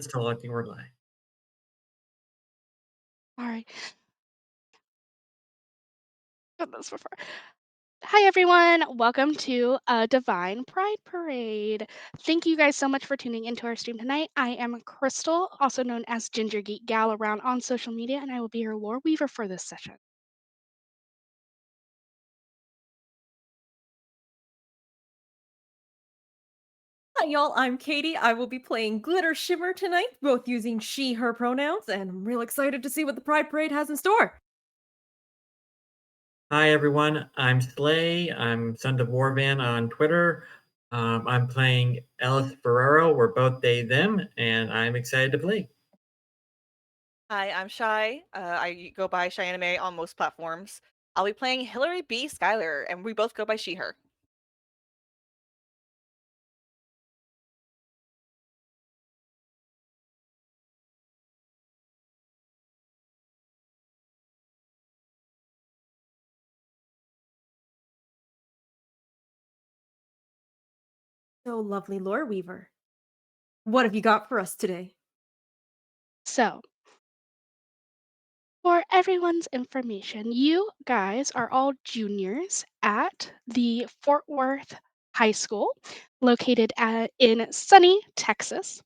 Let's talk. I think we're live. All right. Done this before. Hi, everyone. Welcome to a Divine Pride Parade. Thank you guys so much for tuning into our stream tonight. I am Crystal, also known as Ginger Geek Gal around on social media, and I will be your lore weaver for this session. Hi, y'all. I'm Katie. I will be playing Glitter Shimmer tonight, both using she, her pronouns, and I'm real excited to see what the Pride Parade has in store. Hi, everyone. I'm Slay. I'm Son of Warvan on Twitter. I'm playing Ellis Ferrero. We're both they, them, and I'm excited to play. Hi, I'm Shy. I go by Shy Anime on most platforms. I'll be playing Hillary B. Schuyler, and we both go by she, her. So lovely, Lore Weaver. What have you got for us today? So, for everyone's information, you guys are all juniors at the Fort Worth High School, located in sunny Texas.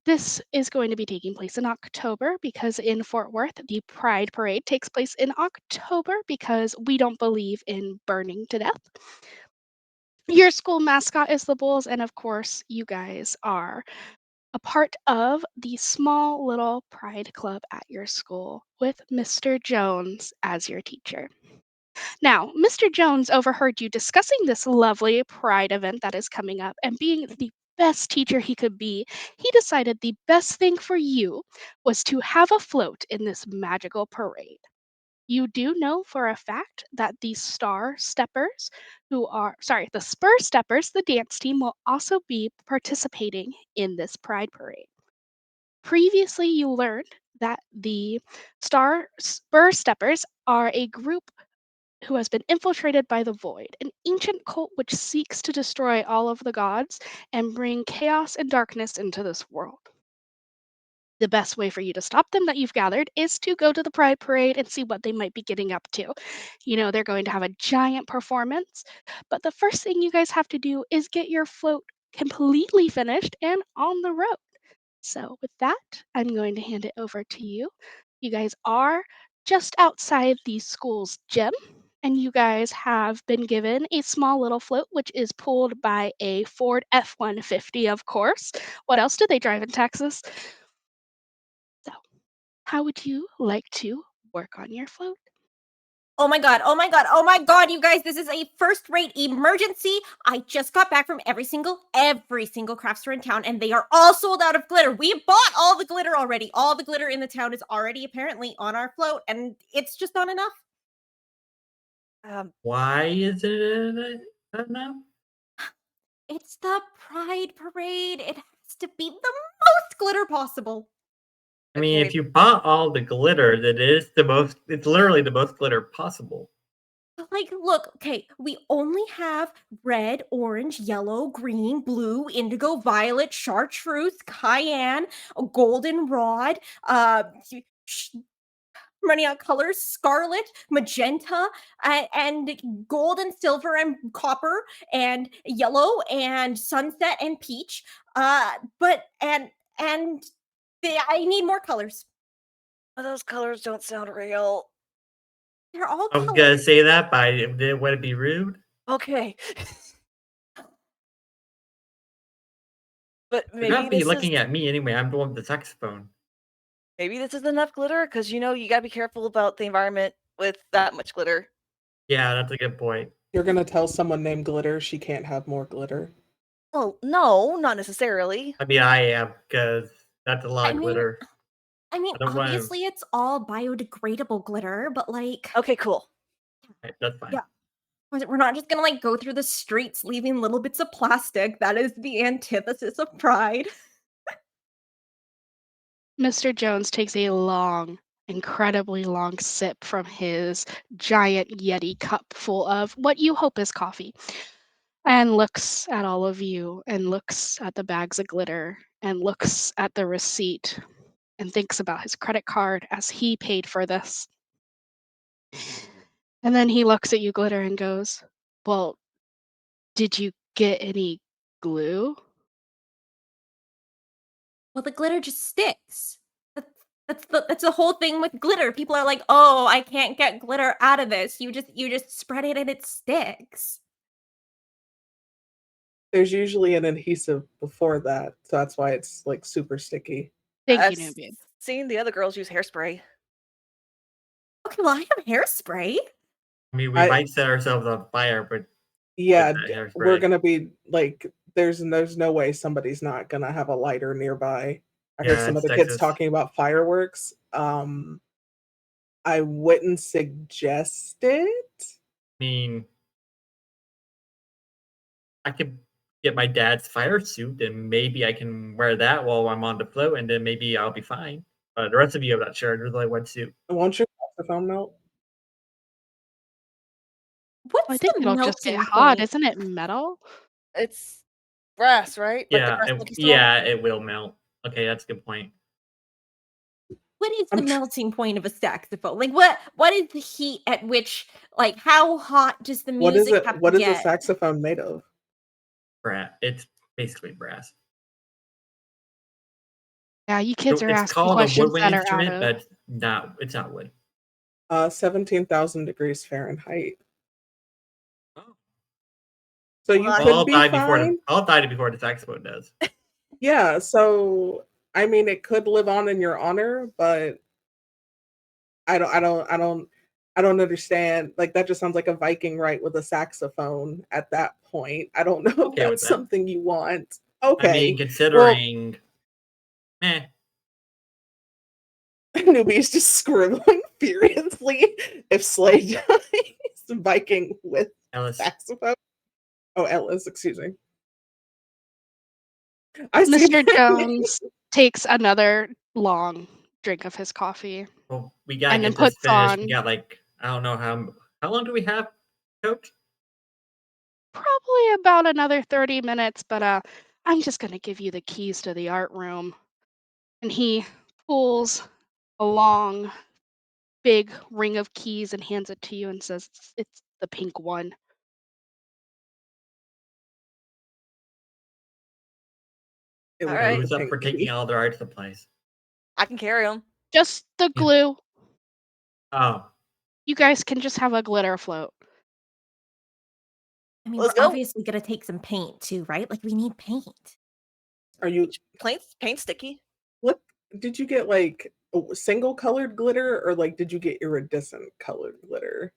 This is going to be taking place in October because in Fort Worth, the Pride Parade takes place in October because we don't believe in burning to death. Your school mascot is the Bulls, and of course, you guys are a part of the small little Pride Club at your school with Mr. Jones as your teacher. Now, Mr. Jones overheard you discussing this lovely Pride event that is coming up, and being the best teacher he could be, he decided the best thing for you was to have a float in this magical parade. You do know for a fact that the the Spur Steppers, the dance team, will also be participating in this Pride Parade. Previously, you learned that the Spur Steppers are a group who has been infiltrated by the Void, an ancient cult which seeks to destroy all of the gods and bring chaos and darkness into this world. The best way for you to stop them that you've gathered is to go to the Pride Parade and see what they might be getting up to. You know, they're going to have a giant performance, but the first thing you guys have to do is get your float completely finished and on the road. So, with that, I'm going to hand it over to you. You guys are just outside the school's gym, and you guys have been given a small little float, which is pulled by a Ford F 150, of course. What else do they drive in Texas? So, how would you like to work on your float? Oh my god, oh my god, oh my god, you guys, this is a first-rate emergency. I just got back from every single craft store in town, and they are all sold out of glitter. We bought all the glitter already. All the glitter in the town is already apparently on our float, and it's just not enough. Um, Why is it now? It's the Pride Parade. It has to be the most glitter possible. I mean, okay, if you bought all the glitter, that is the most. It's literally the most glitter possible. Like, look, okay, we only have red, orange, yellow, green, blue, indigo, violet, chartreuse, cayenne, a goldenrod, sh- running out colors, scarlet, magenta, and gold and silver and copper and yellow and sunset and peach. But and I need more colors. those colors don't sound real. They're all I was gonna colors. say that, but I didn't want to be rude. Okay. But Do maybe not be this is looking at me anyway. I'm the one with the saxophone. maybe this is enough glitter because you gotta be careful about the environment with that much glitter. Yeah, that's a good point. You're gonna tell someone named Glitter she can't have more glitter. Well, no, not necessarily. I mean, I am because that's a lot I of mean, glitter. I mean, I don't want to. obviously it's all biodegradable glitter, but like, Okay, cool. That's fine. yeah, we're not just gonna like go through the streets leaving little bits of plastic. That is the antithesis of pride. Mr. Jones takes a long, incredibly long sip from his giant Yeti cup full of what you hope is coffee and looks at all of you and looks at the bags of glitter and looks at the receipt and thinks about his credit card as he paid for this. And then he looks at you, Glitter, and goes, "Well, did you get any glue?" Well, the glitter just sticks. That's that's the whole thing with glitter. People are like, "Oh, I can't get glitter out of this." You just spread it and it sticks. There's usually an adhesive before that, so that's why it's like super sticky. Thank you, I've Nubian. seen the other girls use hairspray. Okay, well, I have hairspray. I mean, we I might set ourselves on fire, but yeah, with that we're hairspray. gonna be like, there's no way somebody's not gonna have a lighter nearby. I heard Yeah, some of it's the kids Texas. talking about fireworks. I wouldn't suggest it. I mean, I could get my dad's fire suit, and maybe I can wear that while I'm on the float, and then maybe I'll be fine. But the rest of you, I'm not sure. There's only one suit. Won't your saxophone melt? I What's think the it'll just get melting hot. point? Isn't it metal? It's brass, right? Like the Yeah, brass monkey style? yeah, it will melt. Okay, that's a good point. What is the I'm tr melting point of a saxophone? Like, what is the heat at which like, how hot does the music have to what is a get? saxophone made of? Brass. It's basically brass. Yeah, you kids are It's asking called a questions woodwind that are out instrument, of. but it's not wood. 17,000 degrees Fahrenheit. Oh. So Well, you I Well, could be fine. I'll die before the saxophone does. Yeah, so I mean, it could live on in your honor, but I don't understand. Like, that just sounds like a Viking rite with a saxophone at that point. I don't know if Okay with that's that. something you want. I mean, Okay. Well, considering, eh, Nubi's just scribbling furiously if Slay dies. Viking with Ellis. saxophone. Oh, Ellis, excuse me. I see Mr. that. Jones takes another long drink of his coffee Well, we gotta and then get this puts finished. We on got like I don't know how long do we have, Coach? probably about another 30 minutes, but I'm just going to give you the keys to the art room. And he pulls a long, big ring of keys and hands it to you and says, "It's the pink one." It All would be right. the Who's up pink for taking key. all their art supplies? I can carry them. Just the Yeah. glue. Oh, You guys can just have a glitter float. I mean, Let's we're go. obviously gonna take some paint too, right? Like, we need paint. Are you Paint sticky. what did you get, like, single colored glitter, or, like, did you get iridescent colored glitter?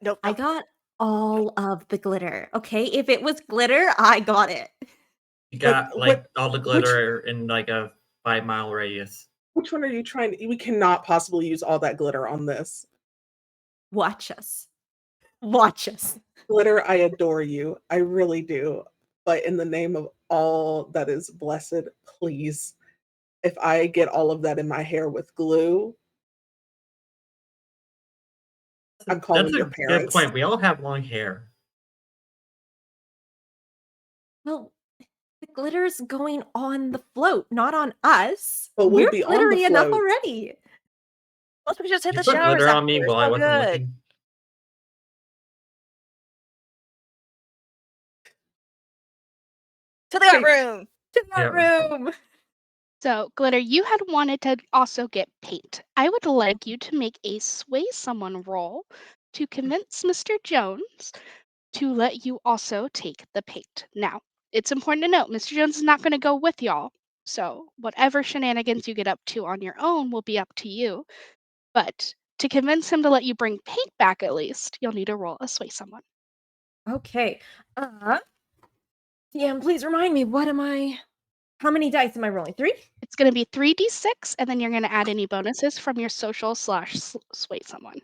Nope. I got all of the glitter, okay? If it was glitter, I got it. you Like, got like all the which glitter in like a 5 mile radius. which one are you trying to we cannot possibly use all that glitter on this. Watch us. Watch us. Glitter, I adore you. I really do. But in the name of all that is blessed, please, if I get all of that in my hair with glue, I'm That's calling a your good parents. point. We all have long hair. Well, the glitter's going on the float, not on us. But we'll We're be on the glittery enough float. already. Plus, we just hit You the put showers glitter after. on me It's while I all wasn't good. looking. To the art Okay, room. To that Yeah. room. So, Glitter, you had wanted to also get paint. I would like you to make a sway someone roll to convince Mr. Jones to let you also take the paint. Now, it's important to note Mr. Jones is not going to go with y'all. So, whatever shenanigans you get up to on your own will be up to you. But to convince him to let you bring paint back at least, you'll need to roll a sway someone. Okay. DM, please remind me, how many dice am I rolling? 3? It's going to be 3d6, and then you're going to add any bonuses from your social slash sway someone.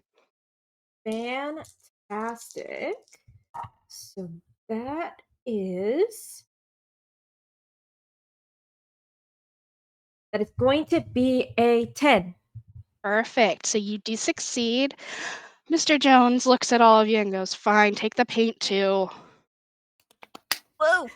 Fantastic. So that is going to be a 10. Perfect. So you do succeed. Mr. Jones looks at all of you and goes, "Fine, take the paint too." Whoa.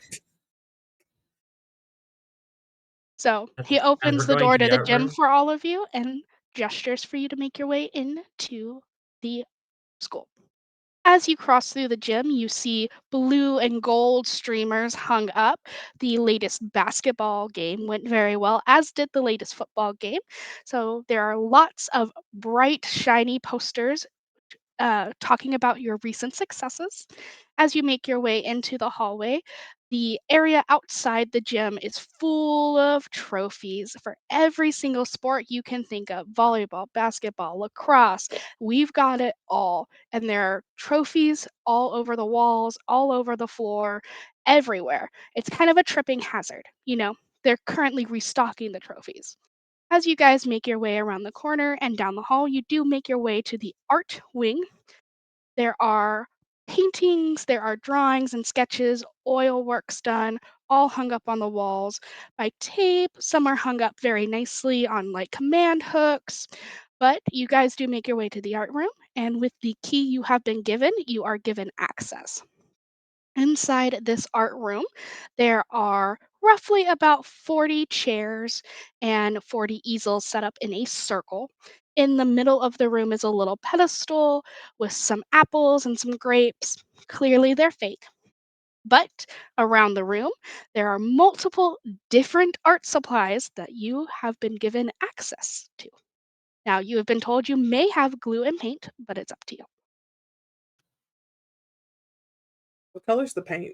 So As he as opens we're the going door to to the the art gym room, for all of you and gestures for you to make your way into the school. As you cross through the gym, you see blue and gold streamers hung up. The latest basketball game went very well, as did the latest football game. So there are lots of bright, shiny posters talking about your recent successes. As you make your way into the hallway, the area outside the gym is full of trophies for every single sport you can think of: volleyball, basketball, lacrosse. We've got it all. And there are trophies all over the walls, all over the floor, everywhere. It's kind of a tripping hazard. They're currently restocking the trophies. As you guys make your way around the corner and down the hall, you do make your way to the art wing. There are paintings, there are drawings and sketches, oil works done, all hung up on the walls by tape. Some are hung up very nicely on like command hooks. But you guys do make your way to the art room, and with the key you have been given, you are given access. Inside this art room, there are roughly about 40 chairs and 40 easels set up in a circle. In the middle of the room is a little pedestal with some apples and some grapes. Clearly, they're fake. But around the room, there are multiple different art supplies that you have been given access to. Now, you have been told you may have glue and paint, but it's up to you. What color's the paint?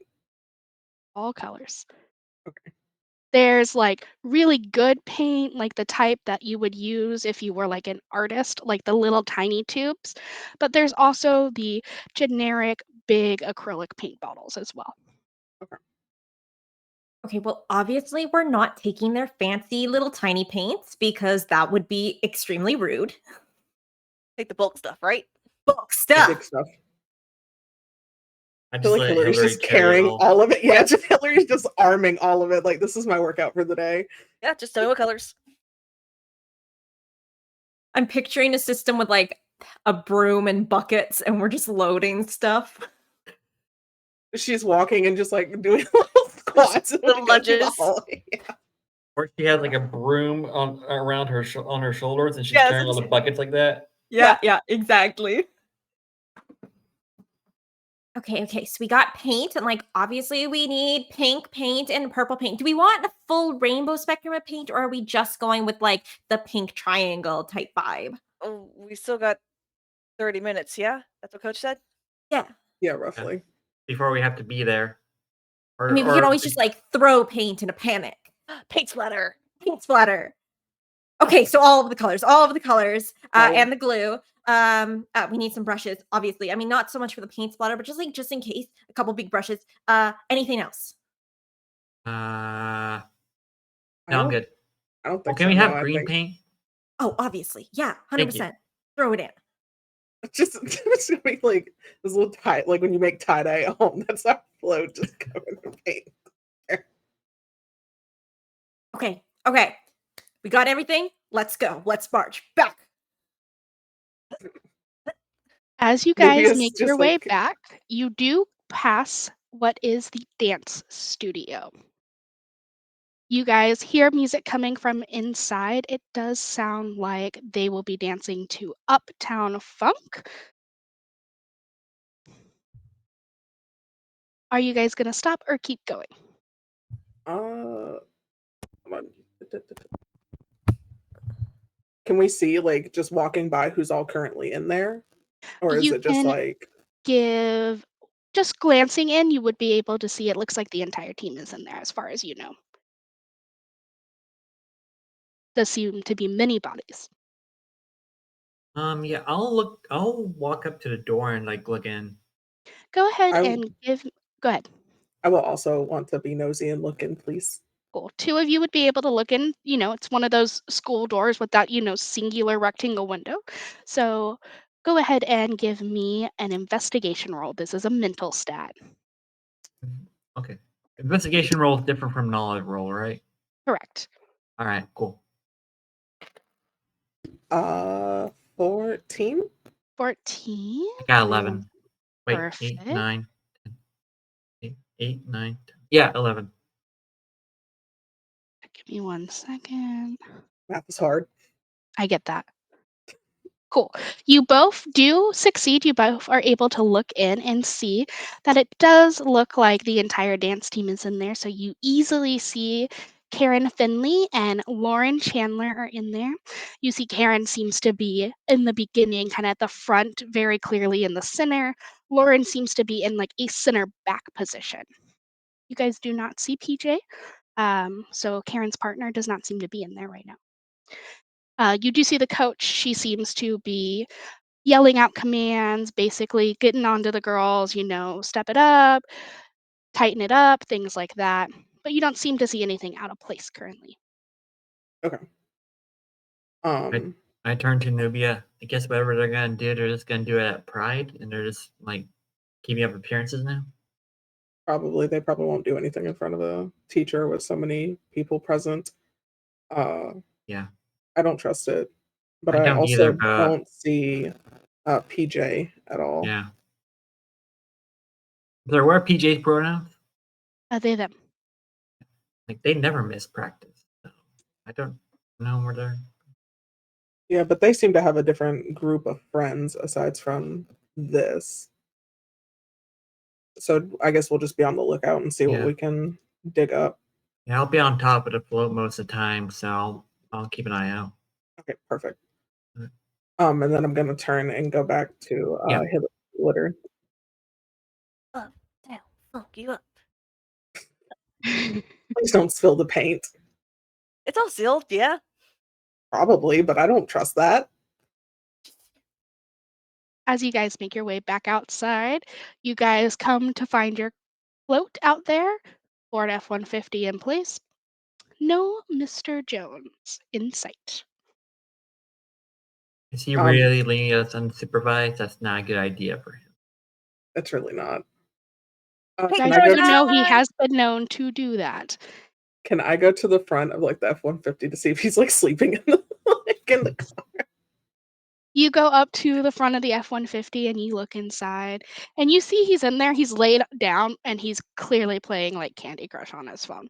All colors. Okay. There's, like, really good paint, like the type that you would use if you were, like, an artist, like the little tiny tubes, but there's also the generic big acrylic paint bottles as well. Okay. Okay, well, obviously, we're not taking their fancy little tiny paints because that would be extremely rude. Take the bulk stuff, right? Bulk The stuff. big stuff. I I feel just like let Hillary's Hillary just carry it carrying all. all of it. Yeah, just Hillary's just arming all of it. Like, this is my workout for the day. Yeah, just tell me what colors. I'm picturing a system with like a broom and buckets, and we're just loading stuff. She's walking and just like doing little squats and Little going through the lunges. hallway. Yeah. Or she has like a broom around her on her shoulders, and she's Yeah, carrying all the buckets like that. Yeah, exactly. Okay, so we got paint, and like obviously we need pink paint and purple paint. Do we want a full rainbow spectrum of paint, or are we just going with like the pink triangle type vibe? Oh, we still got 30 minutes, yeah? That's what Coach said? Yeah. Yeah, roughly. Before we have to be there. I mean, we can always just like throw paint in a panic. Paint splatter. Paint splatter. Okay, so all of the colors, Oh. and the glue. We need some brushes, obviously. I mean, not so much for the paint splatter, but just in case, a couple big brushes. Anything else? No, I I'm don't, good. I don't Well, think can so. we No, have I green think paint? Oh, obviously, yeah, Thank you. 100%. Throw it in. it's gonna be like this little tie, like when you make tie dye at home. That's our float, just covered in paint. Okay, we got everything. Let's go. Let's march back. As you guys Nubia's make your just way like, back, you do pass what is the dance studio. You guys hear music coming from inside. It does sound like they will be dancing to Uptown Funk. Are you guys going to stop or keep going? come on. Can we see like just walking by who's all currently in there? Or is You it just can like give, just glancing in, you would be able to see it looks like the entire team is in there as far as you know. Does seem to be many bodies. Yeah, I'll walk up to the door and like look in. Go ahead I and go ahead. I will also want to be nosy and look in, please. Cool. Two of you would be able to look in. It's one of those school doors with that, singular rectangle window. So go ahead and give me an investigation roll. This is a mental stat. Okay. Investigation roll is different from knowledge roll, right? Correct. All right, cool. 14? 14. I got 11. Wait, Perfect. 8, 9, 10. 8, 9, 10. Yeah, 11. Give me 1 second. Math is hard. I get that. Cool. You both do succeed. You both are able to look in and see that it does look like the entire dance team is in there. So you easily see Karen Finley and Lauren Chandler are in there. You see Karen seems to be in the beginning, kind of at the front, very clearly in the center. Lauren seems to be in like a center back position. You guys do not see PJ. So Karen's partner does not seem to be in there right now. You do see the coach. She seems to be yelling out commands, basically getting onto the girls, step it up, tighten it up, things like that. But you don't seem to see anything out of place currently. Okay. I turn to Nubia. I guess whatever they're gonna do, they're just gonna do it at Pride, and they're just like keeping up appearances now. They probably won't do anything in front of a teacher with so many people present. Yeah, I don't trust it, but I I don't either. also But don't see PJ at all. yeah, there were PJ's pronouns. They, them. Like they never miss practice. So I don't know where they're. Yeah, but they seem to have a different group of friends aside from this. So I guess we'll just be on the lookout and see what Yeah. we can dig up. Yeah, I'll be on top of the float most of the time, so I'll keep an eye out. Okay, perfect. Alright. And then I'm gonna turn and go back to Yeah. hit glitter. Up, down, funk you up. Please don't spill the paint. It's all sealed, yeah. Probably, but I don't trust that. As you guys make your way back outside, you guys come to find your float out there, Ford F-150 in place. No Mr. Jones in sight. Is he really leaving us unsupervised? That's not a good idea for him. It's really not. You Can guys I go do know he has been known to do that. Can I go to the front of like the F-150 to see if he's like sleeping in the car? You go up to the front of the F-150 and you look inside and you see he's in there. He's laid down and he's clearly playing like Candy Crush on his phone.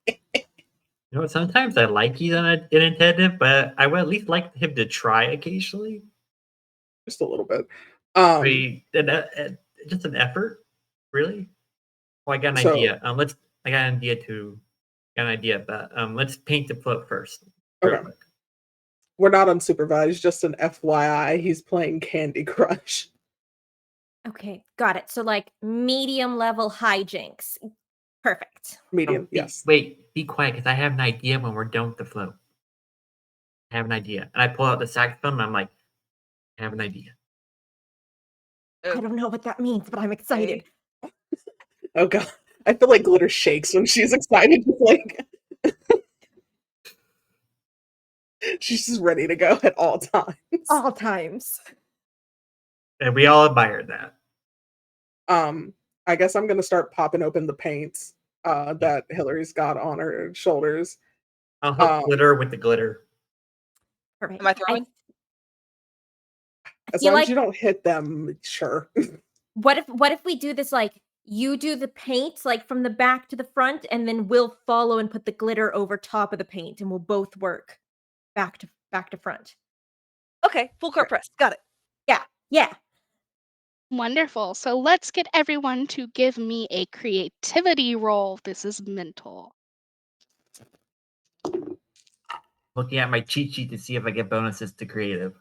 You know, sometimes I like he's inattentive, but I would at least like him to try occasionally. Just a little bit. Just an effort, really. Oh, I got an So- idea. I got an idea, but let's paint the float first. Okay. Real quick. We're not unsupervised, just an FYI. He's playing Candy Crush. Okay, got it. So like medium level hijinks. Perfect. Medium, Be- yes. Wait, be quiet, because I have an idea when we're done with the float. I have an idea. And I pull out the saxophone and I'm like, I have an idea. I don't know what that means, but I'm excited. Oh god. I feel like Glitter shakes when she's excited. Just like she's just ready to go at all times. All times. And we all admired that. I guess I'm gonna start popping open the paints that Hillary's got on her shoulders. I'll help glitter with the glitter. Perfect. Am I throwing? As feel long like- as you don't hit them, sure. What if we do this like you do the paint like from the back to the front and then we'll follow and put the glitter over top of the paint and we'll both work back to front. Okay, full court press. Got it. Yeah. Wonderful. So let's get everyone to give me a creativity roll. This is mental. Looking at my cheat sheet to see if I get bonuses to creative.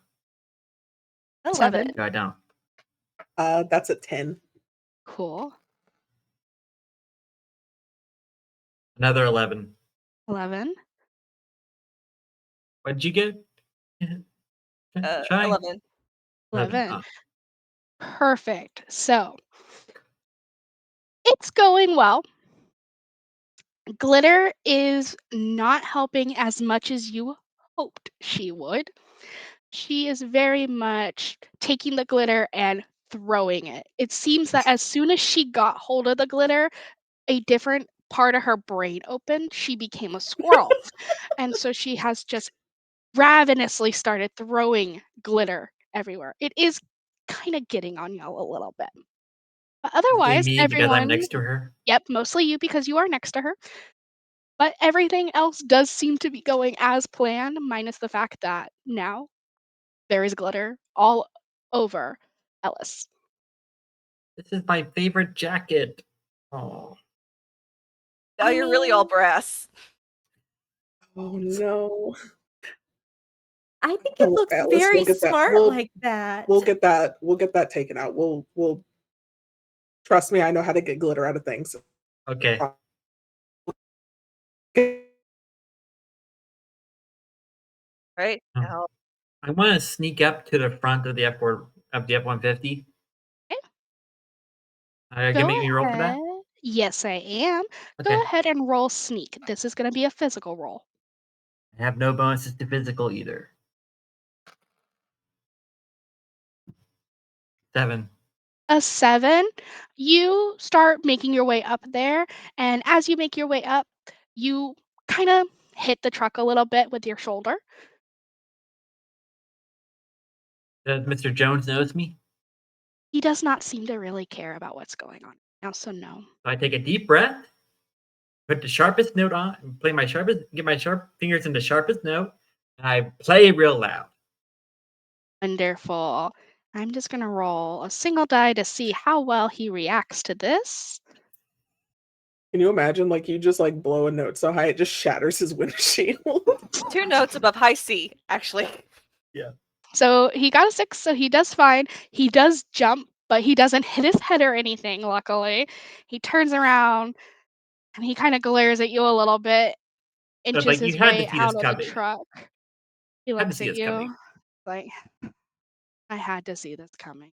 7. No, I don't. That's a 10. Cool. Another 11. 11. What did you get? Try. 11. 11. Oh. Perfect. So it's going well. Glitter is not helping as much as you hoped she would. She is very much taking the glitter and throwing it. It seems that as soon as she got hold of the glitter, a different part of her brain opened. She became a squirrel. And so she has just ravenously started throwing glitter everywhere. It is kind of getting on y'all a little bit. But Mostly otherwise, me because I'm everyone, next to her. yep, mostly you because you are next to her. But everything else does seem to be going as planned, minus the fact that now there is glitter all over Ellis. This is my favorite jacket. Oh, Now I you're really all mean, brass. Oh no. I think it Oh, looks Alice, very we'll get that. smart We'll like that. we'll get that. We'll get that taken out. We'll trust me. I know how to get glitter out of things. okay. Right Oh, now, I want to sneak up to the front of the F-150. okay, You can go make me roll for that. ahead. Yes, I am. Go Okay. ahead and roll sneak. This is going to be a physical roll. I have no bonuses to physical either. 7. A 7. You start making your way up there, and as you make your way up, you kind of hit the truck a little bit with your shoulder. Does Mr. Jones notice me? He does not seem to really care about what's going on now, so no. So I take a deep breath, put the sharpest note on, play my sharpest, get my sharp fingers in the sharpest note, and I play real loud. Wonderful. I'm just going to roll a single die to see how well he reacts to this. Can you imagine, like, you just, like, blow a note so high it just shatters his windshield? 2 notes above high C, actually. Yeah. So he got a 6, so he does fine. He does jump, but he doesn't hit his head or anything, luckily. He turns around and he kind of glares at you a little bit, But inches like you his had to way see this out of the coming. truck. He Had to looks see at this you coming. like, I had to see this coming.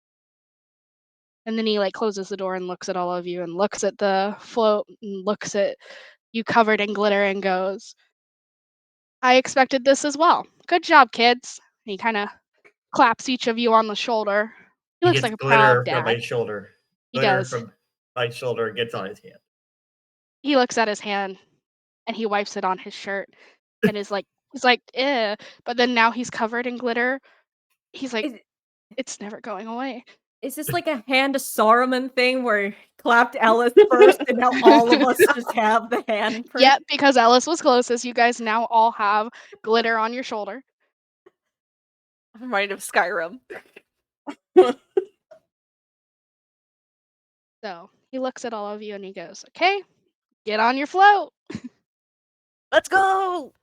And then he like closes the door and looks at all of you and looks at the float and looks at you covered in glitter and goes, I expected this as well. Good job, kids. And he kind of claps each of you on the shoulder. He He looks gets like a proud glitter from dad. my shoulder. He Glitter does. from my shoulder gets on his hand. He looks at his hand and he wipes it on his shirt and he's like, eh. But then now he's covered in glitter. He's like, Is it's never going away. is this like a hand to Saruman thing where he clapped Ellis first and now all of us just have the hand print? Yep, because Ellis was closest. You guys now all have glitter on your shoulder. I'm reminded of Skyrim. So he looks at all of you and he goes, okay, get on your float. Let's go!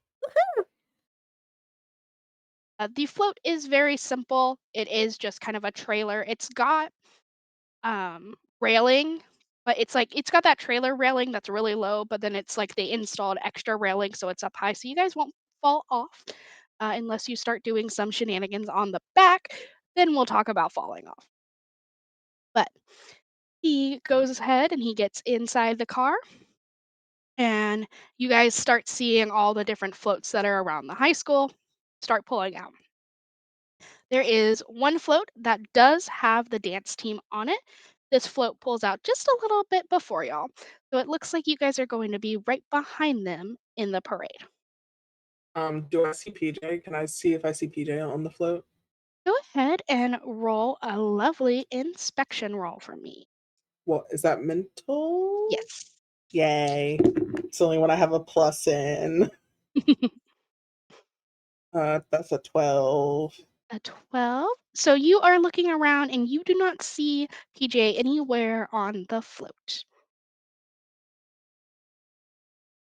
The float is very simple. It is just kind of a trailer. It's got railing, but it's got that trailer railing that's really low, but then it's like they installed extra railing so it's up high so you guys won't fall off unless you start doing some shenanigans on the back. Then we'll talk about falling off. But he goes ahead and he gets inside the car and you guys start seeing all the different floats that are around the high school start pulling out. There is one float that does have the dance team on it. This float pulls out just a little bit before y'all. So it looks like you guys are going to be right behind them in the parade. Do I see PJ? Can I see if I see PJ on the float? Go ahead and roll a lovely inspection roll for me. What is that, mental? Yes. Yay. It's the only one I have a plus in. That's a 12. A 12. So you are looking around and you do not see PJ anywhere on the float.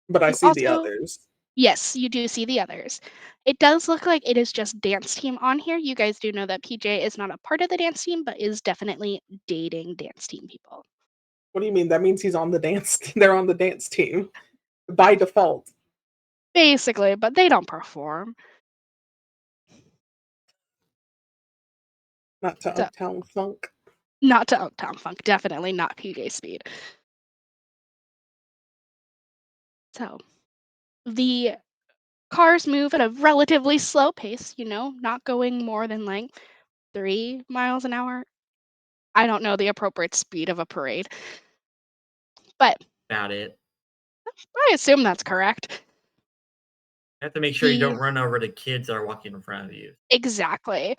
But I You see the also, others. yes, you do see the others. It does look like it is just dance team on here. You guys do know that PJ is not a part of the dance team, but is definitely dating dance team people. What do you mean? That means he's on the dance they're on the dance team by default. Basically, but they don't perform. Not to So, Uptown Funk. not to Uptown Funk, definitely not PJ Speed. So, the cars move at a relatively slow pace, not going more than like 3 miles an hour. I don't know the appropriate speed of a parade, but About it. I assume that's correct. You have to make sure you The don't run over the kids that are walking in front of you. Exactly.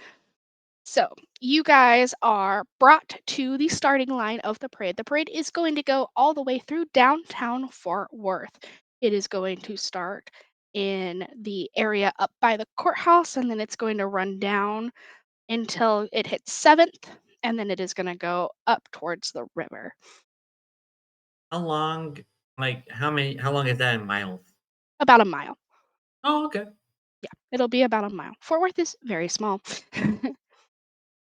So, you guys are brought to the starting line of the parade. The parade is going to go all the way through downtown Fort Worth. It is going to start in the area up by the courthouse, and then it's going to run down until it hits 7th, and then it is going to go up towards the river. How long, like, how long is that in miles? About a mile. Oh, okay. Yeah, it'll be about a mile. Fort Worth is very small.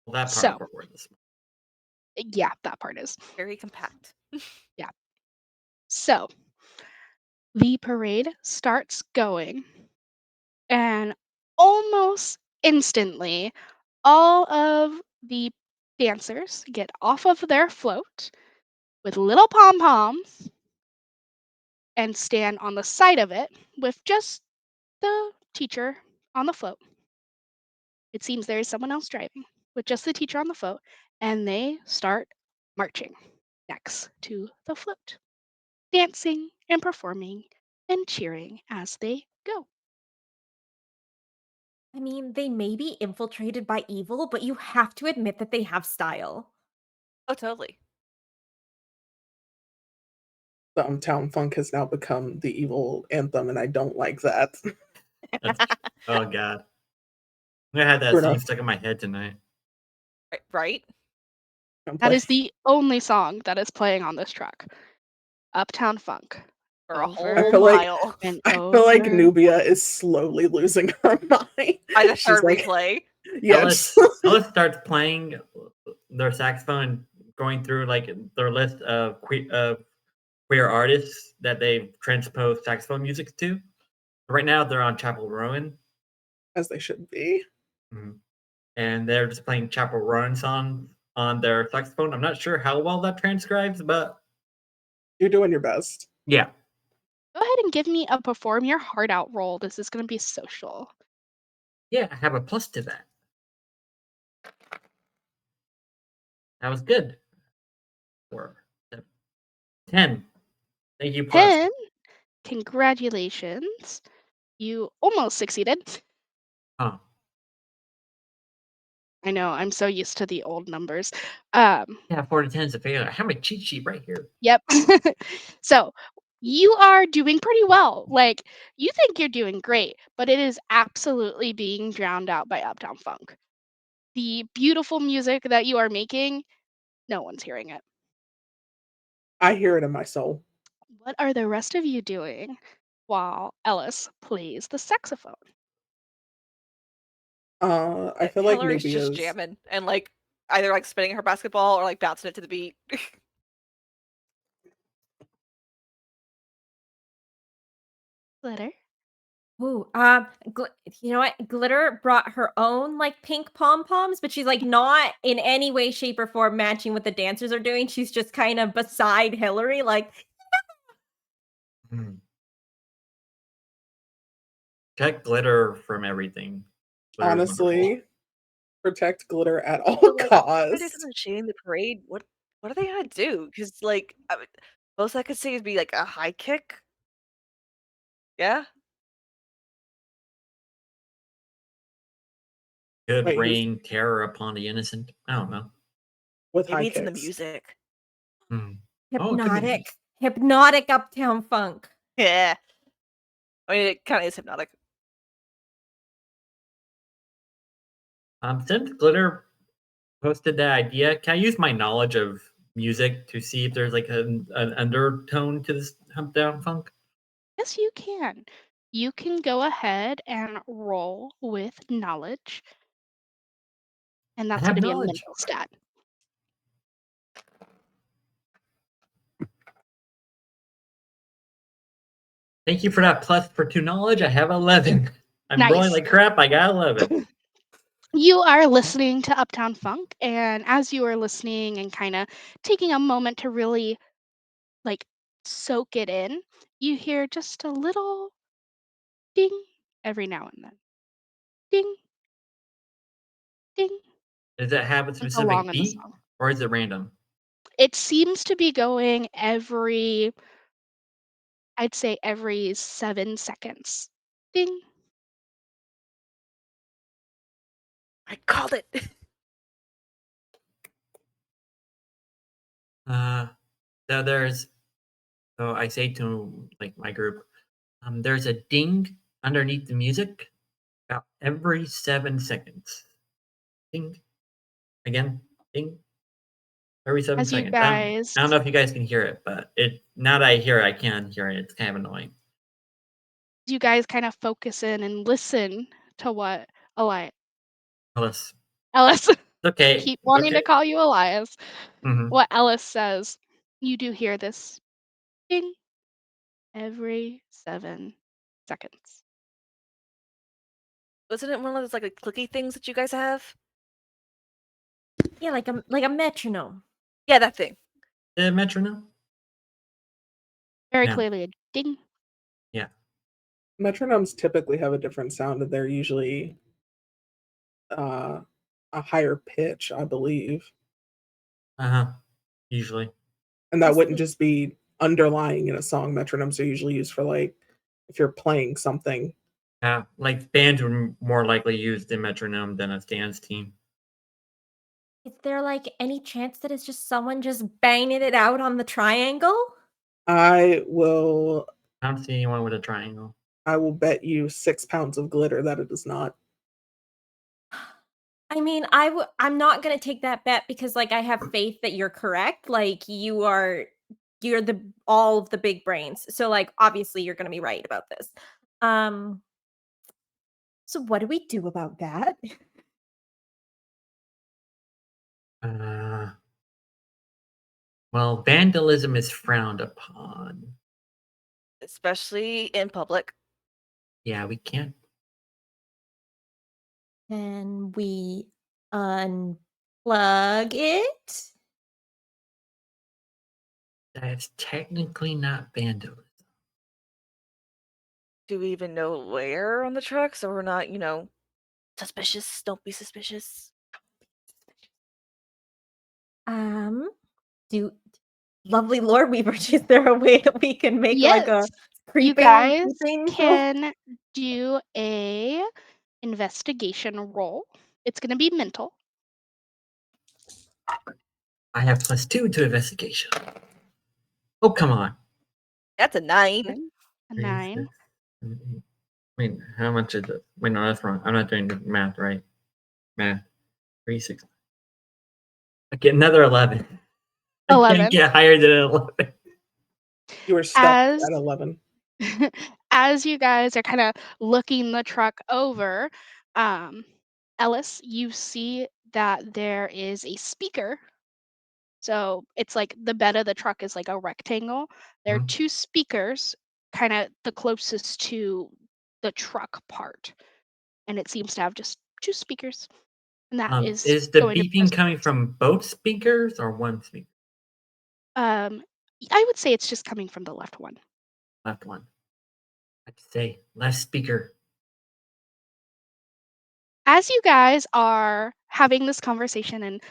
Well, that part of So, Fort Worth is yeah, that part is. Very compact. Yeah. So, the parade starts going, and almost instantly, all of the dancers get off of their float with little pom poms and stand on the side of it with just the teacher on the float. It seems there is someone else driving with just the teacher on the float, and they start marching next to the float, dancing and performing and cheering as they go. I mean, they may be infiltrated by evil, but you have to admit that they have style. Oh, totally. The Town Funk has now become the evil anthem, and I don't like that. that's oh god. I had that Bruno, scene stuck in my head tonight. Right? I'm That playing. is the only song that is playing on this track. Uptown Funk. For a I whole feel Over like mile. and I feel like over. Nubia is slowly losing her mind. I just She's heard like, replay. yes. Ellis starts playing their saxophone and going through like their list of queer artists that they've transposed saxophone music to. Right now, they're on Chapel Rowan, As they should be. and they're just playing Chapel Rowan songs on their saxophone. I'm not sure how well that transcribes, but You're doing your best. yeah, Go ahead and give me a perform your heart out roll. This is going to be social. yeah, I have a plus to that. That was good. 4, 7, 10. Thank you, plus. 10. Congratulations. You almost succeeded. Oh, I know, I'm so used to the old numbers. Um, yeah, 4 to 10 is a failure. I have my cheat sheet right here. yep. So, you are doing pretty well. Like, you think you're doing great, but it is absolutely being drowned out by Uptown Funk. The beautiful music that you are making, no one's hearing it. I hear it in my soul. What are the rest of you doing while Ellis plays the saxophone? I feel like Hillary's just Nubia's jamming and like either like spinning her basketball or like bouncing it to the beat. Glitter? Ooh, you know what? Glitter brought her own like pink pom poms, but she's like not in any way, shape, or form matching what the dancers are doing. She's just kind of beside Hillary, like, Hmm. Check glitter from everything. Glitter is wonderful. honestly protect glitter at all But like, if they do costs. something shady in the parade, what are they gonna do? Because like, most I could say is be like a high kick. Yeah. Could Wait, who's rain terror upon the innocent. I don't know. with high Maybe it's in the kicks? music. Hmm. Oh, it could be. hypnotic Uptown Funk. Yeah. I mean, it kind of is hypnotic. Since glitter posted that idea, can I use my knowledge of music to see if there's like an undertone to this hump down funk? Yes, you can. You can go ahead and roll with knowledge, and I that's going have to be a knowledge. mental stat. Thank you for that plus for 2 knowledge. I have 11. I'm rolling Nice. like crap. I got 11. You are listening to Uptown Funk, and as you are listening and kind of taking a moment to really like soak it in, you hear just a little ding every now and then. Ding, ding. Does it have a It's along specific in the beat song. or is it random? It seems to be going every, I'd say every 7 seconds. Ding. I called it. So there's so I say to like my group, there's a ding underneath the music about every 7 seconds. Ding again, ding every 7 As you seconds. guys I don't know if you guys can hear it, but it now that I hear it, I can hear it. It's kind of annoying. kind of focus in and listen to what Elias Ellis, Ellis it's okay. keep It's wanting to okay. call you Elias. Mhm. What Ellis says, you do hear this ding every 7 seconds. Wasn't it one of those like clicky things that you guys have? Yeah, like a metronome. Yeah, that thing. The metronome. Very Yeah. clearly a ding. Yeah. Metronomes typically have a different sound, and they're usually a higher pitch, I believe. Usually. And that Just wouldn't the- just be underlying in a song. Metronomes are usually used for like if you're playing something. Yeah, like bands would more likely use the metronome than a dance team. Is there like any chance that it's just someone just banging it out on the triangle? I will I don't see anyone with a triangle. bet you 6 pounds of glitter that it is not. I mean, I'm not gonna take that bet because like I have faith that you're correct. Like you're the all of the big brains. So like obviously you're gonna be right about this. Um so what do we do about that? Uh, well, vandalism is frowned upon. Especially in public. Yeah, we can't. Can we unplug it? That's technically not vandalism. Do we even know where on the truck? So we're not, suspicious. Don't be suspicious. Do lovely Lord Weavers, is there a way that we can make like a Yes, you creeping guys creeping can do a investigation roll. It's going to be mental. I have +2 to investigation. Oh, come on. That's a 9. A 3, 9. 6, 7, 8. Wait, how much is it? Wait, no, that's wrong. I'm not doing the math right. Math. 3, 6. Okay, another 11. I can't 11. get higher than an 11. You were stuck As at 11. as you guys are kind of looking the truck over, Ellis, you see that there is a speaker. So it's like the bed of the truck is like a rectangle. There are Mhm. 2 speakers, kind of the closest to the truck part, and it seems to have just 2 speakers, and that is Is the going to beeping coming from both speakers or one speaker? I would say it's just coming from the left one. Left one. I'd say left speaker. As you guys are having this conversation and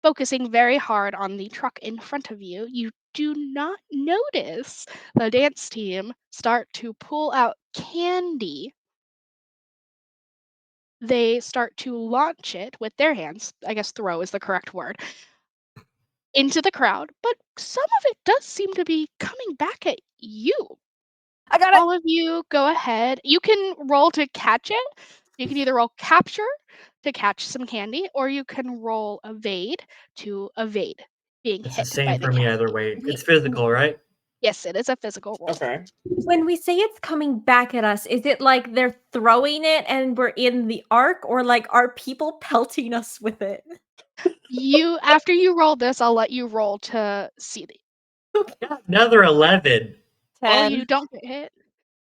focusing very hard on the truck in front of you, you do not notice the dance team start to pull out candy. They start to launch it with their hands. I guess throw is the correct word. Into the crowd, but some of it does seem to be coming back at you. I got it. All of you go ahead. You can roll to catch it. You can either roll capture to catch some candy, or you can roll evade to evade being It's the hit by same the for me either candy. way. We- It's physical, right? Yes, it is a physical roll. Okay. When we say it's coming back at us, is it like they're throwing it and we're in the arc, or like are people pelting us with it? After you roll this, I'll let you roll to see the. Yeah, another 11. Well, you 10. don't get hit.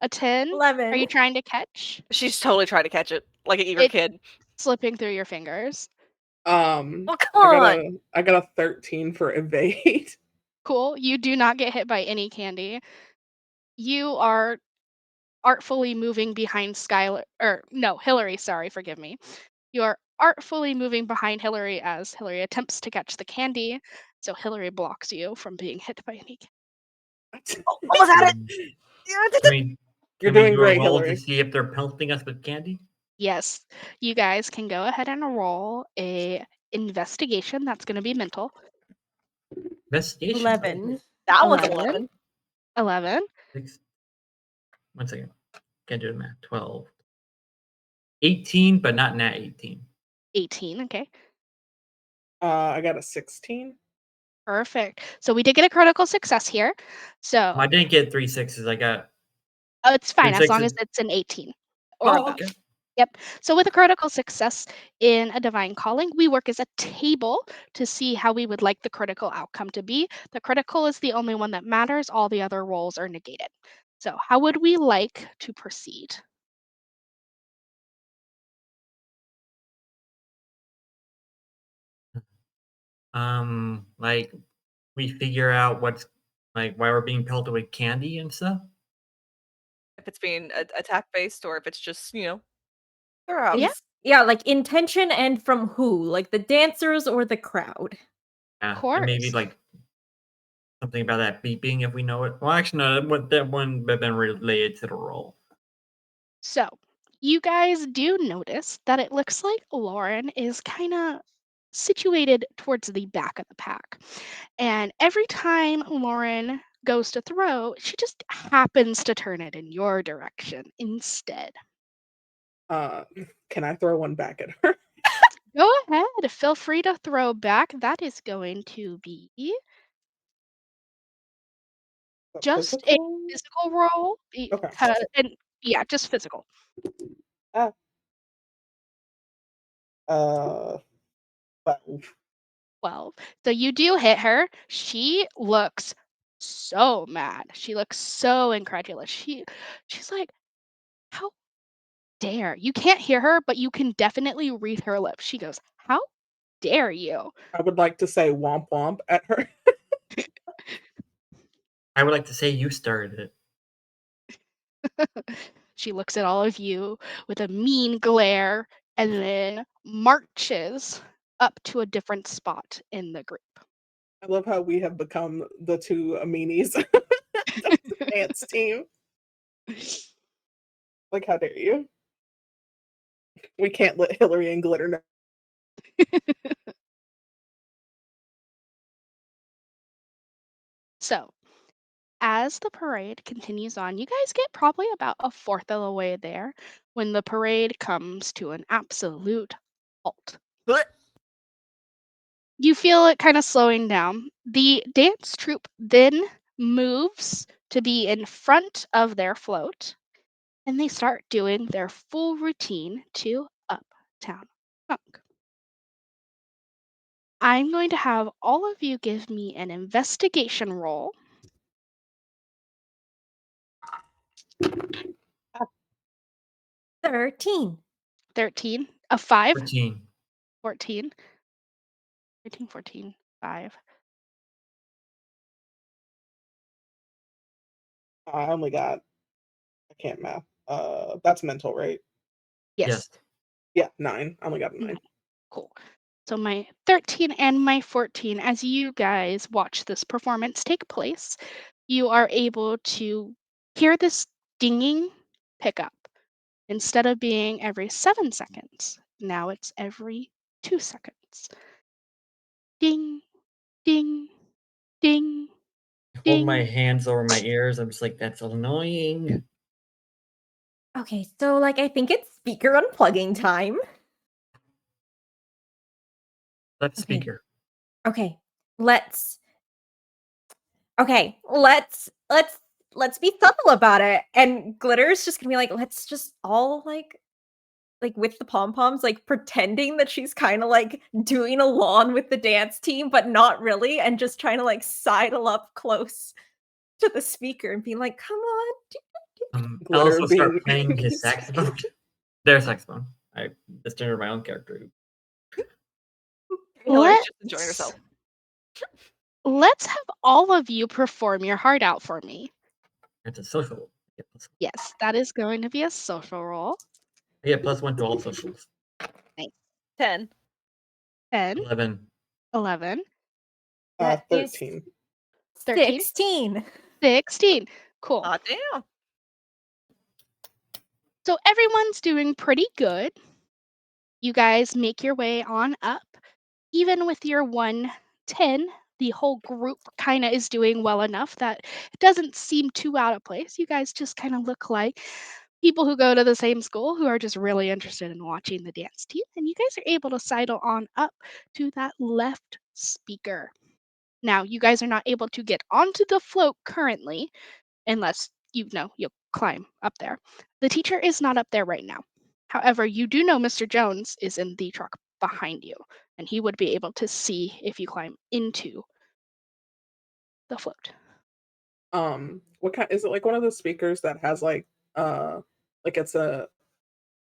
A 10. Are 11. you trying to catch? She's totally trying to catch it like an eager It's kid. slipping through your fingers. Oh, come I got on. a 13 for evade. Cool. You do not get hit by any candy. You are artfully moving behind Skylar, or no, Hillary, sorry, forgive me. You are artfully moving behind Hillary as Hillary attempts to catch the candy, so Hillary blocks you from being hit by any. Almost had it. Um, Yeah, I did Can it. we, You're can we doing do a great, roll to Hillary. see if they're pelting us with candy? Yes, you guys can go ahead and roll a investigation. That's going to be mental. Investigation. 11. That one's 11. 11. 11. 6. 1 second. Can't do the math. 12. 18, but not nat 18. 18. Okay. I got a 16. Perfect. So we did get a critical success here. So I didn't get 3 6s. I got it's fine 3 as long as 6s. it's an 18 or Oh, above. okay. Yep. So with a critical success in a divine calling, we work as a table to see how we would like the critical outcome to be. The critical is the only one that matters. All the other rolls are negated. So how would we like to proceed? Like we figure out what's like why we're being pelted with candy and stuff. If it's being attack based or if it's just, Yeah. throws. Yeah, like intention and from who? Like the dancers or the crowd? Yeah, Of and maybe course. like something about that beeping if we know it. Well, actually, no, that one would have been related to the role. So, you guys do notice that it looks like Lauren is kind of situated towards the back of the pack. And every time Lauren goes to throw, she just happens to turn it in your direction instead. Uh, can I throw one back at her? Go ahead, feel free to throw back. That is going to be just a Physical? physical roll. Okay. And yeah, just physical. Ah, uh, 12. 12. So you do hit her. She looks so mad. She looks so incredulous. She's like, "How dare?" You can't hear her, but you can definitely read her lips. She goes, "How dare you?" I would like to say womp womp at her. I would like to say you started it. She looks at all of you with a mean glare and then marches up to a different spot in the group. I love how we have become the two amenies of the dance team. Like, how dare you? We can't let Hillary and Glitter know. So, as the parade continues on, you guys get probably about a fourth of the way there when the parade comes to an absolute halt. Blech. You feel it kind of slowing down. The dance troupe then moves to be in front of their float and they start doing their full routine to Uptown Funk. I'm going to have all of you give me an investigation roll. 13. 13, a 5, 14. 14, 13, 14, 5. I only got, I can't math. That's mental, right? Yes. Yes. Yeah, 9. I only got a 9. Cool. So my 13 and my 14, as you guys watch this performance take place, you are able to hear this dinging pick up. Instead of being every 7 seconds, now it's every 2 seconds. Ding, ding, ding, I hold my ding. hands over my ears. I'm just like, that's annoying. Okay, so like I think it's speaker unplugging time. Left Okay. speaker. Okay. Let's Okay, let's be subtle about it. And Glitter's just gonna be like, let's just all like with the pom-poms, like pretending that she's kind of like doing a lawn with the dance team, but not really, and just trying to like sidle up close to the speaker and being like, come on. I Glitter also being start playing his nice. saxophone. Their saxophone. I just entered my own character. Hillary's just enjoying Let's herself. let's have all of you perform your heart out for me. It's a social. Yes, that is going to be a social roll. I get +1 to all socials. 10. 10, 11. 11, That is 13. 13, 16. 16. Cool. Hot damn. So everyone's doing pretty good. You guys make your way on up. Even with your 110, the whole group kind of is doing well enough that it doesn't seem too out of place. You guys just kind of look like people who go to the same school who are just really interested in watching the dance team, and you guys are able to sidle on up to that left speaker. Now, you guys are not able to get onto the float currently unless you'll climb up there. The teacher is not up there right now. However, you do know Mr. Jones is in the truck behind you, and he would be able to see if you climb into the float. What kind is it, like one of those speakers that has like it's a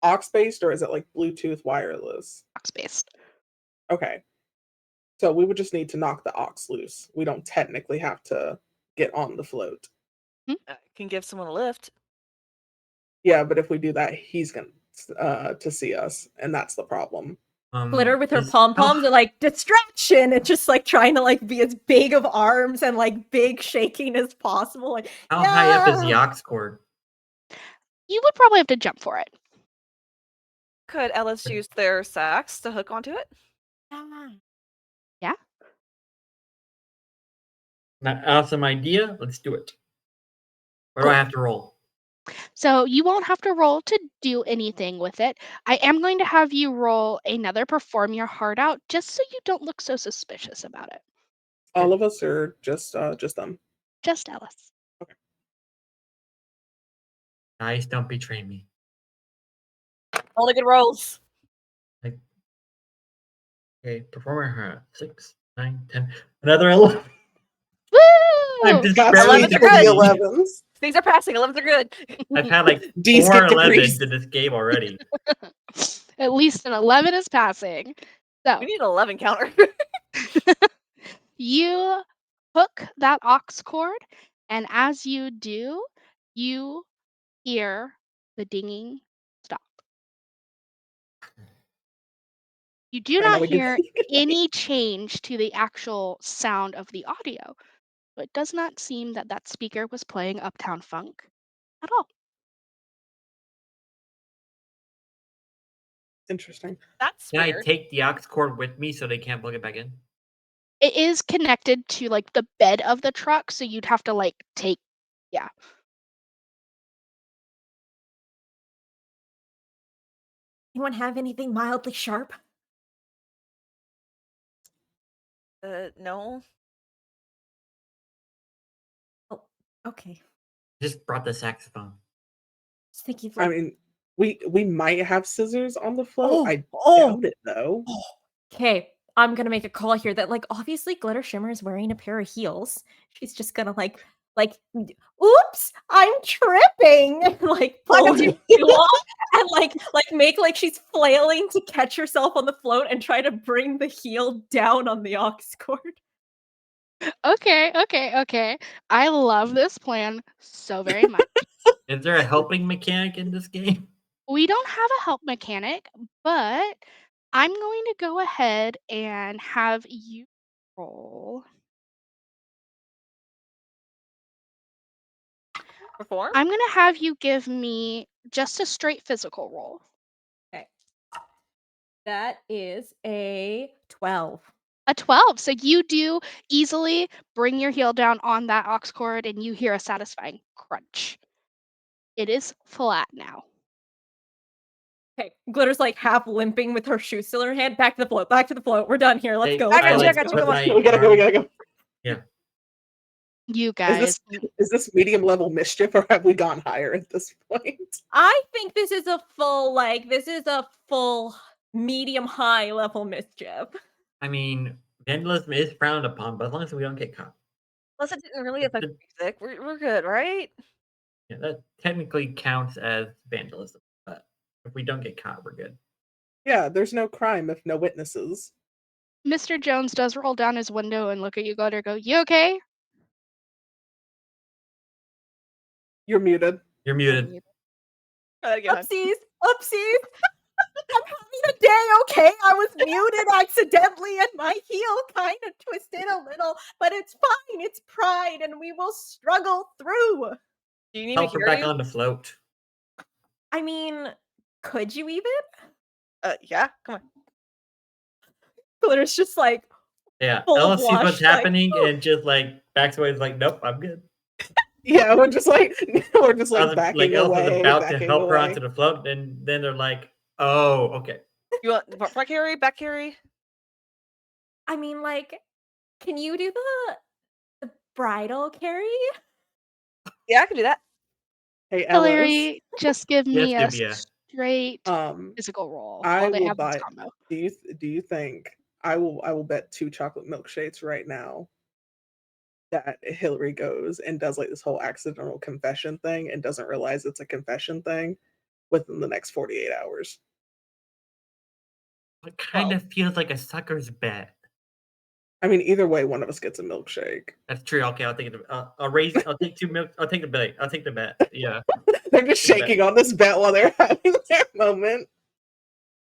aux based, or is it like Bluetooth wireless? Box based. Okay. So we would just need to knock the aux loose. We don't technically have to get on the float. Can give someone a lift. Yeah, but if we do that, he's going to see us, and that's the problem. Glitter with her Is- pom-poms are like distraction and just like trying to like be as big of arms and like big shaking as possible. Like, How high up is the yeah. aux cord? You would probably have to jump for it. Could Ellis use their sax to hook onto it? Yeah. Awesome idea. Let's do it. What do I have to roll? So you won't have to roll to do anything with it. I am going to have you roll another perform your heart out just so you don't look so suspicious about it. All of us, or just them? Just Ellis. Guys, don't betray me. Only good rolls. Okay, performer heart. 6, 9, 10. Another 11. I'm Woo! just Got barely Elevens are for the good. 11s. Things are passing. 11s are good. I've had like D's 4 get degrees. 11s in this game already. At least an 11 is passing. So We need an 11 counter. you hook that aux cord, and as you do, you hear the dinging stop. You do Right, now not we can hear see. any change to the actual sound of the audio. So it does not seem that that speaker was playing Uptown Funk at all. Interesting. That's Can I weird. take the aux cord with me so they can't plug it back in? It is connected to like the bed of the truck, so you'd have to like take, yeah. Anyone have anything mildly sharp? No. Oh, okay. Just brought the saxophone. Just thinking I like, mean, we might have scissors on the float. oh, I oh, doubt it though. okay. I'm gonna make a call here that like obviously Glitter Shimmer is wearing a pair of heels. She's just gonna oops, I'm tripping. Like pull her shoe off and like make like she's flailing to catch herself on the float and try to bring the heel down on the aux cord. Okay. I love this plan so very much. Is there a helping mechanic in this game? We don't have a help mechanic, but I'm going to go ahead and have you roll. Perform? I'm going to have you give me just a straight physical roll. Okay. That is a 12. A 12. So you do easily bring your heel down on that aux cord and you hear a satisfying crunch. It is flat now. Okay, Glitter's like half limping with her shoe still in her hand. Back to the float. Back to the float. We're done here. Let's Hey, go. I Let's got go, you, let's I go, got let's you. go. We gotta go. Yeah. You guys. Is this medium level mischief, or have we gone higher at this point? I think this is a full medium high level mischief. I mean, vandalism is frowned upon, but as long as we don't get caught. Plus, it didn't really affect the music. We're good, right? Yeah, that technically counts as vandalism, but if we don't get caught, we're good. Yeah, there's no crime if no witnesses. Mr. Jones does roll down his window and look at you, Glitter, go, "You okay?" You're muted. You're muted. Try that again. Oopsies. I'm having a day, okay? I was muted accidentally and my heel kind of twisted a little, but it's fine. It's pride and we will struggle through. Do you need Help me her to back carry you? on the float. I mean, could you even? Yeah, come on. Glitter's just like, Yeah, Full Ella sees what's blush, like, happening and just like backs away. Is like, nope, I'm good. Yeah, we're just like Like backing Elsa's away, about to backing help her away. onto the float, and then they're like, oh, okay. You want front carry, back carry? I mean, like, can you do the bridal carry? Yeah, I can do that. Hey, Ellis, Hillary, just give Yes, me a Divya. straight um, physical roll I while they will have this buy. combo. Do you think I will bet 2 chocolate milkshakes right now that Hillary goes and does like this whole accidental confession thing and doesn't realize it's a confession thing within the next 48 hours. It kind Well, of feels like a sucker's bet. I mean, either way, one of us gets a milkshake. That's true. Okay, I'll take it. I'll raise. I'll take 2 milk. I'll take the bet. I'll take the bet. Yeah. They're just shaking on this bet while they're having their moment.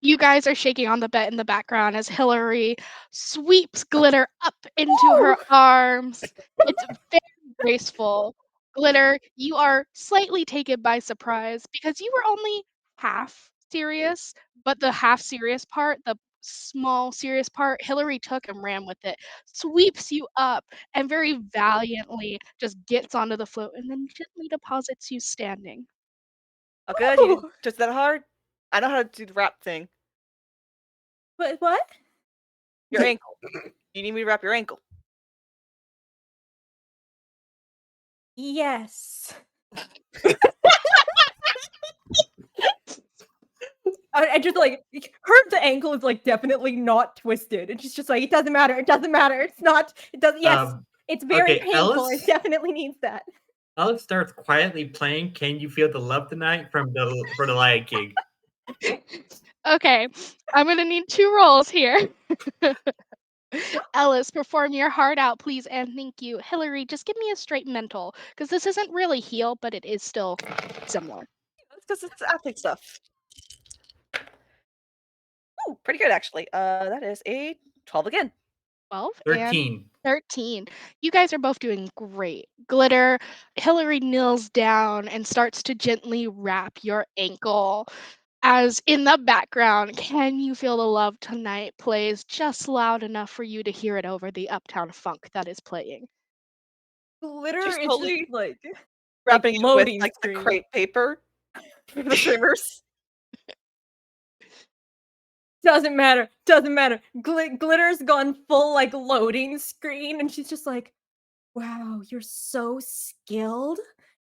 You guys are shaking on the bed in the background as Hillary sweeps Glitter up into her arms. It's very graceful. Glitter, you are slightly taken by surprise because you were only half serious, but the half serious part, the small serious part, Hillary took and ran with it, sweeps you up, and very valiantly just gets onto the float and then gently deposits you standing. Oh, good. You didn't twist that hard. I know how to do the wrap thing. what? Your ankle. You need me to wrap your ankle. Yes. I just like the ankle is like definitely not twisted. And she's just like, it doesn't matter. It doesn't matter. It's not. It doesn't. Yes, it's very Okay, painful. It Ellis. definitely needs that. Alex starts quietly playing "Can You Feel the Love Tonight" for the Lion King. Okay, I'm gonna need 2 rolls here. Ellis, perform your heart out, please, and thank you. Hillary, just give me a straight mental, because this isn't really heal, but it is still similar. That's because it's athlete stuff. Ooh, pretty good actually. That is a 12 again. 12 and 13. 13. You guys are both doing great. Glitter, Hillary kneels down and starts to gently wrap your ankle. As in the background, Can You Feel the Love Tonight plays just loud enough for you to hear it over the Uptown Funk that is playing. Glitter She's is just totally like wrapping it with loading like the screen. crepe paper for the streamers. Doesn't matter. Doesn't matter. Glitter's gone full like loading screen, and she's just like, wow, you're so skilled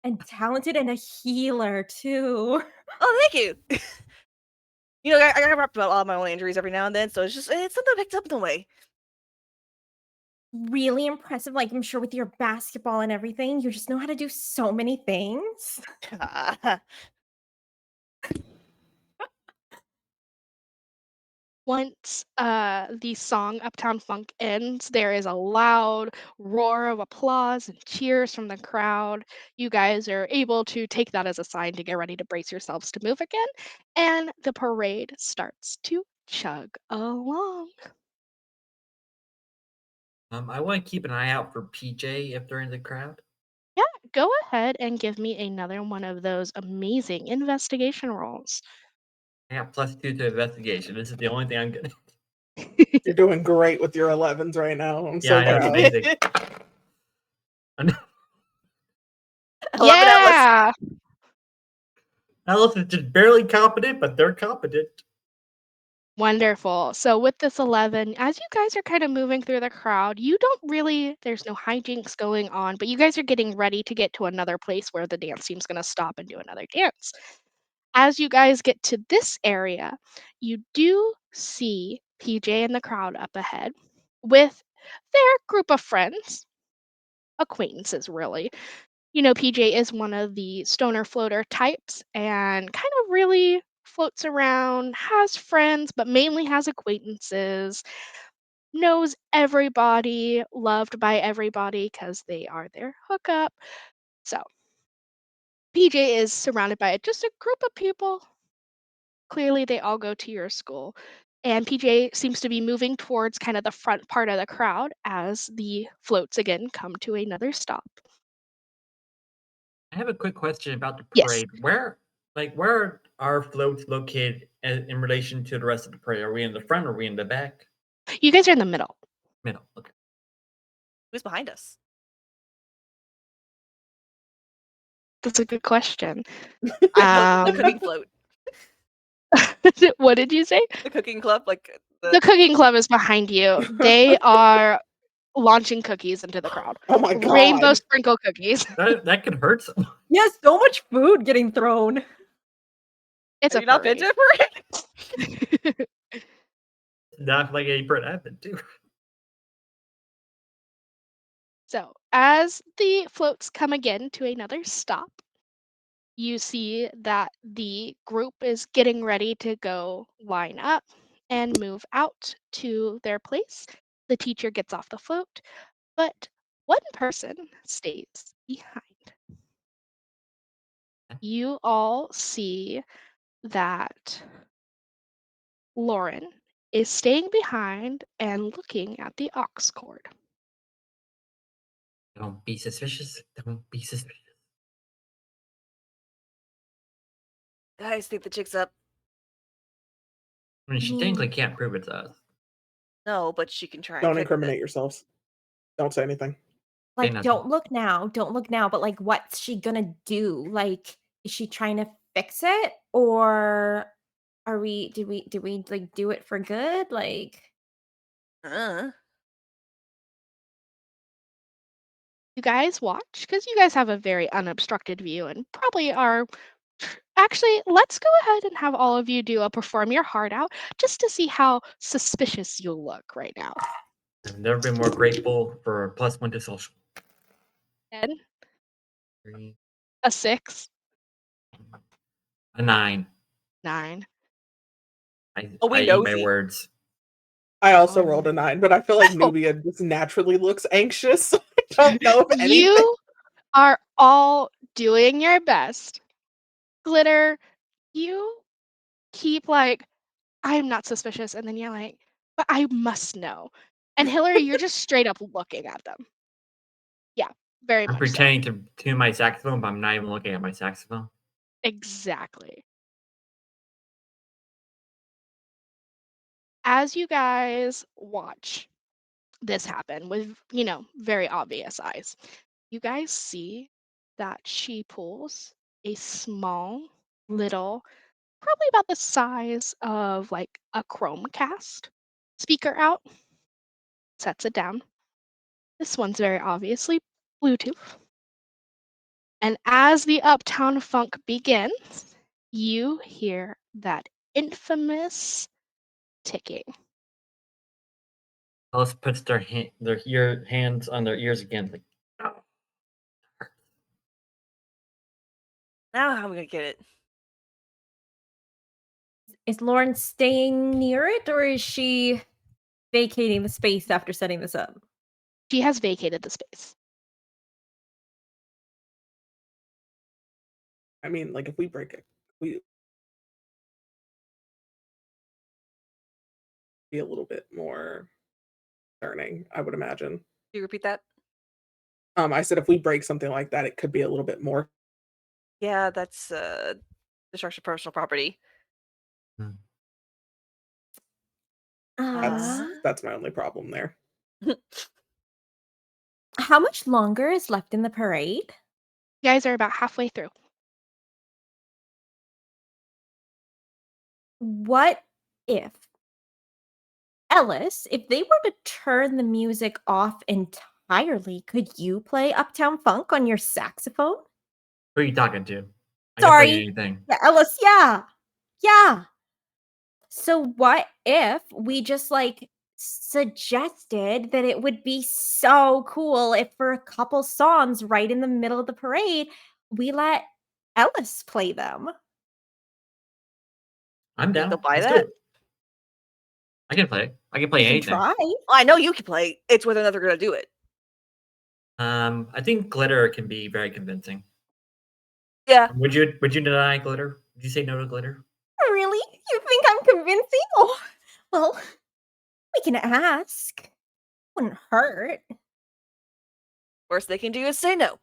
and talented and a healer too. Oh, thank you. You know, I wrap about all my own injuries every now and then, so it's something picked up in the way. Really impressive. Like, I'm sure with your basketball and everything, you just know how to do so many things. Once the song Uptown Funk ends, there is a loud roar of applause and cheers from the crowd. You guys are able to take that as a sign to get ready to brace yourselves to move again, and the parade starts to chug along. I want to keep an eye out for PJ if they're in the crowd. Yeah, go ahead and give me another one of those amazing investigation rolls. I got +2 to investigation. This is the only thing I'm getting. You're doing great with your 11s right now. I'm Yeah, so I know, it's proud. amazing. I know. 11 Atlas. Yeah. Alice is just barely competent, but they're competent. Wonderful. So with this 11, as you guys are kind of moving through the crowd, you don't really, there's no hijinks going on, but you guys are getting ready to get to another place where the dance team's going to stop and do another dance. As you guys get to this area, you do see PJ in the crowd up ahead with their group of friends, acquaintances, really. You know, PJ is one of the stoner floater types and kind of really floats around, has friends, but mainly has acquaintances, knows everybody, loved by everybody because they are their hookup. So, PJ is surrounded by just a group of people. Clearly, they all go to your school. And PJ seems to be moving towards kind of the front part of the crowd as the floats again come to another stop. I have a quick question about the Yes, parade. Where are floats located in relation to the rest of the parade? Are we in the front or are we in the back? you guys are in the middle. Middle. Okay. Who's behind us? That's a good question. The cooking float. What did you say? The cooking club, like The cooking club is behind you. They are launching cookies into the crowd. Oh my Rainbow god. sprinkle cookies. That could hurt someone. Yeah, so much food getting thrown. It's Are a you not parade. fidget for it? Not like a bird happened too. So, as the floats come again to another stop, you see that the group is getting ready to go line up and move out to their place. The teacher gets off the float, but one person stays behind. You all see that Lauren is staying behind and looking at the aux cord. Don't be suspicious. Don't be suspicious. Guys, think the chick's up. I mean, she technically can't prove it to us. No, but she can try and Don't fix incriminate it. yourselves. Don't say anything. Like, nothing. don't look now, but, like, what's she gonna do? Like, is she trying to fix it? Or did we, like, do it for good? Like You guys watch because you guys have a very unobstructed view and probably are. Actually, let's go ahead and have all of you do a perform your heart out just to see how suspicious you look right now. I've never been more grateful for +1 to social. 10, 3, a 6, a 9. 9. We I eat my nosy. words. I also All rolled a right. 9, but I feel like Oh. Nubia just naturally looks anxious. I don't know if anything. You are all doing your best. Glitter, you keep like, I'm not suspicious, and then you're like, but I must know. And Hillary, you're just straight up looking at them. Yeah, very I'm much so. pretending to tune my saxophone, but I'm not even looking at my saxophone. Exactly. As you guys watch this happen with, very obvious eyes, you guys see that she pulls a small little, probably about the size of like a Chromecast speaker out, sets it down. This one's very obviously Bluetooth. And as the Uptown Funk begins, you hear that infamous ticking. Alice puts their hands on their ears again, like, "Oh." Now how am I gonna get it? is Lauren staying near it, or is she vacating the space after setting this up? She has vacated the space. I mean, like, if we break it, we be a little bit more concerning, I would imagine. Can you repeat that? I said if we break something like that, it could be a little bit more. Yeah, that's destruction of personal property. That's Uh, that's my only problem there. how much longer is left in the parade? You guys are about halfway through. What if Ellis, if they were to turn the music off entirely, could you play Uptown Funk on your saxophone? Who are you talking to? I can play Sorry. anything. Yeah, Ellis, yeah. Yeah. So what if we just like suggested that it would be so cool if for a couple songs right in the middle of the parade, we let Ellis play them? I'm You go down. buy Let's do that? it. I can play. I can play We can anything. try. Well, I know you can play. It's whether or not they're gonna do it. I think glitter can be very convincing. Yeah. Would you deny glitter? Would you say no to glitter? Really? You think I'm convincing? Oh, well, we can ask. Wouldn't hurt. Worst they can do is say no.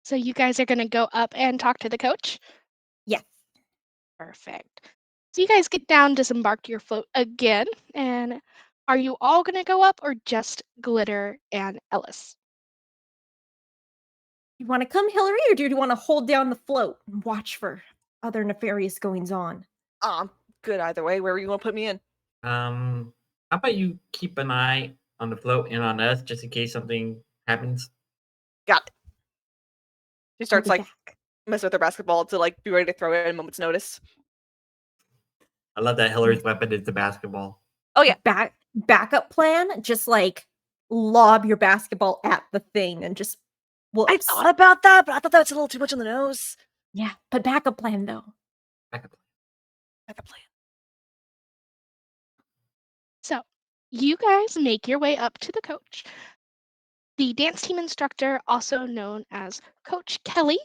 So you guys are going to go up and talk to the coach? Yes. Perfect. So you guys get down, disembark your float again, and Are you all going to go up or just Glitter and Ellis? You want to come, Hillary, or do you want to hold down the float and watch for other nefarious goings on? I'm good either way. Wherever you want to put me in. How about you keep an eye on the float and on us just in case something happens? Got it. She We'll starts be like back. messing with her basketball to like be ready to throw it at a moment's notice. I love that Hillary's weapon is the basketball. Oh yeah. Backup plan, just like lob your basketball at the thing and just I whoops. thought about that, but I thought that was a little too much on the nose. Yeah, but backup plan though. Backup. Backup plan. So, you guys make your way up to the coach. The dance team instructor, also known as Coach Kelly,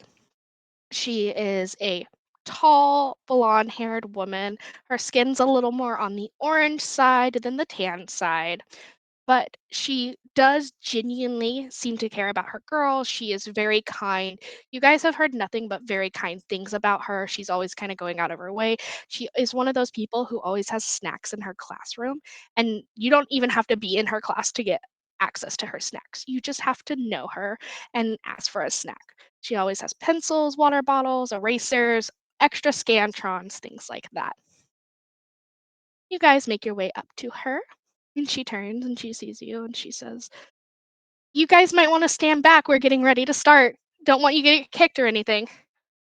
she is a tall, blonde haired woman. Her skin's a little more on the orange side than the tan side, but she does genuinely seem to care about her girls. She is very kind. You guys have heard nothing but very kind things about her. She's always kind of going out of her way. She is one of those people who always has snacks in her classroom, and you don't even have to be in her class to get access to her snacks. You just have to know her and ask for a snack. She always has pencils, water bottles, erasers, extra scantrons, things like that. You guys make your way up to her, and she turns and she sees you and she says, "You guys might want to stand back. We're getting ready to start. Don't want you to get kicked or anything."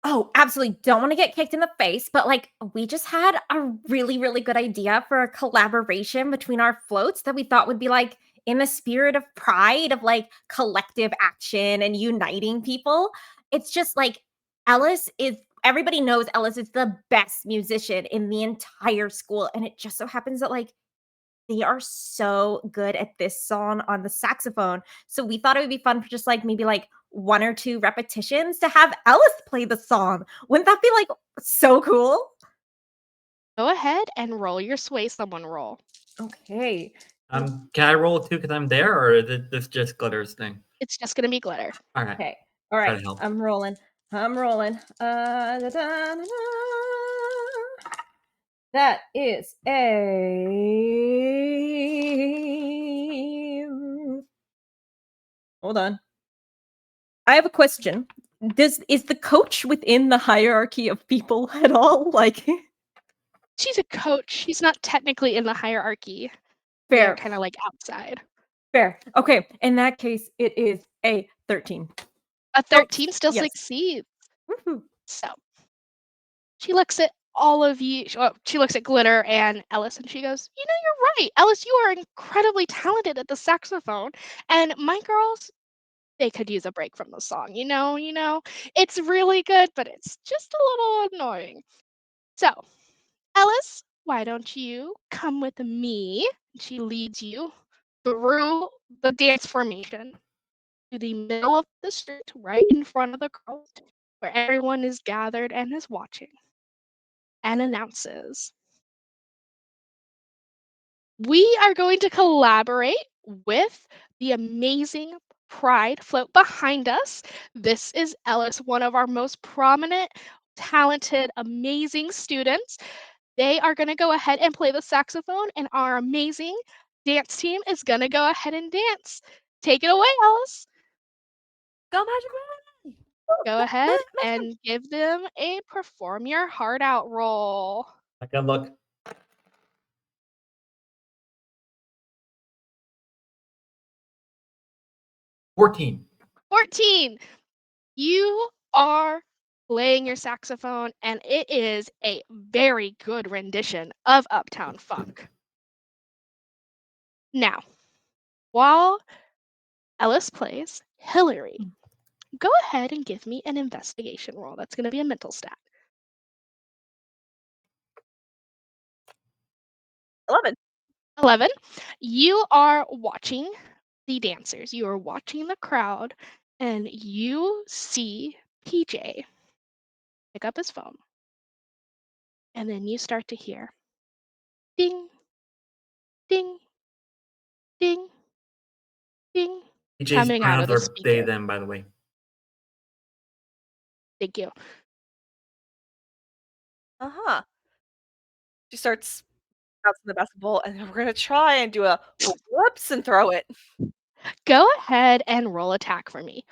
Oh, absolutely don't want to get kicked in the face, but like we just had a really, really good idea for a collaboration between our floats that we thought would be like in the spirit of pride, of like collective action and uniting people. It's just like Ellis is, everybody knows Ellis is the best musician in the entire school. And it just so happens that like they are so good at this song on the saxophone. So we thought it would be fun for just like maybe like one or two repetitions to have Ellis play the song. Wouldn't that be like so cool? Go ahead and roll your sway someone roll. Okay. Can I roll too because I'm there, or is this just Glitter's thing? It's just going to be Glitter. All right. Okay. All Try right. to help. I'm rolling. I'm rolling. That is a. Hold on. I have a question. Is the coach within the hierarchy of people at all? Like She's a coach. She's not technically in the hierarchy. They're fair. kind of like outside. Fair. Okay. In that case, it is a 13. A 13 still yes. succeeds. Woohoo. So she looks at all of you. She looks at Glitter and Ellis and she goes, "You know, you're right. Ellis, you are incredibly talented at the saxophone. And my girls, they could use a break from the song. It's really good, but it's just a little annoying. So, Ellis, why don't you come with me?" She leads you through the dance formation to the middle of the street, right in front of the girls, where everyone is gathered and is watching, and announces, "We are going to collaborate with the amazing Pride float behind us. This is Ellis, one of our most prominent, talented, amazing students. They are going to go ahead and play the saxophone, and our amazing dance team is going to go ahead and dance. Take it away, Ellis." Go Magic Man! Go ahead and give them a perform your heart out roll. I can look. $14. 14. You are playing your saxophone, and it is a very good rendition of Uptown Funk. Now, while Ellis plays, Hillary, go ahead and give me an investigation roll. That's going to be a mental stat. 11. 11. You are watching the dancers, you are watching the crowd, and you see PJ pick up his phone. And then you start to hear ding, ding, ding, ding PJ's coming out of pronouns the are they, speaker. them, by the way. Thank you. Uh-huh. She starts bounce in the basketball, and then we're gonna try and do a whoops and throw it. Go ahead and roll attack for me.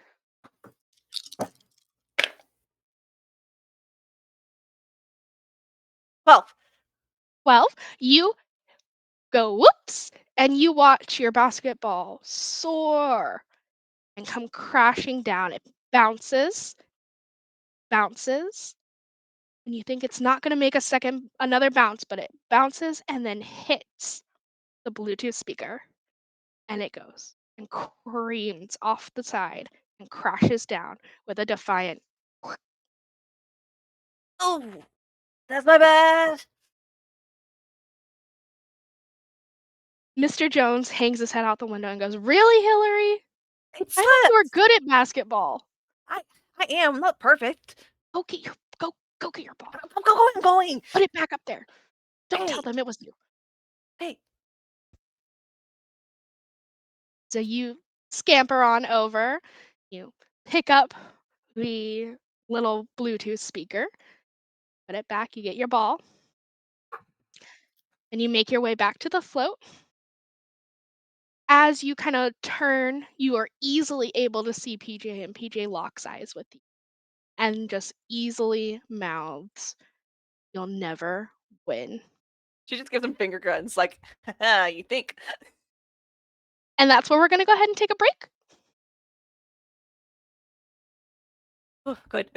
12. 12. You go whoops, and you watch your basketball soar and come crashing down. It bounces, bounces, and you think it's not going to make another bounce, but it bounces and then hits the Bluetooth speaker, and it goes and creams off the side and crashes down with a defiant. Oh, that's my bad. Mr. Jones hangs his head out the window and goes, "Really, Hillary? It I thought you were slipped. good at basketball. I I am not perfect. Go get your go get your ball. I'm going. I'm going. Put it back up there. Don't tell Hey, them it was you." hey. So you scamper on over. You pick up the little Bluetooth speaker, put it back, you get your ball, and you make your way back to the float. As you kind of turn, you are easily able to see PJ, and PJ locks eyes with you and just easily mouths, "You'll never win." She just gives him finger guns, like, haha, you think? And that's where we're going to go ahead and take a break. Oh, good.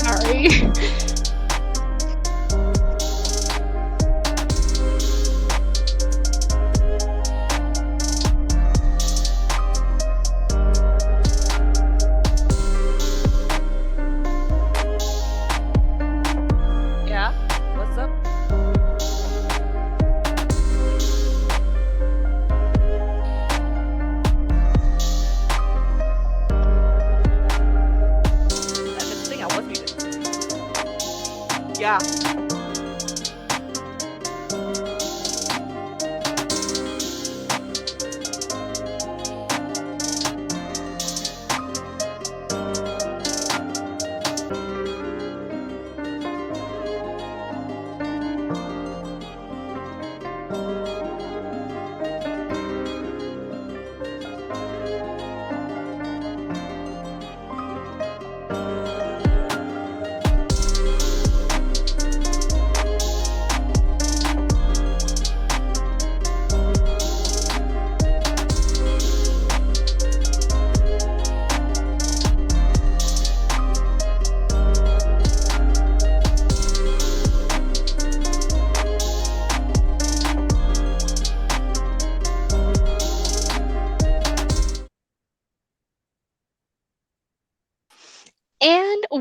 Sorry. Yeah? What's up? That's the thing, I was muted. Yeah.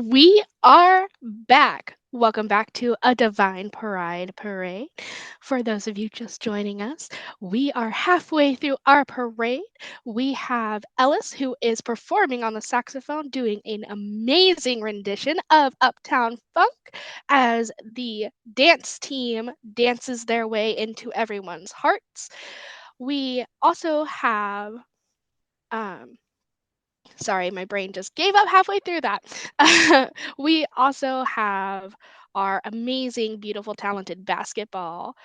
We are back. Welcome back to A Divine Pride Parade. For those of you just joining us, we are halfway through our parade. We have Ellis, who is performing on the saxophone, doing an amazing rendition of Uptown Funk as the dance team dances their way into everyone's hearts. We also have sorry, my brain just gave up halfway through that. We also have our amazing, beautiful, talented basketball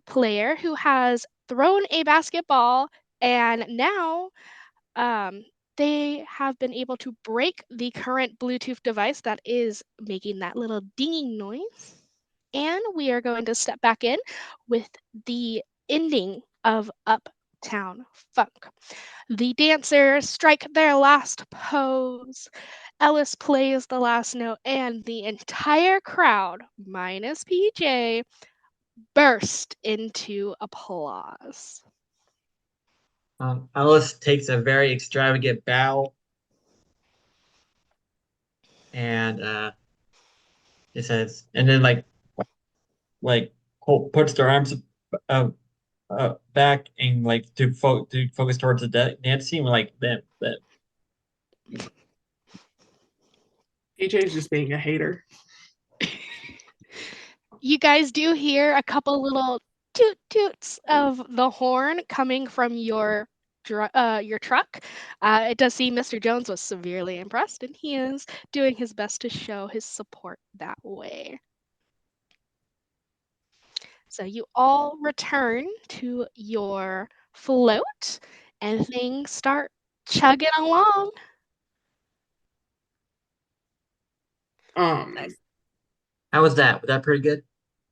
player who has thrown a basketball, and now they have been able to break the current Bluetooth device that is making that little dinging noise. And we are going to step back in with the ending of Uptown Funk. The dancers strike their last pose. Ellis plays the last note, and the entire crowd, minus PJ, burst into applause. Alice takes a very extravagant bow and it says, and then puts their arms uh, back and to focus towards the dance scene, like that. PJ's just being a hater. You guys do hear a couple little toot toots of the horn coming from your truck. It does seem Mr. Jones was severely impressed, and he is doing his best to show his support that way. So you all return to your float, and things start chugging along. Nice. How was that? Was that pretty good?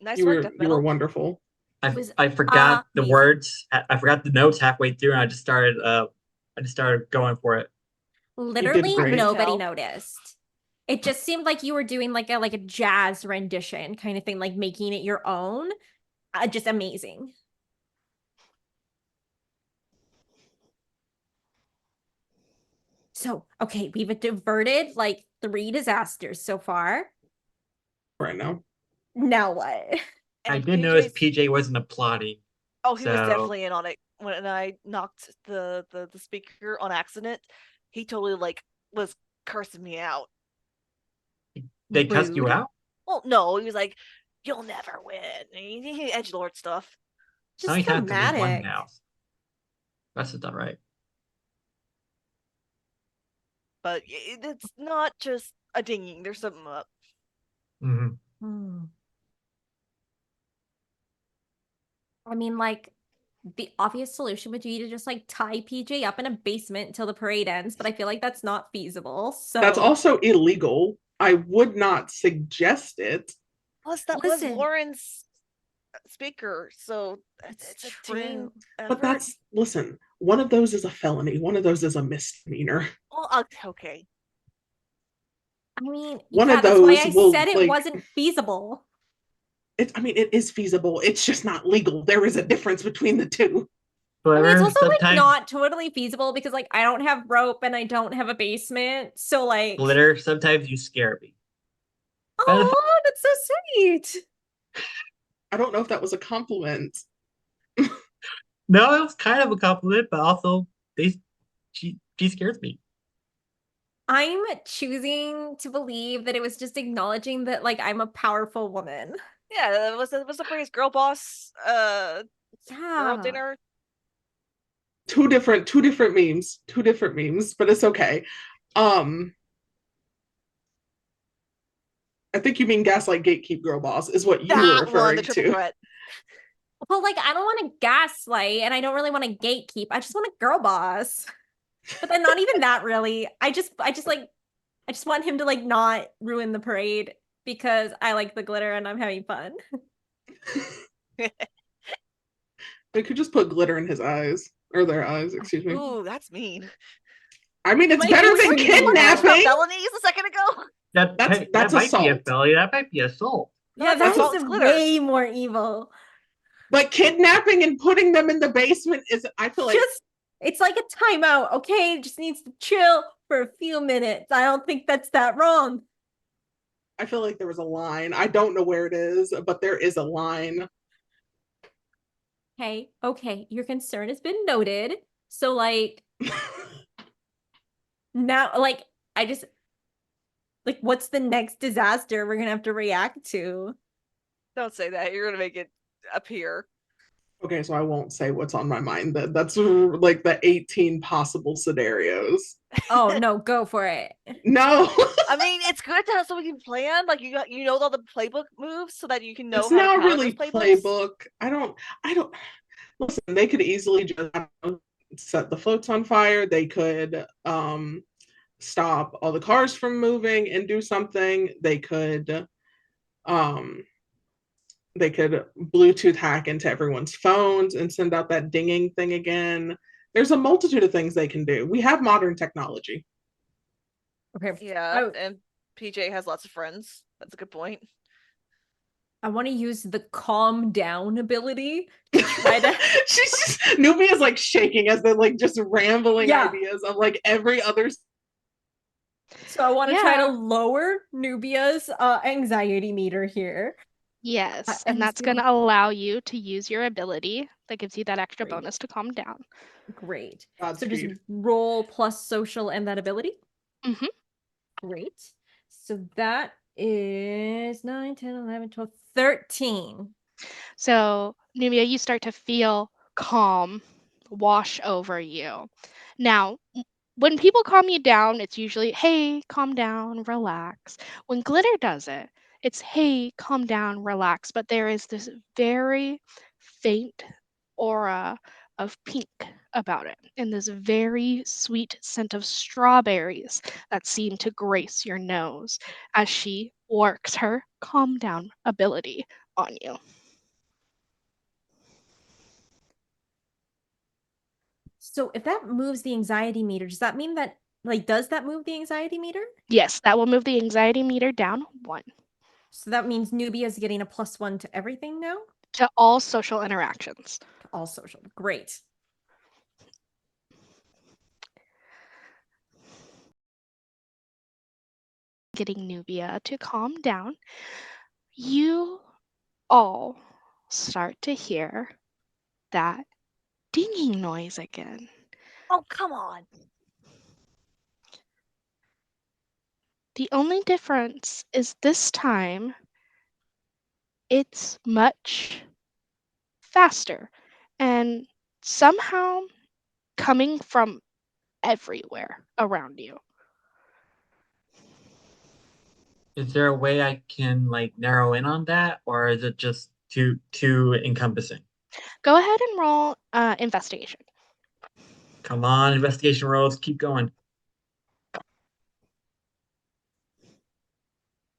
Nice You work, were Death you were Metal. wonderful. was I forgot the amazing. words. I forgot the notes halfway through, and I just started going for it. Literally great. nobody Tell. noticed. It just seemed like you were doing like a jazz rendition kind of thing, like making it your own. Just amazing. So, okay, we've diverted like 3 disasters so far. Right now. Now what? I And did notice PJ's PJ wasn't applauding. Oh, he was So- definitely in on it. When I knocked the speaker on accident, he totally was cursing me out. They cussed you Rude. out? Well, no, he was like, "You'll never win." And he edgelord stuff. How Just many times have we won dramatic. now? That's not right. But it's not just a dinging. There's something up. Mm-hmm. Hmm. I mean, like, the obvious solution would be to just like tie PJ up in a basement until the parade ends, but I feel like that's not feasible. So That's also illegal. I would not suggest it. Plus, that Listen. was Lauren's speaker, so It's it's a true. team But effort. listen, one of those is a felony, one of those is a misdemeanor. Well, okay. I mean, One yeah, of that's why those I will, said it like- wasn't feasible. It is feasible. It's just not legal. There is a difference between the two. I mean, it's also like sometimes not totally feasible because like I don't have rope and I don't have a basement. So like glitter. Sometimes you scare me. oh, that's so sweet. I don't know if that was a compliment. No, it was kind of a compliment, but also she scares me. I'm choosing to believe that it was just acknowledging that like I'm a powerful woman. Yeah, that was the phrase "girl boss," girl Yeah. dinner. Two different memes. Two different memes, but it's okay. I think you mean gaslight gatekeep girl boss is what you were That one, referring the triple to. threat. Well, like I don't want to gaslight and I don't really want to gatekeep. I just want a girl boss. But then not even that really. I just want him to like not ruin the parade because I like the glitter and I'm having fun. They could just put glitter in his eyes. Or their eyes, excuse me. Ooh, that's mean. I mean, it's Like, better it's than like- kidnapping. Felonies a second ago. That That's might be a assault. felony. That might be assault. Yeah, That's that's assault glitter. way more evil. But kidnapping and putting them in the basement is, I feel like, Just it's like a timeout, okay? It just needs to chill, for a few minutes. I don't think that's that wrong. I feel like there was a line. I don't know where it is, but there is a line. Hey, okay, your concern has been noted. So, like, now, like, I just, like, what's the next disaster we're gonna have to react to? Don't say that. You're gonna make it appear. Okay, so I won't say what's on my mind. That's like the 18 possible scenarios. Oh, no, go for it. No. I mean, it's good to have something you can plan. Like you know all the playbook moves so that you can know It's how to not counter really those playbooks. playbook. I don't listen, they could easily just set the floats on fire. They could stop all the cars from moving and do something. Um they could Bluetooth hack into everyone's phones and send out that dinging thing again. There's a multitude of things they can do. We have modern technology. Okay. Yeah, and PJ has lots of friends. That's a good point. I want to use the calm down ability to try to. She's just Nubia's like shaking as they're like just rambling ideas of like every other. So I want to try to Yeah. lower Nubia's anxiety meter here. Yes, and and that's see going what- to allow you to use your ability that gives you that extra Great. bonus to calm down. Great. So Godspeed. just roll plus social and that ability. Mhm. Great. So that is 9, 10, 11, 12, 13. So, Nubia, you start to feel calm wash over you. Now, when people calm you down, it's usually, hey, calm down, relax. When Glitter does it, it's, hey, calm down, relax. But there is this very faint aura of pink about it, and this very sweet scent of strawberries that seem to grace your nose as she works her calm down ability on you. So if that moves the anxiety meter, does that mean that, like, does that move the anxiety meter? Yes, that will move the anxiety meter down 1 So that means Nubia is getting a +1 to everything now? to all social interactions. All social. Great. Getting Nubia to calm down, you all start to hear that dinging noise again. Oh, come on. The only difference is this time it's much faster and somehow coming from everywhere around you. Is there a way I can like narrow in on that, or is it just too encompassing? Go ahead and roll investigation. Come on, investigation rolls, keep going.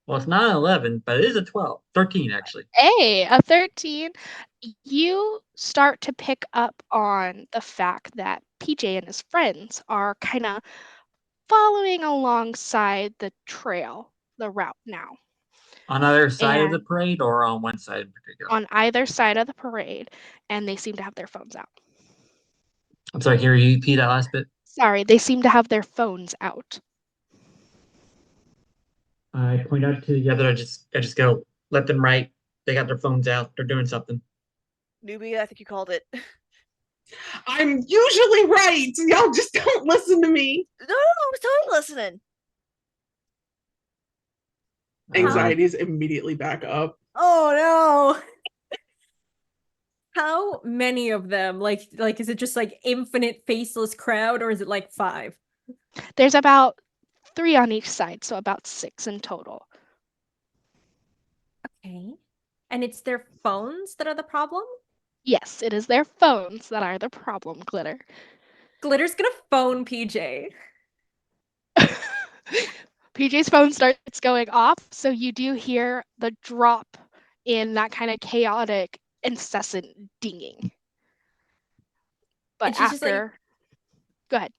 Well, it's not an 11, but it is a 12. 13, actually. Hey, a 13. You start to pick up on the fact that PJ and his friends are kind of following alongside the trail, the route now, On either side of the and parade or on one side in particular? on either side of the parade, and they seem to have their phones out. I'm sorry, can you repeat that last bit? Sorry, they seem to have their phones out. I point out to the other, I just go left and right. They got their phones out. They're doing something. Nubia, I think you called it. I'm usually right. Y'all just don't listen to me. No, I was totally listening. Anxieties immediately back up. Oh no. How many of them? Like is it just like infinite faceless crowd, or is it like 5? There's about 3 on each side, so about 6 in total. Okay. And it's their phones that are the problem? Yes, it is their phones that are the problem, Glitter. Glitter's gonna phone PJ. PJ's phone starts going off, so you do hear the drop in that kind of chaotic, incessant dinging. But And she's just like, after, go ahead.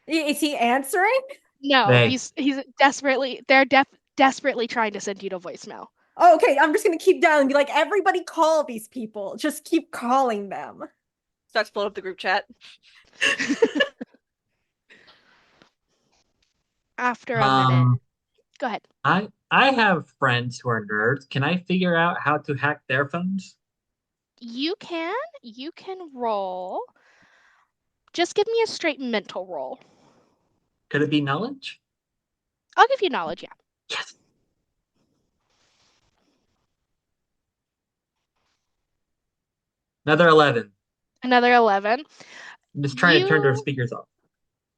is he answering? No, Hey. he's desperately. They're desperately trying to send you to voicemail. Oh, okay, I'm just gonna keep dialing and be like, everybody call these people. Just keep calling them. Starts blowing up the group chat. After a minute. Go ahead. I have friends who are nerds. Can I figure out how to hack their phones? You can roll. Just give me a straight mental roll. Could it be knowledge? I'll give you knowledge, yeah. Yes. Another 11. Another 11. I'm just trying to turn their speakers off.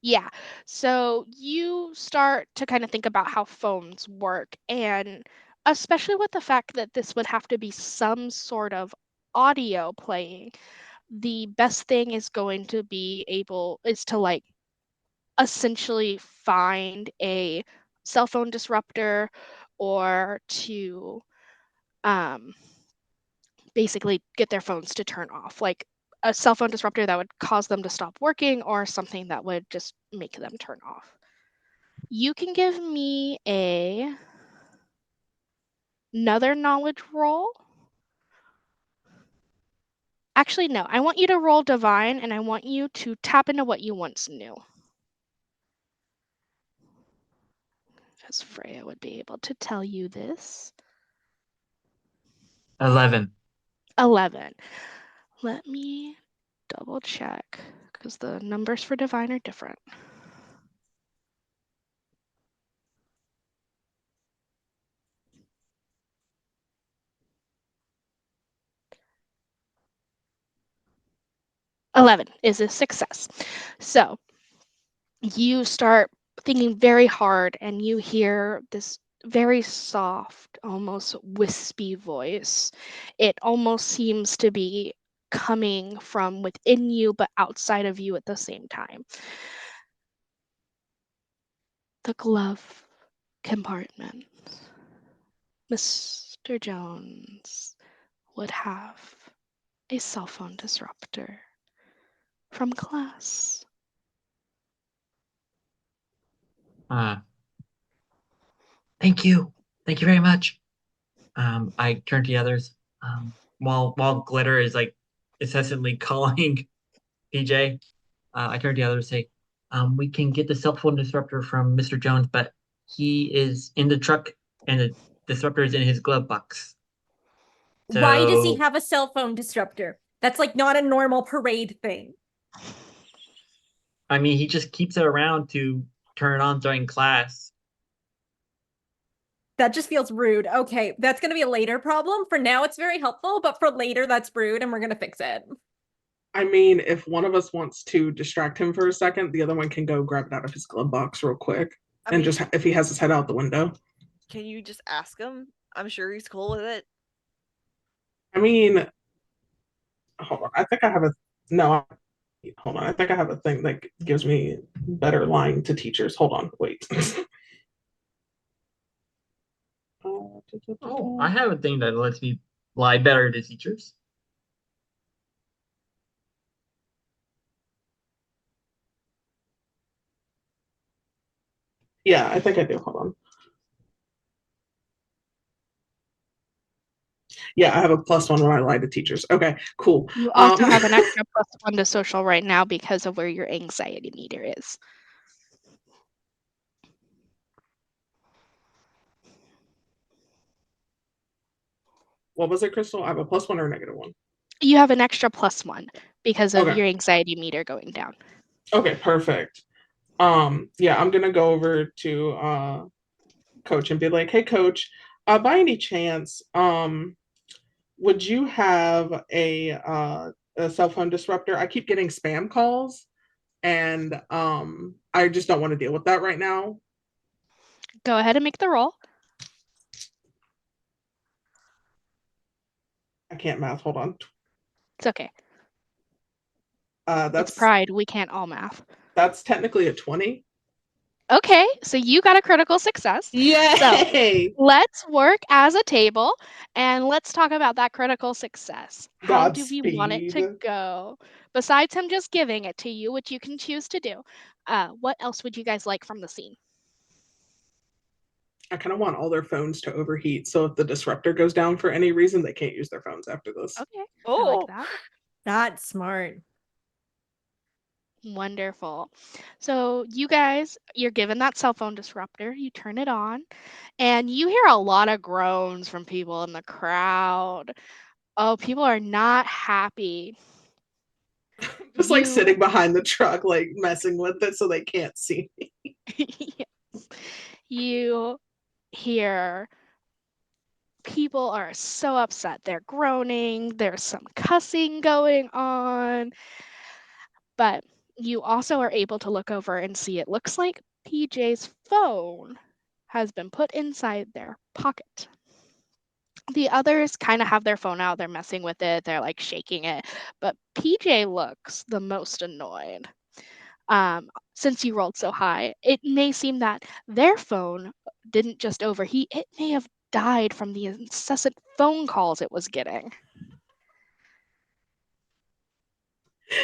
Yeah. So you start to kind of think about how phones work, and especially with the fact that this would have to be some sort of audio playing, the best thing is going to is to like essentially find a cell phone disruptor or to basically get their phones to turn off, like a cell phone disruptor that would cause them to stop working or something that would just make them turn off. You can give me another knowledge roll. Actually, no, I want you to roll divine and I want you to tap into what you once knew. Because Freya would be able to tell you this. 11. 11. Let me double check because the numbers for divine are different. $11 is a success. So you start thinking very hard and you hear this very soft, almost wispy voice. It almost seems to be coming from within you, but outside of you at the same time. The glove compartment. Mr. Jones would have a cell phone disruptor from class. Thank you. Thank you very much. I turn to the others. While Glitter is like incessantly calling PJ, I turn to the others and say, we can get the cell phone disruptor from Mr. Jones, but he is in the truck and the disruptor is in his glove box. So, why does he have a cell phone disruptor? That's like not a normal parade thing. I mean, he just keeps it around to turn it on during class. That just feels rude. Okay, that's going to be a later problem. For now, it's very helpful, but for later, that's rude, and we're going to fix it. I mean, if one of us wants to distract him for a second, the other one can go grab it out of his glove box real quick. And just if he has his head out the window. Can you just ask him? I'm sure he's cool with it. I mean, hold on. I think I have a no. Hold on. I think I have a thing that gives me better lying to teachers. Hold on. Wait. Oh, I have a thing that lets me lie better to teachers. Yeah, I think I do. Hold on. Yeah, I have a +1 when I lie to teachers. Okay, cool. You also have an extra +1 to social right now because of where your anxiety meter is. What was it, Crystal? I have a +1 or a -1? You have an extra +1 because of Okay. your anxiety meter going down. Okay, perfect. Yeah, I'm gonna go over to Coach and be like, hey Coach, by any chance, would you have a cell phone disruptor? I keep getting spam calls and I just don't want to deal with that right now. Go ahead and make the roll. I can't math. Hold on. It's okay. That's It's pride. We can't all math. That's technically a 20. Okay, so you got a critical success. Yay! So let's work as a table and let's talk about that critical success. How do we want it to go? Besides him just giving it to you, which you can choose to do, what else would you guys like from the scene? I kind of want all their phones to overheat. So if the disruptor goes down for any reason, they can't use their phones after this. Okay, Oh, I like that. That's smart. Wonderful. So you guys, you're given that cell phone disruptor. You turn it on, and you hear a lot of groans from people in the crowd. Oh, people are not happy. Just like You sitting behind the truck, like messing with it so they can't see me. yes. You hear people are so upset. They're groaning. There's some cussing going on. But you also are able to look over and see it looks like PJ's phone has been put inside their pocket. The others kind of have their phone out. They're messing with it. They're like shaking it. But PJ looks the most annoyed. Since you rolled so high, it may seem that their phone didn't just overheat, it may have died from the incessant phone calls it was getting.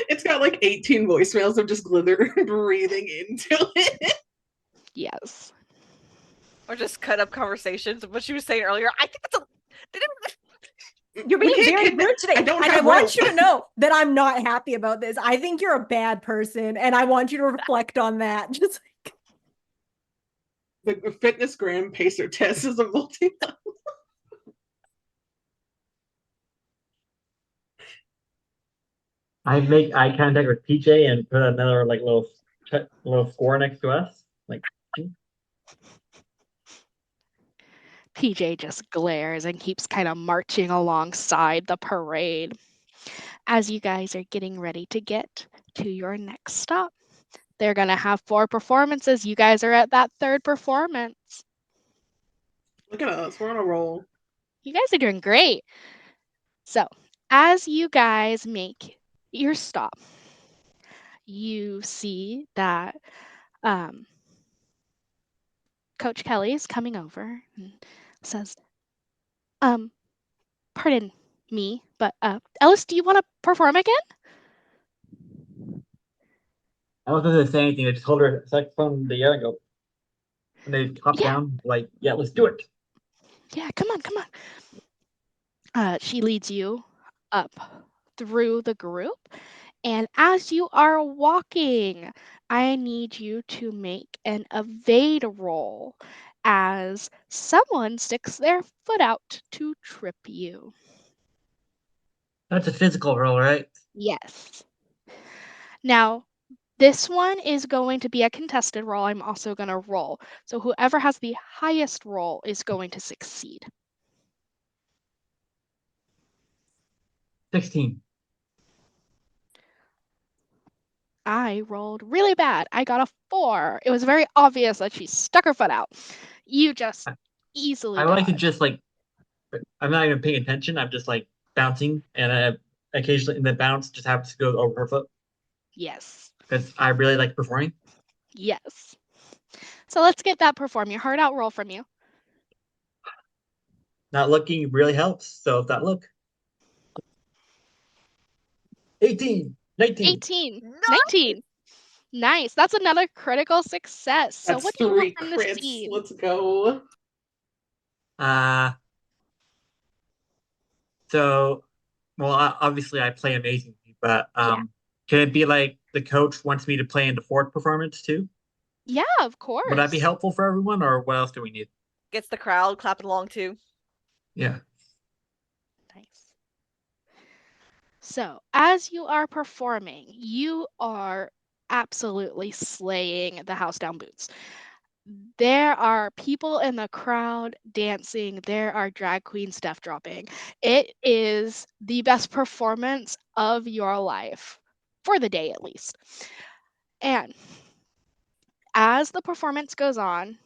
It's got like 18 voicemails of just Glither breathing into it. Yes. Or just cut up conversations. What she was saying earlier, I think that's a. You're We being can't very kidnap- rude today. I don't and I have want rope. you to know that I'm not happy about this. I think you're a bad person, and I want you to reflect on that. Just The fitness gram pacer test is a multi. I make eye contact with PJ and put another like little score next to us. Like, PJ just glares and keeps kind of marching alongside the parade. As you guys are getting ready to get to your next stop, they're going to have 4 performances. You guys are at that 3rd performance. Look at us. We're on a roll. You guys are doing great. So, as you guys make your stop, you see that Coach Kelly is coming over and says, pardon me, but Ellis, do you want to perform again? I wasn't going to say anything. I just hold her saxophone in the air and go, and they hop Yeah. down, like, yeah, let's do it. Yeah, come on, come on. She leads you up through the group. And as you are walking, I need you to make an evade roll as someone sticks their foot out to trip you. That's a physical roll, right? Yes. Now, this one is going to be a contested roll. I'm also going to roll. So whoever has the highest roll is going to succeed. 16. I rolled really bad. I got a 4. It was very obvious that she stuck her foot out. You just easily I like to dodged. just like, I'm not even paying attention. I'm just like bouncing, and occasionally in the bounce just happens to go over her foot Yes. because I really like performing. Yes. So let's get that perform. Your heart out roll from you. Not looking really helps. So if that look. 18, 19. 18, 19. Nice. That's another critical success. So That's what do you 3 want from the crits. scene? Let's go. So, well, obviously I play amazingly, but Yeah. can it be like the coach wants me to play in the 4th performance too? Yeah, of course. Would that be helpful for everyone, or what else do we need? Gets the crowd clapping along too. Yeah. Nice. So, as you are performing, you are absolutely slaying the house down boots. There are people in the crowd dancing. There are drag queen stuff dropping. It is the best performance of your life, for the day at least. And as the performance goes on,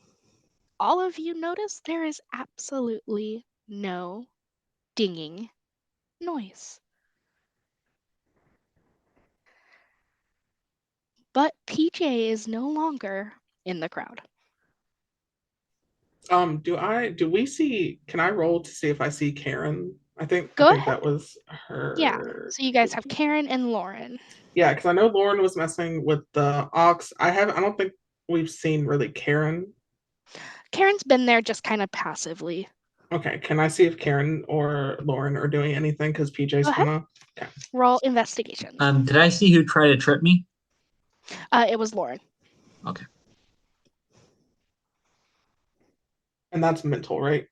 all of you notice there is absolutely no dinging noise. But PJ is no longer in the crowd. Do we see, can I roll to see if I see Karen? I think Go ahead. that was her. Yeah. So you guys have Karen and Lauren. Yeah, because I know Lauren was messing with the ox. I don't think we've seen really Karen. Karen's been there just kind of passively. Okay, can I see if Karen or Lauren are doing anything? Because PJ's Go ahead. gonna. Roll investigation. Did I see who tried to trip me? It was Lauren. Okay. And that's mental, right?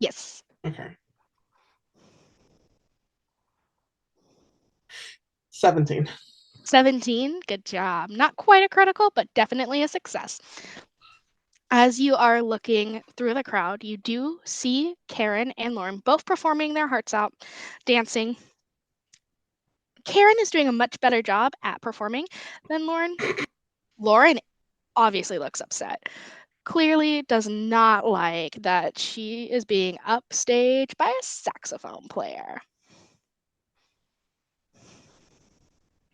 Yes. Okay. 17. 17. Good job. Not quite a critical, but definitely a success. As you are looking through the crowd, you do see Karen and Lauren both performing their hearts out, dancing. Karen is doing a much better job at performing than Lauren. Lauren obviously looks upset. Clearly does not like that she is being upstaged by a saxophone player.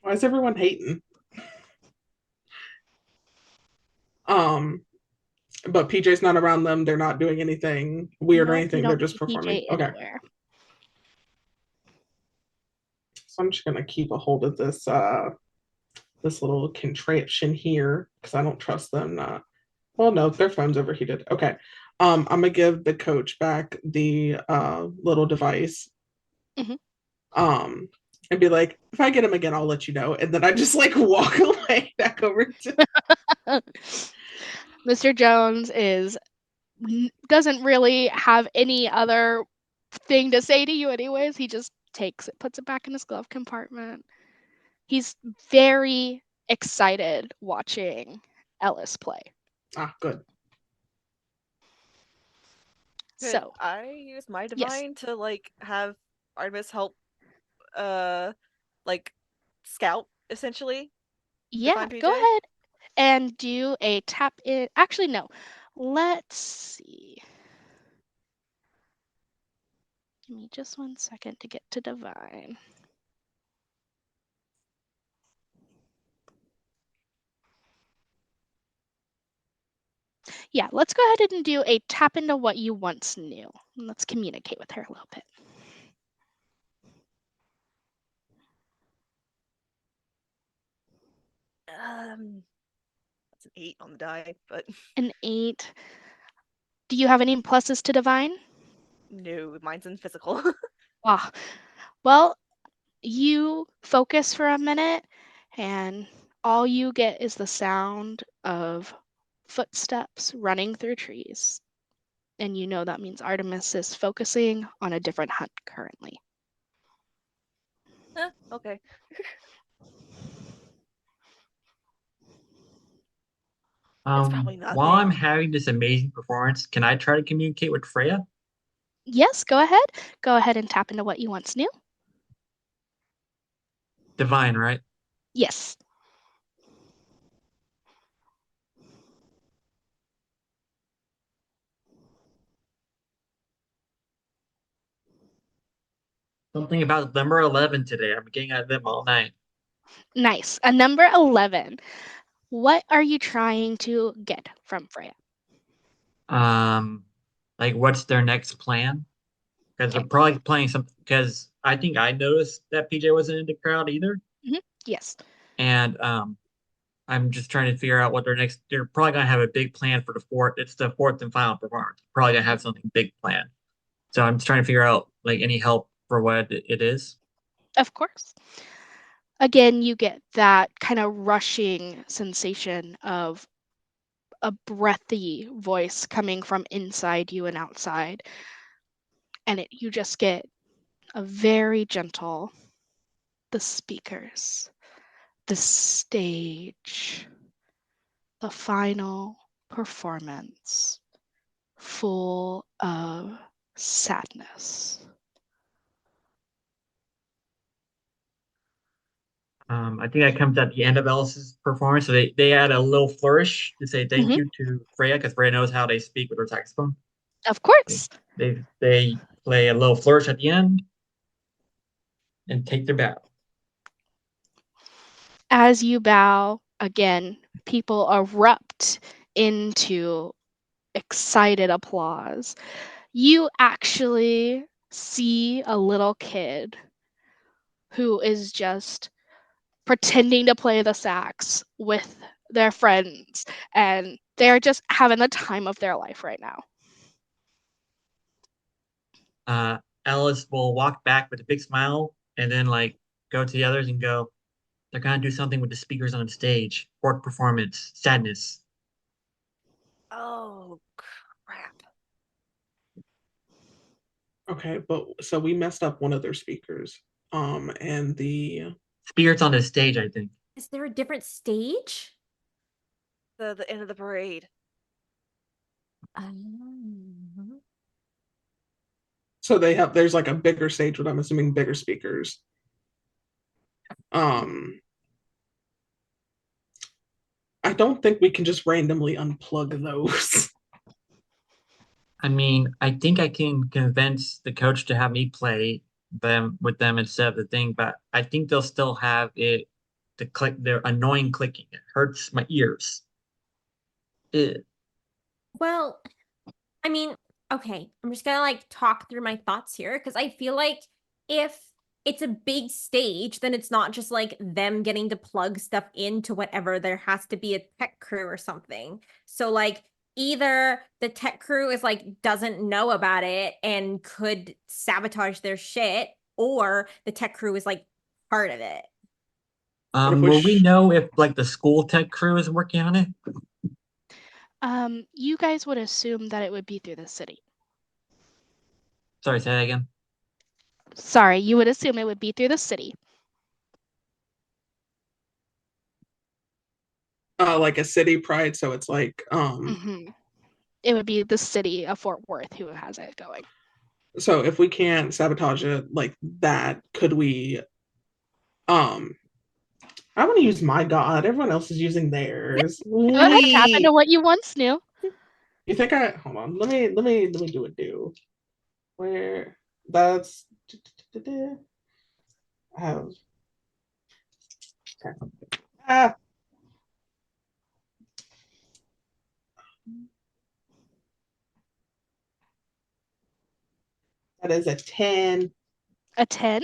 Why is everyone hating? But PJ's not around them. They're not doing anything weird or Nope, you anything. They're don't just see performing. PJ Okay. anywhere. So I'm just gonna keep a hold of this this little contraption here because I don't trust them not. Well, no, their phone's overheated. Okay. I'm gonna give the coach back the little device. Mhm. And be like, if I get him again, I'll let you know. And then I just like walk away back over to Mr. Jones doesn't really have any other thing to say to you anyways. He just takes it, puts it back in his glove compartment. He's very excited watching Ellis play. good. Could So, I use my yes. divine to like have Artemis help like scout essentially? Yeah, Divine go PJ? ahead and do a tap in. Actually, no. Let's see. Give me just 1 second to get to divine. Yeah, let's go ahead and do a tap into what you once knew. Let's communicate with her a little bit. That's an 8 on the die, but An 8. Do you have any pluses to divine? no, mine's in physical. Ah, well, you focus for a minute and all you get is the sound of footsteps running through trees. And you know that means Artemis is focusing on a different hunt currently. Okay. It's probably While I'm nothing. having this amazing performance, can I try to communicate with Freya? Yes, go ahead. Go ahead and tap into what you once knew. Divine, right? Yes. Something about number 11 today. I'm getting at them all night. Nice. A number 11. What are you trying to get from Freya? Like what's their next plan? Because they're Okay. probably playing something. Because I think I noticed that PJ wasn't in the crowd either, Yes. and I'm just trying to figure out what their next. They're probably gonna have a big plan for the fourth. It's the fourth and final performance. Probably gonna have something big planned. So I'm just trying to figure out like any help for what it is. Of course. Again, you get that kind of rushing sensation of a breathy voice coming from inside you and outside. And you just get a very gentle, the speakers, the stage, the final performance, full of sadness. I think that comes at the end of Ellis's performance. So they add a little flourish to say thank you to Freya because Freya knows how they speak with her saxophone. Of course. They play a little flourish at the end and take their bow. As you bow, again, people erupt into excited applause. You actually see a little kid who is just pretending to play the sax with their friends, and they're just having the time of their life right now. Ellis will walk back with a big smile and then like go to the others and go, They're gonna do something with the speakers on stage. Court performance, sadness. Oh crap! Okay, but so we messed up one of their speakers. And the Speakers on the stage, I think. Is there a different stage? The end of the parade. so there's like a bigger stage, but I'm assuming bigger speakers. I don't think we can just randomly unplug those. I mean, I think I can convince the coach to have me play them with them instead of the thing, but I think they'll still have it to click their annoying clicking. It hurts my ears. Ugh. Well, I mean, okay, I'm just gonna like talk through my thoughts here because I feel like if it's a big stage, then it's not just like them getting to plug stuff into whatever. There has to be a tech crew or something. So like either the tech crew is like doesn't know about it and could sabotage their shit, or the tech crew is like part of it. What if we Will we know if like the school tech crew is working on it? You guys would assume that it would be through the city. Sorry, say that again. Sorry, you would assume it would be through the city. like a city pride, so it's like It would be the city of Fort Worth who has it going. So if we can't sabotage it like that, could we I want to use my god. Everyone else is using theirs. Go ahead, tap into what you once knew. You think I hold on, let me do a do. Where that's I have ah that is a 10. A 10.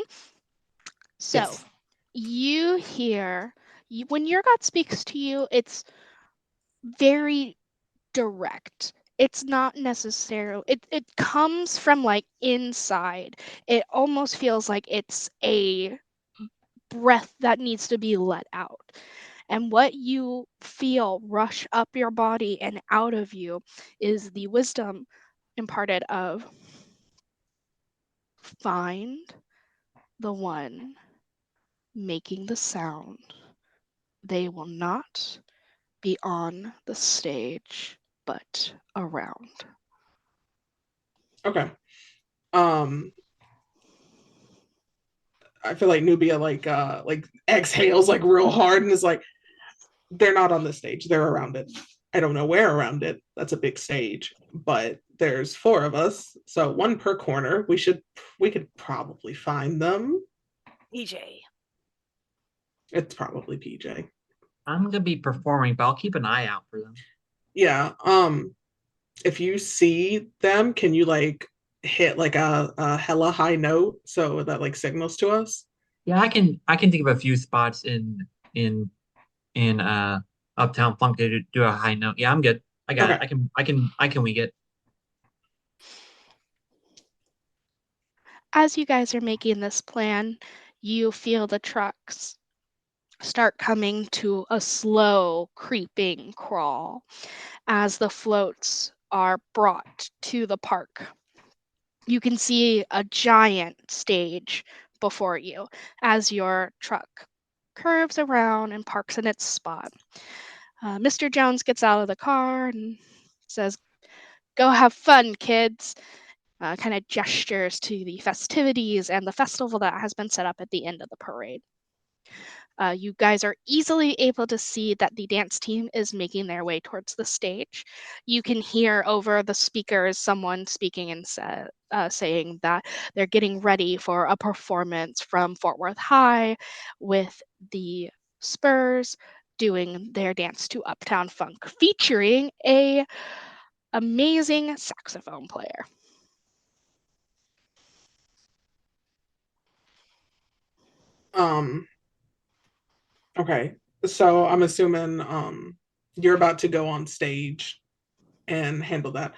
So Yes. you hear when your god speaks to you, it's very direct. It's not necessarily it comes from like inside. It almost feels like it's a breath that needs to be let out. And what you feel rush up your body and out of you is the wisdom imparted of find the one making the sound. They will not be on the stage, but around. Okay. I feel like Nubia like exhales like real hard and is like, they're not on the stage, they're around it. I don't know where around it. That's a big stage, but there's 4 of us, so 1 per corner. We could probably find them. PJ. It's probably PJ. I'm gonna be performing, but I'll keep an eye out for them. Yeah. If you see them, can you like hit like a hella high note so that like signals to us? Yeah, I can think of a few spots in Uptown Funk to do a high note. Yeah, I'm good. I got it. Okay. I can wing it. As you guys are making this plan, you feel the trucks start coming to a slow creeping crawl as the floats are brought to the park. You can see a giant stage before you as your truck curves around and parks in its spot. Mr. Jones gets out of the car and says, "Go have fun, kids." Kind of gestures to the festivities and the festival that has been set up at the end of the parade. You guys are easily able to see that the dance team is making their way towards the stage. You can hear over the speakers someone speaking and saying that they're getting ready for a performance from Fort Worth High with the Spurs doing their dance to Uptown Funk, featuring a amazing saxophone player. Okay. So I'm assuming you're about to go on stage and handle that.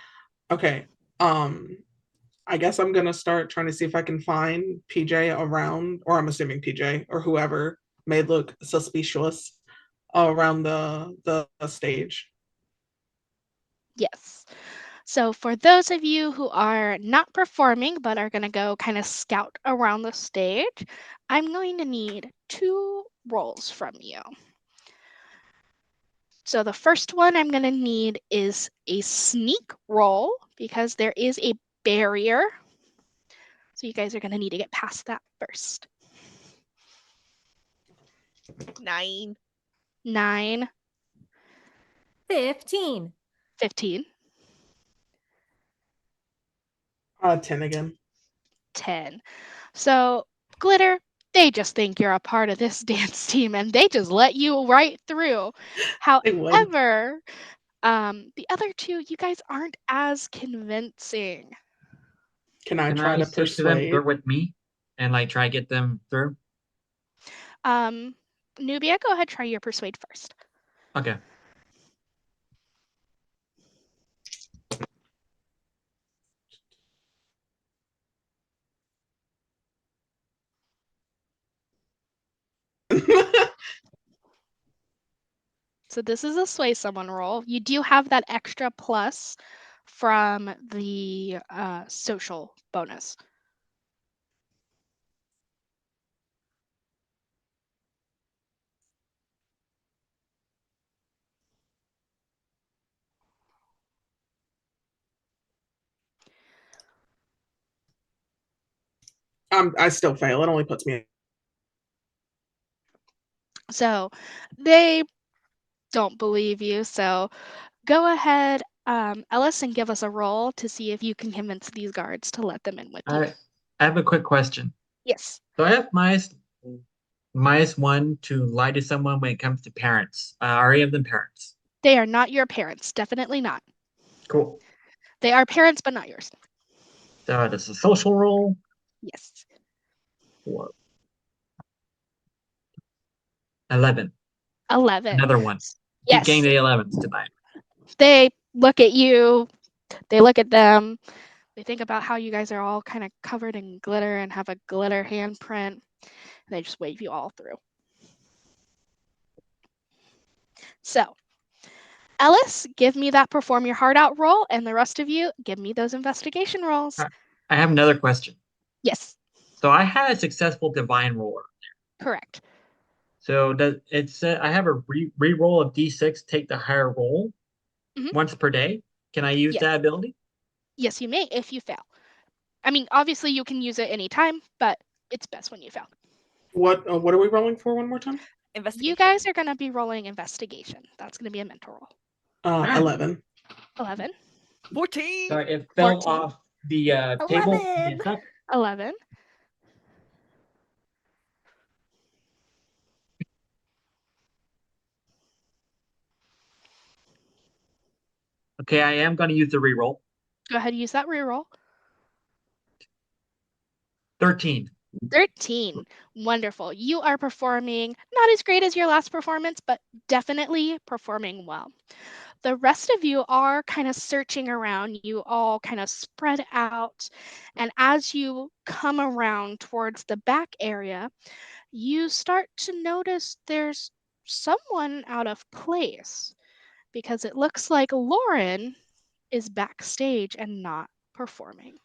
Okay. I guess I'm gonna start trying to see if I can find PJ around, or I'm assuming PJ or whoever may look suspicious around the stage. Yes. So for those of you who are not performing but are going to go kind of scout around the stage, I'm going to need 2 rolls from you. So the first one I'm going to need is a sneak roll because there is a barrier. So you guys are going to need to get past that first. 9. 9, 15. 15, 10 again. 10. So Glitter, they just think you're a part of this dance team and they just let you right through. They would. However, the other 2, you guys aren't as convincing. Can I Can try I to say to them, they're persuade? with me, and like try to get them through? Nubia, go ahead, try your persuade first. Okay. So this is a sway someone roll. You do have that extra plus from the social bonus. I still fail. It only puts me. So they don't believe you. So go ahead, Ellis, and give us a roll to see if you can convince these guards to let them in with you. I have a quick question. Yes. So I have -1 to lie to someone when it comes to parents. Are any of them parents? They are not your parents. Definitely not. Cool. They are parents, but not yours. So this is a social roll. Yes. 11. 11. Another one. Keep Yes. getting the 11s tonight. They look at you. They look at them. They think about how you guys are all kind of covered in glitter and have a glitter handprint. And they just wave you all through. So, Ellis, give me that perform your heart out roll, and the rest of you, give me those investigation rolls. I have another question. Yes, So I had a successful divine roller. correct. So does it say I have a re-roll of D6, take the higher roll Mhm. once per day? Can I use Yes. that ability? Yes, you may if you fail. I mean, obviously you can use it anytime, but it's best when you fail. What are we rolling for one more time? Investigation. You guys are going to be rolling investigation. That's going to be a mental roll. 11. 11, 14. Sorry, it fell 14. off the table. 11. It's up. 11. Okay, I am going to use the re-roll. Go ahead, use that reroll. 13. 13. Wonderful. You are performing not as great as your last performance, but definitely performing well. The rest of you are kind of searching around. You all kind of spread out. And as you come around towards the back area, you start to notice there's someone out of place because it looks like Lauren is backstage and not performing.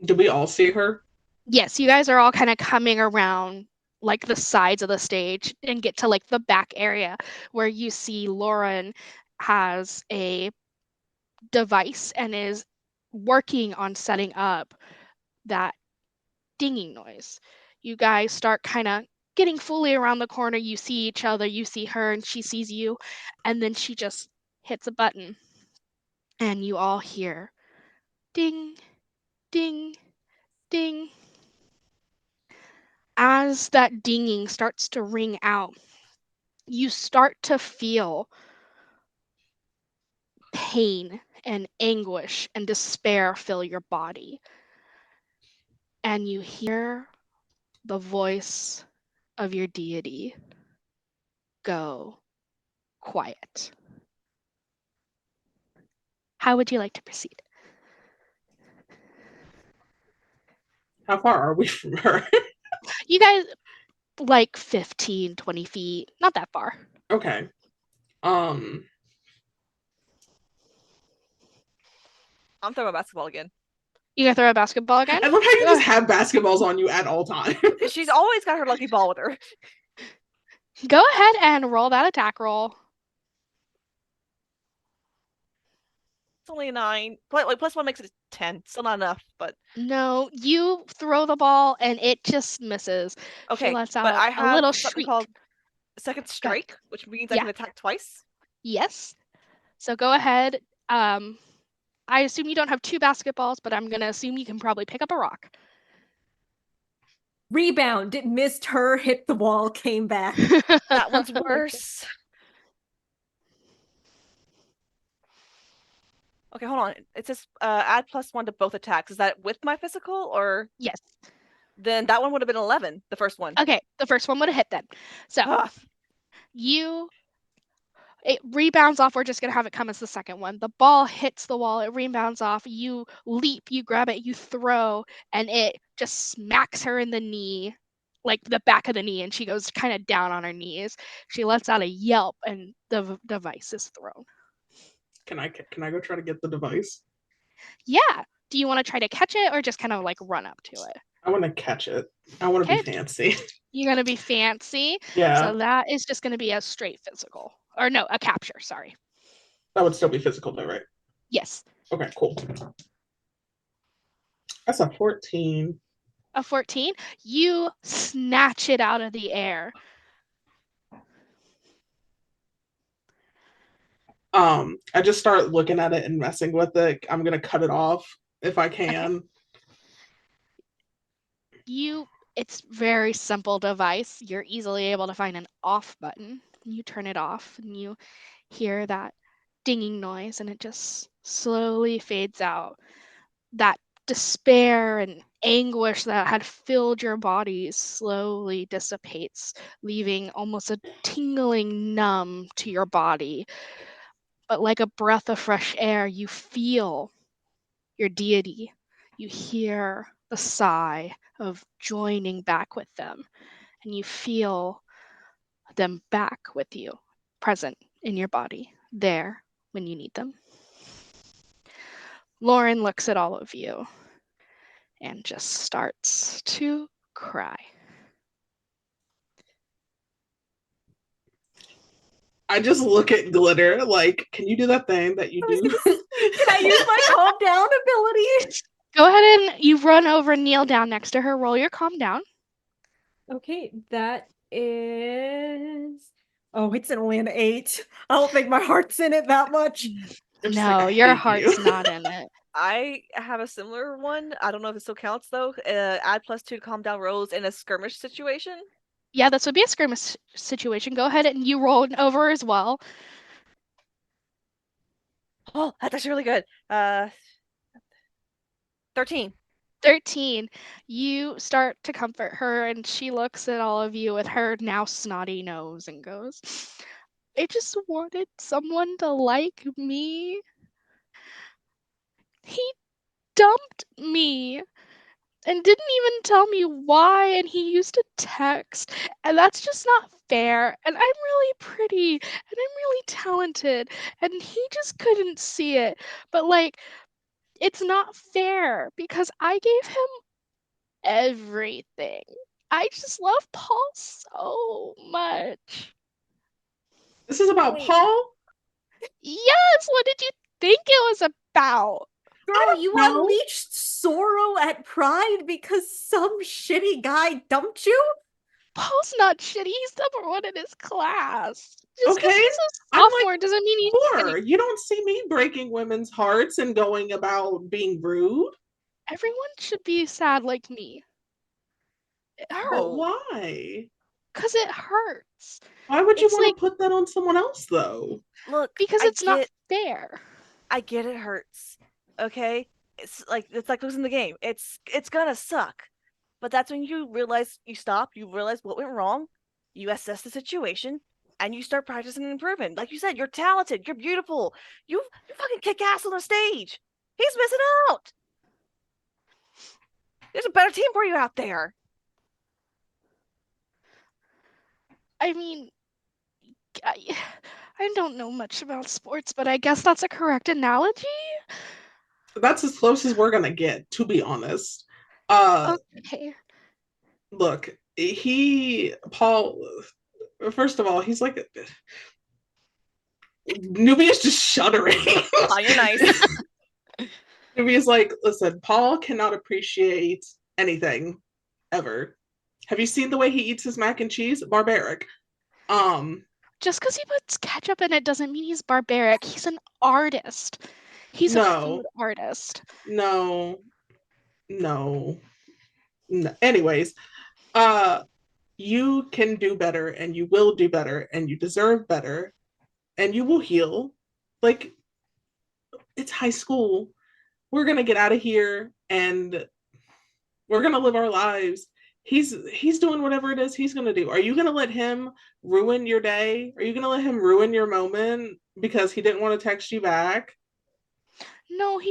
Do we all see her? Yes, you guys are all kind of coming around like the sides of the stage and get to like the back area where you see Lauren has a device and is working on setting up that dinging noise. You guys start kind of getting fully around the corner. You see each other, you see her, and she sees you. And then she just hits a button, and you all hear ding, ding, ding. As that dinging starts to ring out, you start to feel pain and anguish and despair fill your body. And you hear the voice of your deity go quiet. How would you like to proceed? How far are we from her? You guys, like 15, 20 feet, not that far. Okay. I'm throwing a basketball again. You gonna throw a basketball again? I love how you Go just ahead. have basketballs on you at all times. She's always got her lucky ball with her. Go ahead and roll that attack roll. It's only a 9. Like, plus 1 makes it a 10. Still not enough, but No, you throw the ball and it just misses. She okay. lets But out I a have little something shriek. called second Go ahead. strike, which means I Yeah. can attack twice. Yes. So go ahead. I assume you don't have 2 basketballs, but I'm gonna assume you can probably pick up a rock. Rebound. It missed her, hit the wall, came back. That one's worse. Okay, hold on. It says add +1 to both attacks. Is that with my physical or? Yes. Then that one would have been 11, the first one. Okay, the first one would have hit then. So Ah, it rebounds off. We're just gonna have it come as the second one. The ball hits the wall, it rebounds off. You leap, you grab it, you throw, and it just smacks her in the knee, like the back of the knee, and she goes kind of down on her knees. She lets out a yelp, and the device is thrown. Can I go try to get the device? Yeah. Do you want to try to catch it or just kind of like run up to it? I want to catch it. I want to be Okay. fancy. You're gonna be fancy. Yeah, So that is just gonna be a straight physical. Or no, a capture, sorry. that would still be physical though, right? Yes. Okay, cool. That's a 14. A 14. You snatch it out of the air. I just start looking at it and messing with it. I'm gonna cut it off if I can. It's very simple device. You're easily able to find an off button. You turn it off and you hear that dinging noise and it just slowly fades out. That despair and anguish that had filled your body slowly dissipates, leaving almost a tingling numb to your body. But like a breath of fresh air, you feel your deity. You hear the sigh of joining back with them, and you feel them back with you, present in your body, there when you need them. Lauren looks at all of you and just starts to cry. I just look at Glitter like, can you do that thing that you I was do? gonna Can I use my calm down ability? Go ahead and you run over and kneel down next to her. Roll your calm down. Okay, that is. Oh, it's only an 8. I don't think my heart's in it that much. I'm just No, like, I your hate heart's you. not in it. I have a similar one. I don't know if it still counts though. Add +2 to calm down rolls in a skirmish situation. Yeah, this would be a skirmish situation. Go ahead and you roll over as well. Oh, that's actually really good. 13. 13. You start to comfort her, and she looks at all of you with her now snotty nose and goes, I just wanted someone to like me. He dumped me and didn't even tell me why, and he used a text, and that's just not fair. And I'm really pretty, and I'm really talented, and he just couldn't see it. But like, it's not fair because I gave him everything. I just love Paul so much. This is about Wait. Paul? Yes, what did you think it was about? Girl, you know. unleashed sorrow at Pride because some shitty guy dumped you? Paul's not shitty. He's number 1 in his class. Just because Okay. he's a I'm like, sophomore doesn't mean he's poor. You don't see me breaking women's hearts and going about being rude. Everyone should be sad like me. It But hurts. why? Because it hurts. Why would you It's want like, to put that on someone else though? Look, because I it's not get fair. it hurts. Okay? It's like losing the game. It's gonna suck. But that's when you realize you stop, you realize what went wrong, you assess the situation, and you start practicing and improving. Like you said, you're talented, you're beautiful. You fucking kick ass on the stage. He's missing out. There's a better team for you out there. I mean, I, I don't know much about sports, but I guess that's a correct analogy. That's as close as we're gonna get, to be honest. Okay. Look, Paul, first of all, he's like, Nubia's just shuddering. Oh, you're nice. Nubia's like, listen, Paul cannot appreciate anything ever. Have you seen the way he eats his mac and cheese? Barbaric. Just because he puts ketchup in it doesn't mean he's barbaric. He's an artist. He's a No. food artist. No. Anyways, you can do better and you will do better and you deserve better and you will heal. Like, it's high school. We're gonna get out of here and we're gonna live our lives. He's doing whatever it is he's gonna do. Are you gonna let him ruin your day? Are you gonna let him ruin your moment because he didn't want to text you back? No,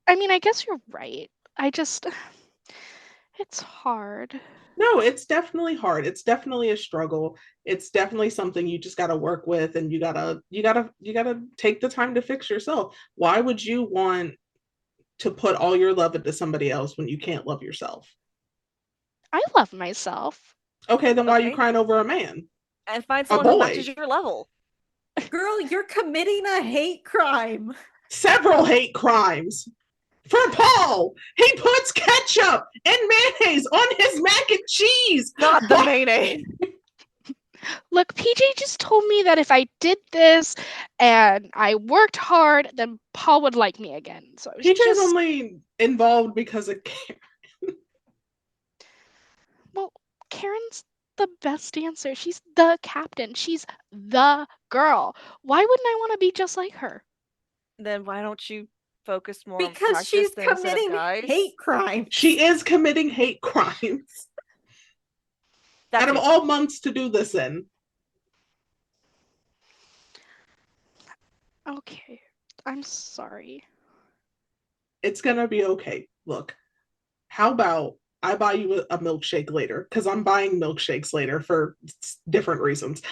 I mean, I guess you're right. It's hard. No, it's definitely hard. It's definitely a struggle. It's definitely something you just got to work with, and you gotta take the time to fix yourself. Why would you want to put all your love into somebody else when you can't love yourself? I love myself. Okay, then why are you Okay. crying over a man? And find A someone who boy. matches your level. Girl, you're committing a hate crime. Several hate crimes. For Paul, he puts ketchup and mayonnaise on his mac and cheese. Not the mayonnaise. Look, PJ just told me that if I did this and I worked hard, then Paul would like me again. So I was PJ's only involved because of well, Karen's the best dancer. She's the captain. She's the girl. Why wouldn't I want to be just like her? Then why don't you focus more on Because practice she's than instead of committing guys? hate crimes. She is committing hate crimes. That Out of too. all months to do this in. Okay. I'm sorry. It's gonna be okay. Look, how about I buy you a milkshake later? Because I'm buying milkshakes later for different reasons.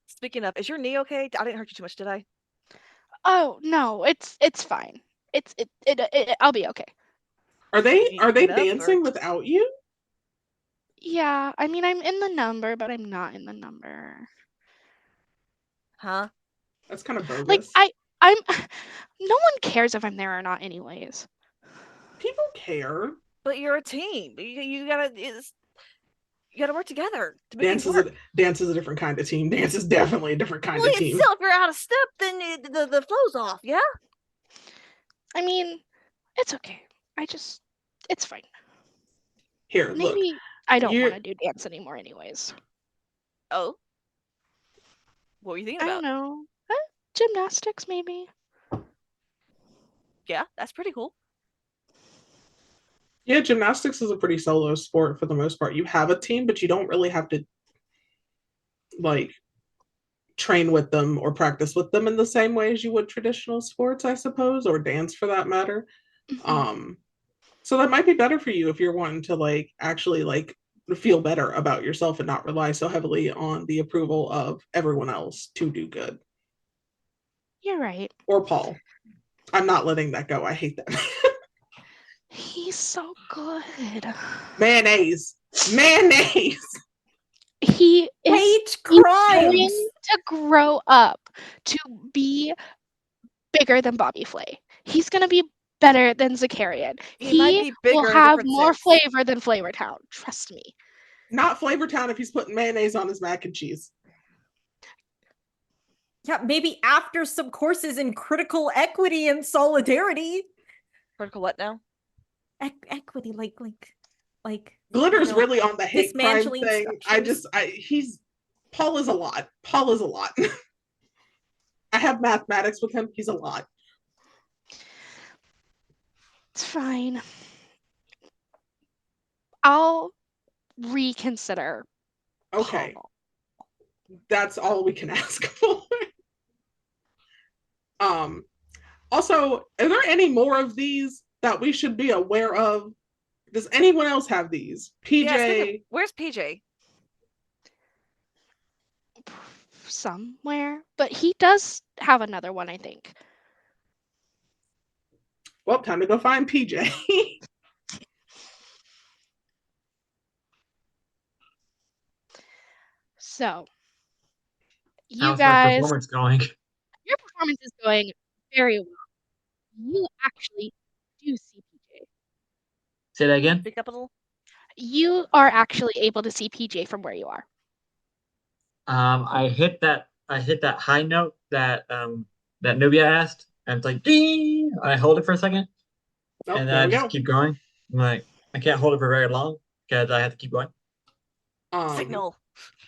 Speaking of, is your knee okay? I didn't hurt you too much, did I? Oh no, it's fine. I'll be okay. Are they Enough, dancing or- without you? Yeah, I mean I'm in the number, but I'm not in the number. Huh? That's kind of bogus. Like I'm no one cares if I'm there or not anyways. People care. But you're a team. You gotta work together to make Dance things is work. dance is a different kind of team. Dance is definitely a different kind Well, of team. still, if you're out of step, then the flow's off. Yeah. I mean, it's okay. It's fine. Here, look. Maybe I don't You're want to do dance anymore anyways. Oh. What were you thinking I about? don't know. Gymnastics maybe. Yeah, that's pretty cool. Yeah, gymnastics is a pretty solo sport for the most part. You have a team, but you don't really have to like train with them or practice with them in the same way as you would traditional sports, I suppose, or dance for that matter. Mhm. So that might be better for you if you're wanting to like actually like feel better about yourself and not rely so heavily on the approval of everyone else to do good. You're right. Or Paul. I'm not letting that go. I hate that. He's so good. Mayonnaise. He is Hate going crimes. to grow up to be bigger than Bobby Flay. He's gonna be better than Zakarian. He might be bigger will in a have different more sense. flavor than Flavortown. Trust me. Not Flavortown if he's putting mayonnaise on his mac and cheese. Yeah, maybe after some courses in critical equity and solidarity. Critical what now? Equity, like Glitter's you know, really on the hate crime dismantling thing. Paul is a lot. I have mathematics with him. He's a lot. It's fine. I'll reconsider. Okay. Paul. That's all we can ask for. Also, are there any more of these that we should be aware of? Does anyone else have these? PJ. Yeah, where's PJ? somewhere, but he does have another one, I think. Well, time to go find PJ. So, you How's my guys, performance going? your performance is going very well. You actually do see PJ. Say that again. Speak up a little. You are actually able to see PJ from where you are. I hit that high note that that Nubia asked, and it's like ding. I hold it for a second, Oh, and then there I we just go. keep going. I'm like, I can't hold it for very long because I have to keep going. Signal.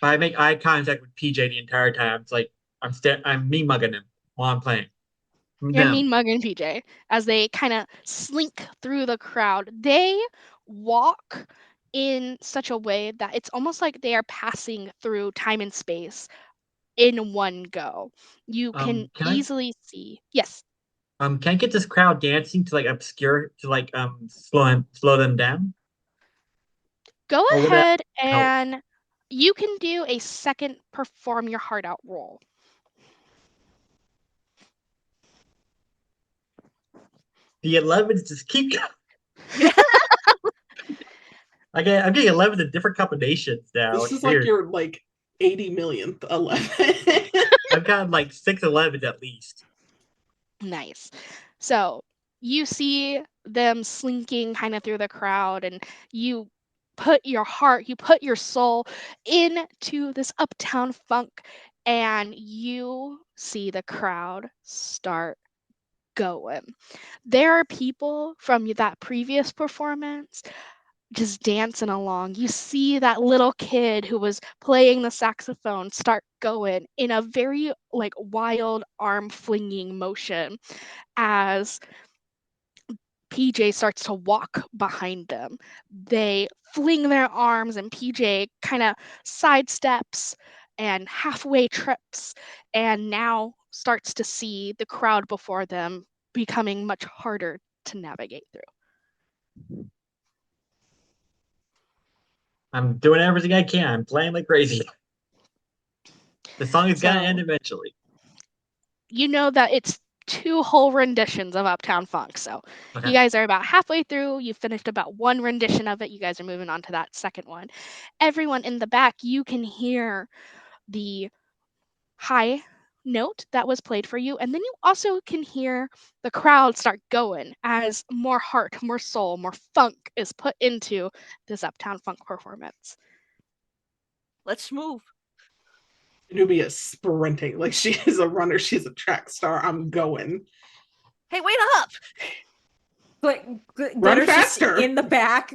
But I make eye contact with PJ the entire time. It's like I'm me mugging him while I'm playing. You're Them. mean mugging PJ as they kind of slink through the crowd. They walk in such a way that it's almost like they are passing through time and space in one go. You can Can easily see. Yes, can I get this crowd dancing to like obscure to like slow them down? go Or would that ahead help? and you can do a second perform your heart out roll. The 11s just keep Yeah. I'm getting 11 in different combinations now. This It's is like weird. your 80 millionth 11. I've got like 6 11s at least. Nice. So you see them slinking kind of through the crowd, and you put your heart, you put your soul into this uptown funk, and you see the crowd start going. There are people from that previous performance just dancing along. You see that little kid who was playing the saxophone start going in a very like wild arm flinging motion as PJ starts to walk behind them. They fling their arms, and PJ kind of sidesteps and halfway trips, and now starts to see the crowd before them becoming much harder to navigate through. I'm doing everything I can. I'm playing like crazy. The song is gonna end So eventually. you know that it's 2 whole renditions of Uptown Funk. So you Okay. guys are about halfway through. You finished about one rendition of it. You guys are moving on to that second one. Everyone in the back, you can hear the high note that was played for you. And then you also can hear the crowd start going as more heart, more soul, more funk is put into this Uptown Funk performance. Let's move. Nubia is sprinting. Like she is a runner. She's a track star. I'm going. Hey, wait up! But Run Glitter's just faster. in the back,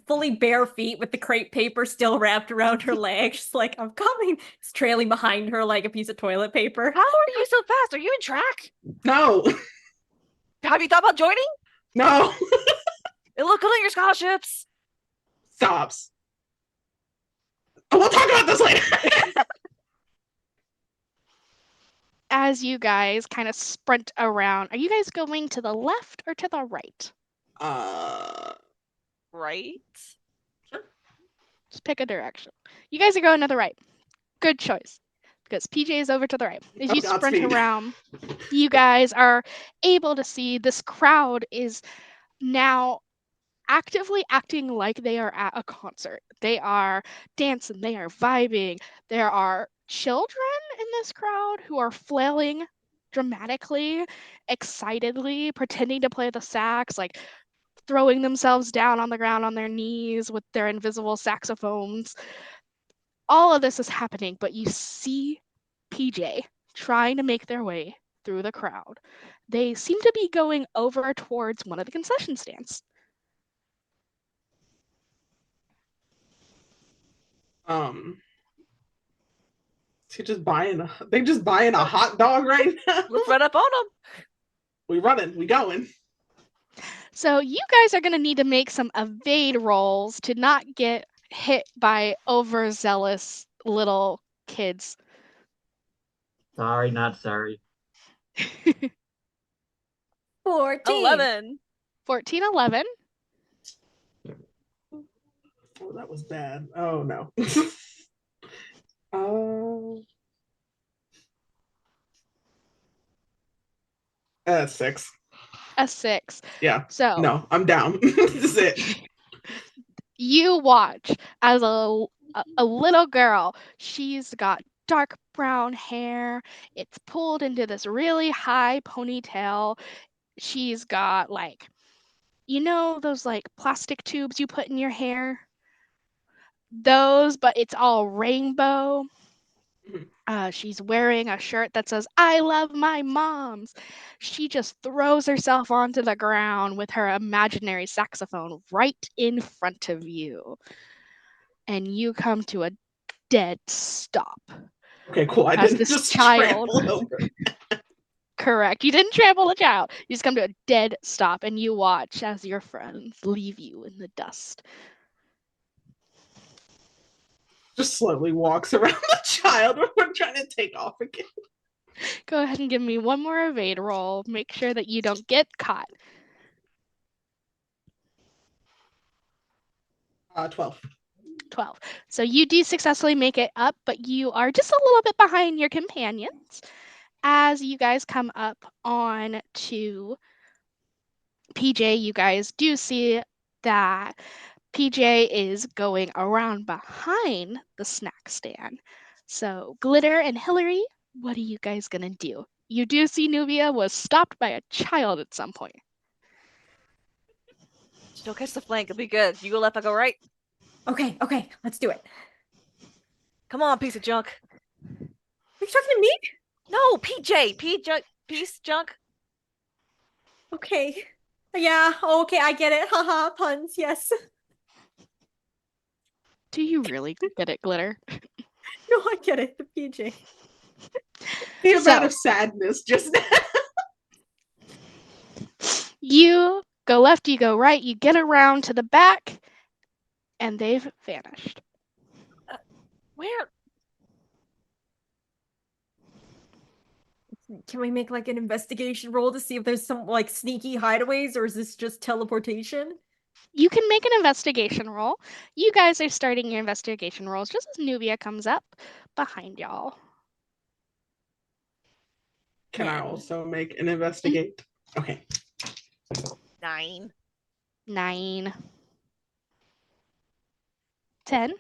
fully bare feet with the crepe paper still wrapped around her leg. She's like, I'm coming. It's trailing behind her like a piece of toilet paper. How are you so fast? Are you in track? No. Have you thought about joining? No. It look good on your scholarships. Stops. Oh, we'll talk about this later. As you guys kind of sprint around, are you guys going to the left or to the right? Right? Just pick a direction. You guys are going to the right. Good choice. Because PJ is over to the right. As you sprint Godspeed. around, you guys are able to see this crowd is now actively acting like they are at a concert. They are dancing, they are vibing. There are children in this crowd who are flailing dramatically, excitedly, pretending to play the sax, like throwing themselves down on the ground on their knees with their invisible saxophones. All of this is happening, but you see PJ trying to make their way through the crowd. They seem to be going over towards one of the concession stands. They just buying a hot dog right now. Let's run up on them. We running. We going. So you guys are going to need to make some evade rolls to not get hit by overzealous little kids. Sorry, not sorry. 14. 11. 14, 11. Oh, that was bad. Oh no. 6. A 6. Yeah. So No, I'm down. This is it. you watch as a little girl. She's got dark brown hair. It's pulled into this really high ponytail. She's got like, you know, those like plastic tubes you put in your hair? Those, but it's all rainbow. She's wearing a shirt that says, I love my moms. She just throws herself onto the ground with her imaginary saxophone right in front of you. And you come to a dead stop. Okay, cool. I As didn't this just child. trample over. Correct. You didn't trample the child. You just come to a dead stop and you watch as your friends leave you in the dust. Just slowly walks around the child when we're trying to take off again. Go ahead and give me one more evade roll. Make sure that you don't get caught. 12. 12. So you do successfully make it up, but you are just a little bit behind your companions. As you guys come up on to PJ, you guys do see that PJ is going around behind the snack stand. So Glitter and Hillary, what are you guys gonna do? You do see Nubia was stopped by a child at some point. Just don't catch the flank. It'll be good. You go left, I go right. Okay, let's do it. Come on, piece of junk. Are you talking to me? No, PJ. Piece junk. Okay. Yeah, okay, I get it. Haha, puns, yes. Do you really get it, Glitter? No, I get it. The PJ. The amount So- of sadness just now. You go left, you go right, you get around to the back, and they've vanished. Where? Can we make like an investigation roll to see if there's some like sneaky hideaways, or is this just teleportation? You can make an investigation roll. You guys are starting your investigation rolls just as Nubia comes up behind y'all. Can I 10. also make an investigate? Okay. 9. 9. 10.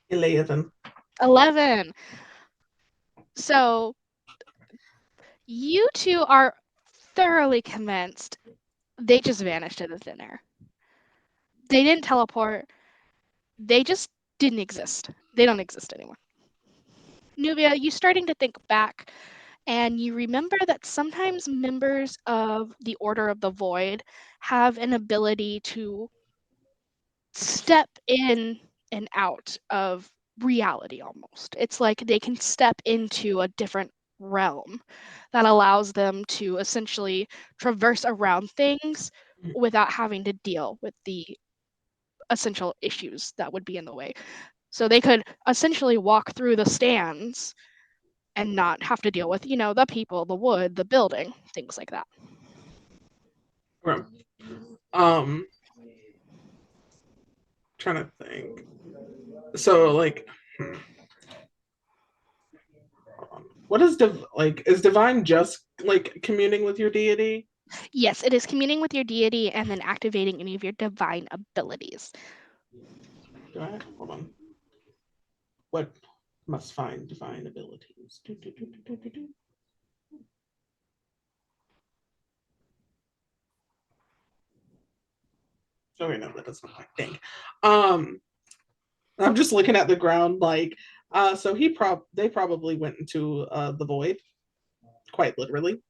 11. 11. So you two are thoroughly convinced they just vanished into thin air. They didn't teleport. They just didn't exist. They don't exist anymore. Nubia, you starting to think back, and you remember that sometimes members of the Order of the Void have an ability to step in and out of reality almost. It's like they can step into a different realm that allows them to essentially traverse around things without having to deal with the essential issues that would be in the way. So they could essentially walk through the stands and not have to deal with, you know, the people, the wood, the building, things like that. Right. Trying to think. So like what is is divine just like communing with your deity? Yes, it is communing with your deity and then activating any of your divine abilities. Hold on. What must find divine abilities? Oh wait, no, that doesn't look like dang. I'm just looking at the ground like so they probably went into the void, quite literally.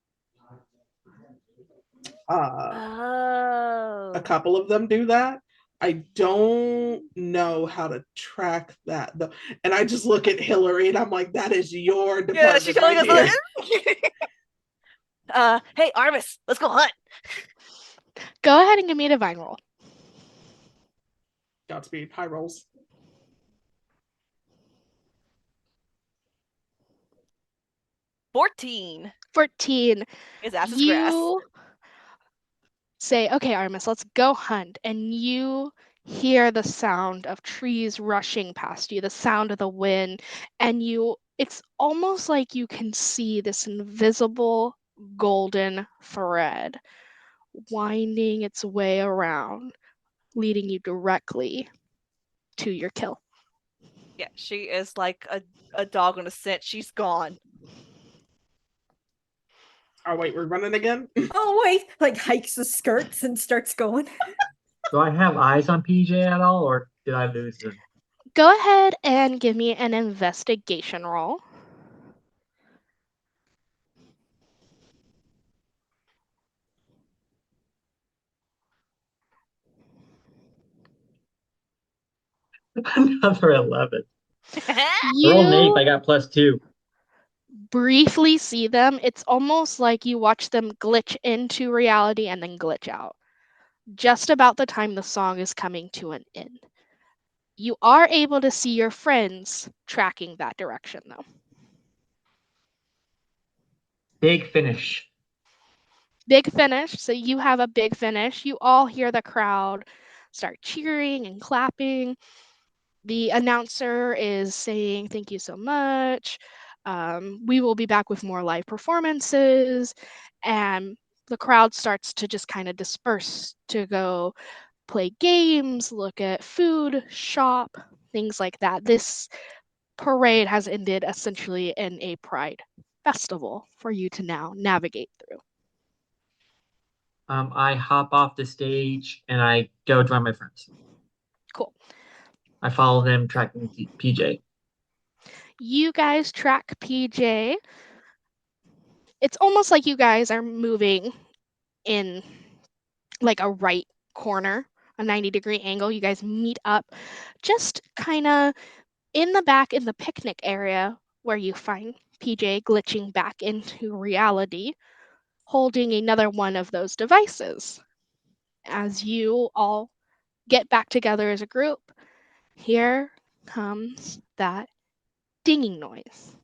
A couple of them do that. I don't know how to track that though. And I just look at Hillary and I'm like, that is your department. Yeah, she's telling right us. here. Hey, Artemis, let's go hunt. Go ahead and give me a divine roll. Godspeed, high rolls. $14. 14. His ass is grass. You say, okay, Artemis, let's go hunt. And you hear the sound of trees rushing past you, the sound of the wind, and it's almost like you can see this invisible golden thread winding its way around, leading you directly to your kill. Yeah, she is like a dog on a scent. She's gone. Oh wait, we're running again? Oh wait, like hikes the skirts and starts going. Do I have eyes on PJ at all, or did I lose them? Go ahead and give me an investigation roll. Another 11. Roll an 8, You I got +2. briefly see them. It's almost like you watch them glitch into reality and then glitch out. Just about the time the song is coming to an end. You are able to see your friends tracking that direction, though. Big finish. Big finish. So you have a big finish. You all hear the crowd start cheering and clapping. The announcer is saying, "Thank you so much. We will be back with more live performances." And the crowd starts to just kind of disperse to go play games, look at food, shop, things like that. This parade has ended essentially in a pride festival for you to now navigate through. I hop off the stage and I go join my friends. Cool. I follow them, tracking PJ. You guys track PJ. It's almost like you guys are moving in like a right corner, a 90-degree angle. You guys meet up just kind of in the back in the picnic area where you find PJ glitching back into reality, holding another one of those devices. As you all get back together as a group, here comes that dinging noise.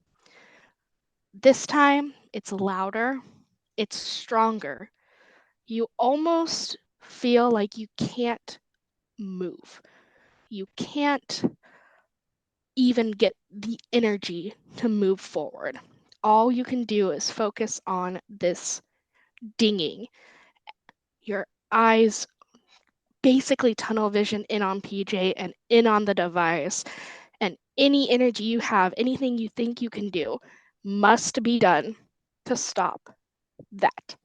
This time, it's louder, it's stronger. You almost feel like you can't move. You can't even get the energy to move forward. All you can do is focus on this dinging. Your eyes basically tunnel vision in on PJ and in on the device. And any energy you have, anything you think you can do, must be done to stop that.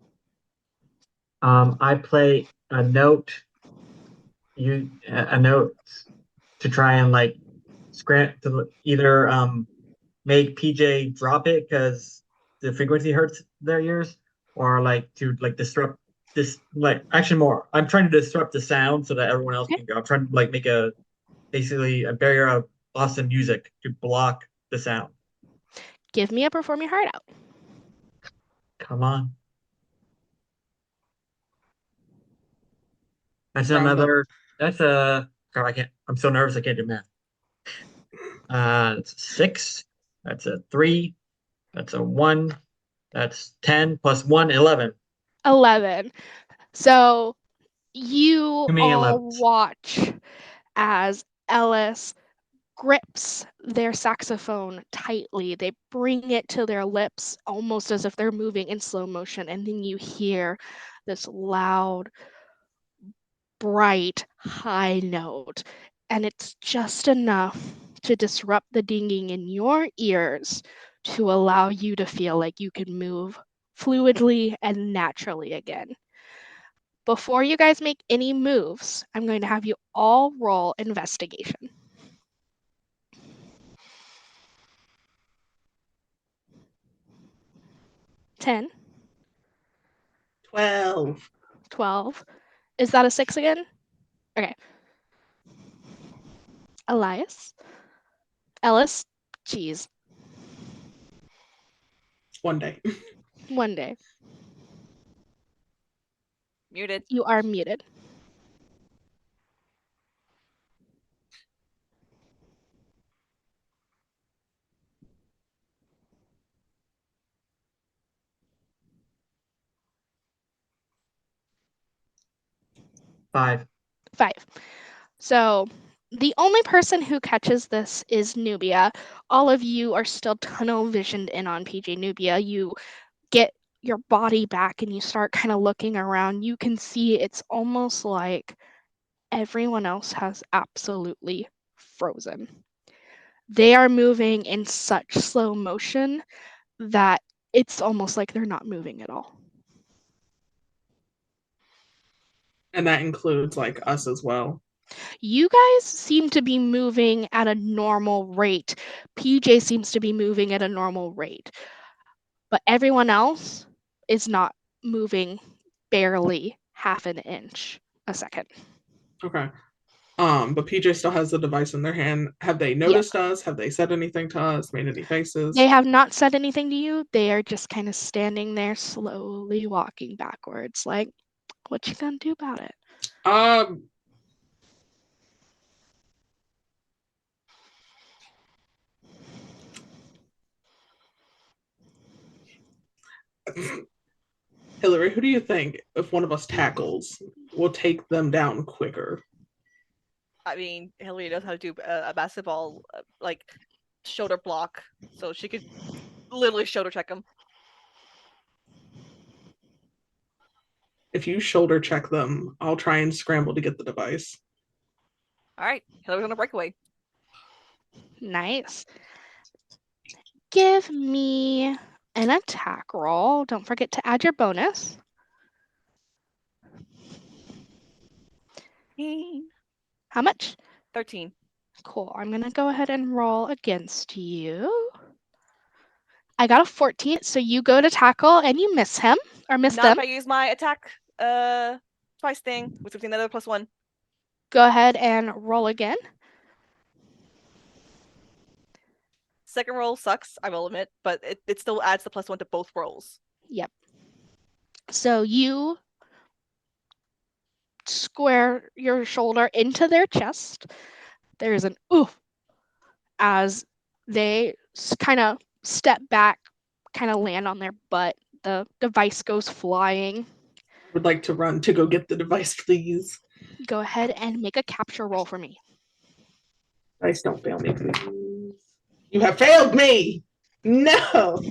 I play a note, a note to try and like to either make PJ drop it because the frequency hurts their ears, or like to like disrupt this like actually more. I'm trying to disrupt the sound so that everyone else Okay. can go. I'm trying to like make basically a barrier of awesome music to block the sound. Give me a perform your heart out. Come on. That's Round up. another. That's a. God, I can't. I'm so nervous. I can't do math. It's 6. That's a 3. That's a 1. That's 10 plus 1, 11. 11. So you Too many all 11s. watch as Ellis grips their saxophone tightly. They bring it to their lips almost as if they're moving in slow motion. And then you hear this loud, bright, high note. And it's just enough to disrupt the dinging in your ears to allow you to feel like you can move fluidly and naturally again. Before you guys make any moves, I'm going to have you all roll investigation. 10, 12. 12. Is that a 6 again? Okay. Elias. Ellis. Jeez. One day. One day. Muted. You are muted. Five. 5. So the only person who catches this is Nubia. All of you are still tunnel visioned in on PJ Nubia. You get your body back and you start kind of looking around, you can see it's almost like everyone else has absolutely frozen. They are moving in such slow motion that it's almost like they're not moving at all. And that includes like us as well. You guys seem to be moving at a normal rate. PJ seems to be moving at a normal rate. But everyone else is not moving barely half an inch a second. Okay. But PJ still has the device in their hand. Have they Yeah. noticed us? Have they said anything to us? Made any faces? They have not said anything to you. They are just kind of standing there, slowly walking backwards, like, what you gonna do about it? Hillary, who do you think, if one of us tackles, will take them down quicker? I mean, Hillary knows how to do a basketball like shoulder block, so she could literally shoulder check him. If you shoulder check them, I'll try and scramble to get the device. All right, Hillary's on a breakaway. Nice. Give me an attack roll. Don't forget to add your bonus. How much? 13. Cool. I'm going to go ahead and roll against you. I got a 14, so you go to tackle and you miss him, or miss Not them. if I use my attack twice thing, which would be another +1. Go ahead and roll again. Second roll sucks, I will admit, but it still adds the +1 to both rolls. Yep. So you square your shoulder into their chest. There's an oof as they kind of step back, kind of land on their butt. The device goes flying. I would like to run to go get the device, please. Go ahead and make a capture roll for me. Dice, don't fail me, please. You have failed me! No!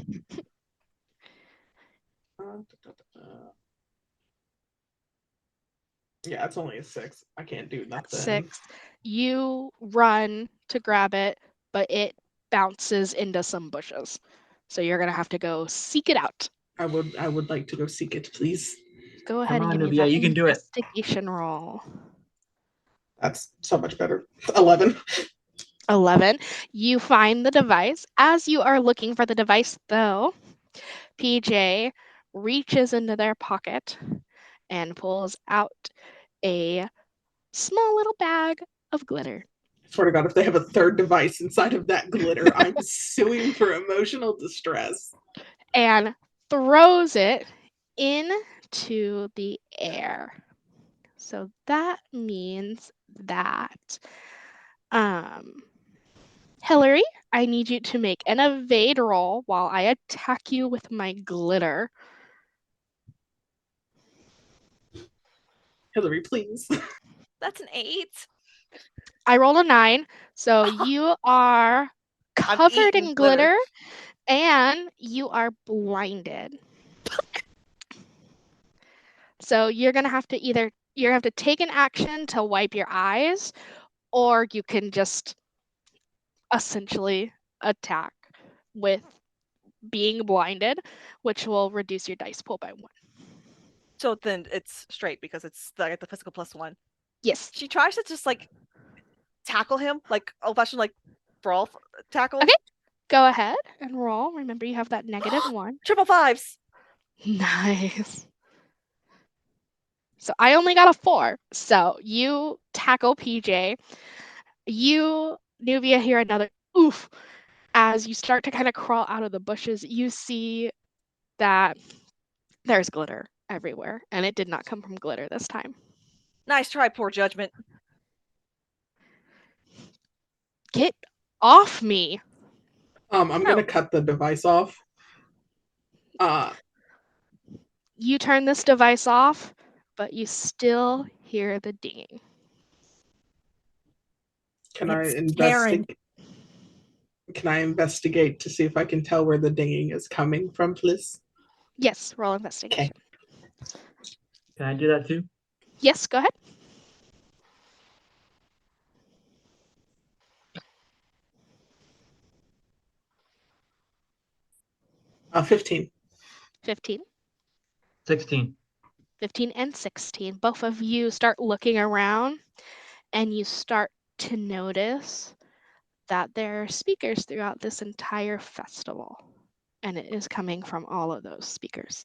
Yeah, it's only a 6. I can't do nothing. 6. You run to grab it, but it bounces into some bushes. So you're gonna have to go seek it out. I would like to go seek it, please. Go ahead and on, give me Nubia, that you can do it. investigation roll. That's so much better. 11. 11. You find the device. As you are looking for the device, though, PJ reaches into their pocket and pulls out a small little bag of glitter. I swear to God, if they have a third device inside of that glitter, I'm suing for emotional distress. And throws it into the air. So that means that Hillary, I need you to make an evade roll while I attack you with my glitter. Hillary, please. That's an 8. I rolled a 9, so you are covered in glitter and you are blinded. So you're gonna have to take an action to wipe your eyes, or you can just essentially attack with being blinded, which will reduce your dice pool by 1. So then it's straight because it's the physical +1. Yes. She tries to just like tackle him, like old-fashioned like brawl tackle. Okay. Go ahead and roll. Remember, you have that -1. Triple 5s. Nice. So I only got a 4. So you tackle PJ. You, Nubia, hear another oof. As you start to kind of crawl out of the bushes, you see that there's glitter everywhere, and it did not come from glitter this time. Nice try, poor judgment. Get off me. I'm gonna cut the device off. You turn this device off, but you still hear the dinging. Can I investigate to see if I can tell where the dinging is coming from, please? Yes, roll investigation. Can I do that too? Yes, go ahead. Okay. 15. 15. 16. 15 and 16. Both of you start looking around and you start to notice that there are speakers throughout this entire festival. And it is coming from all of those speakers.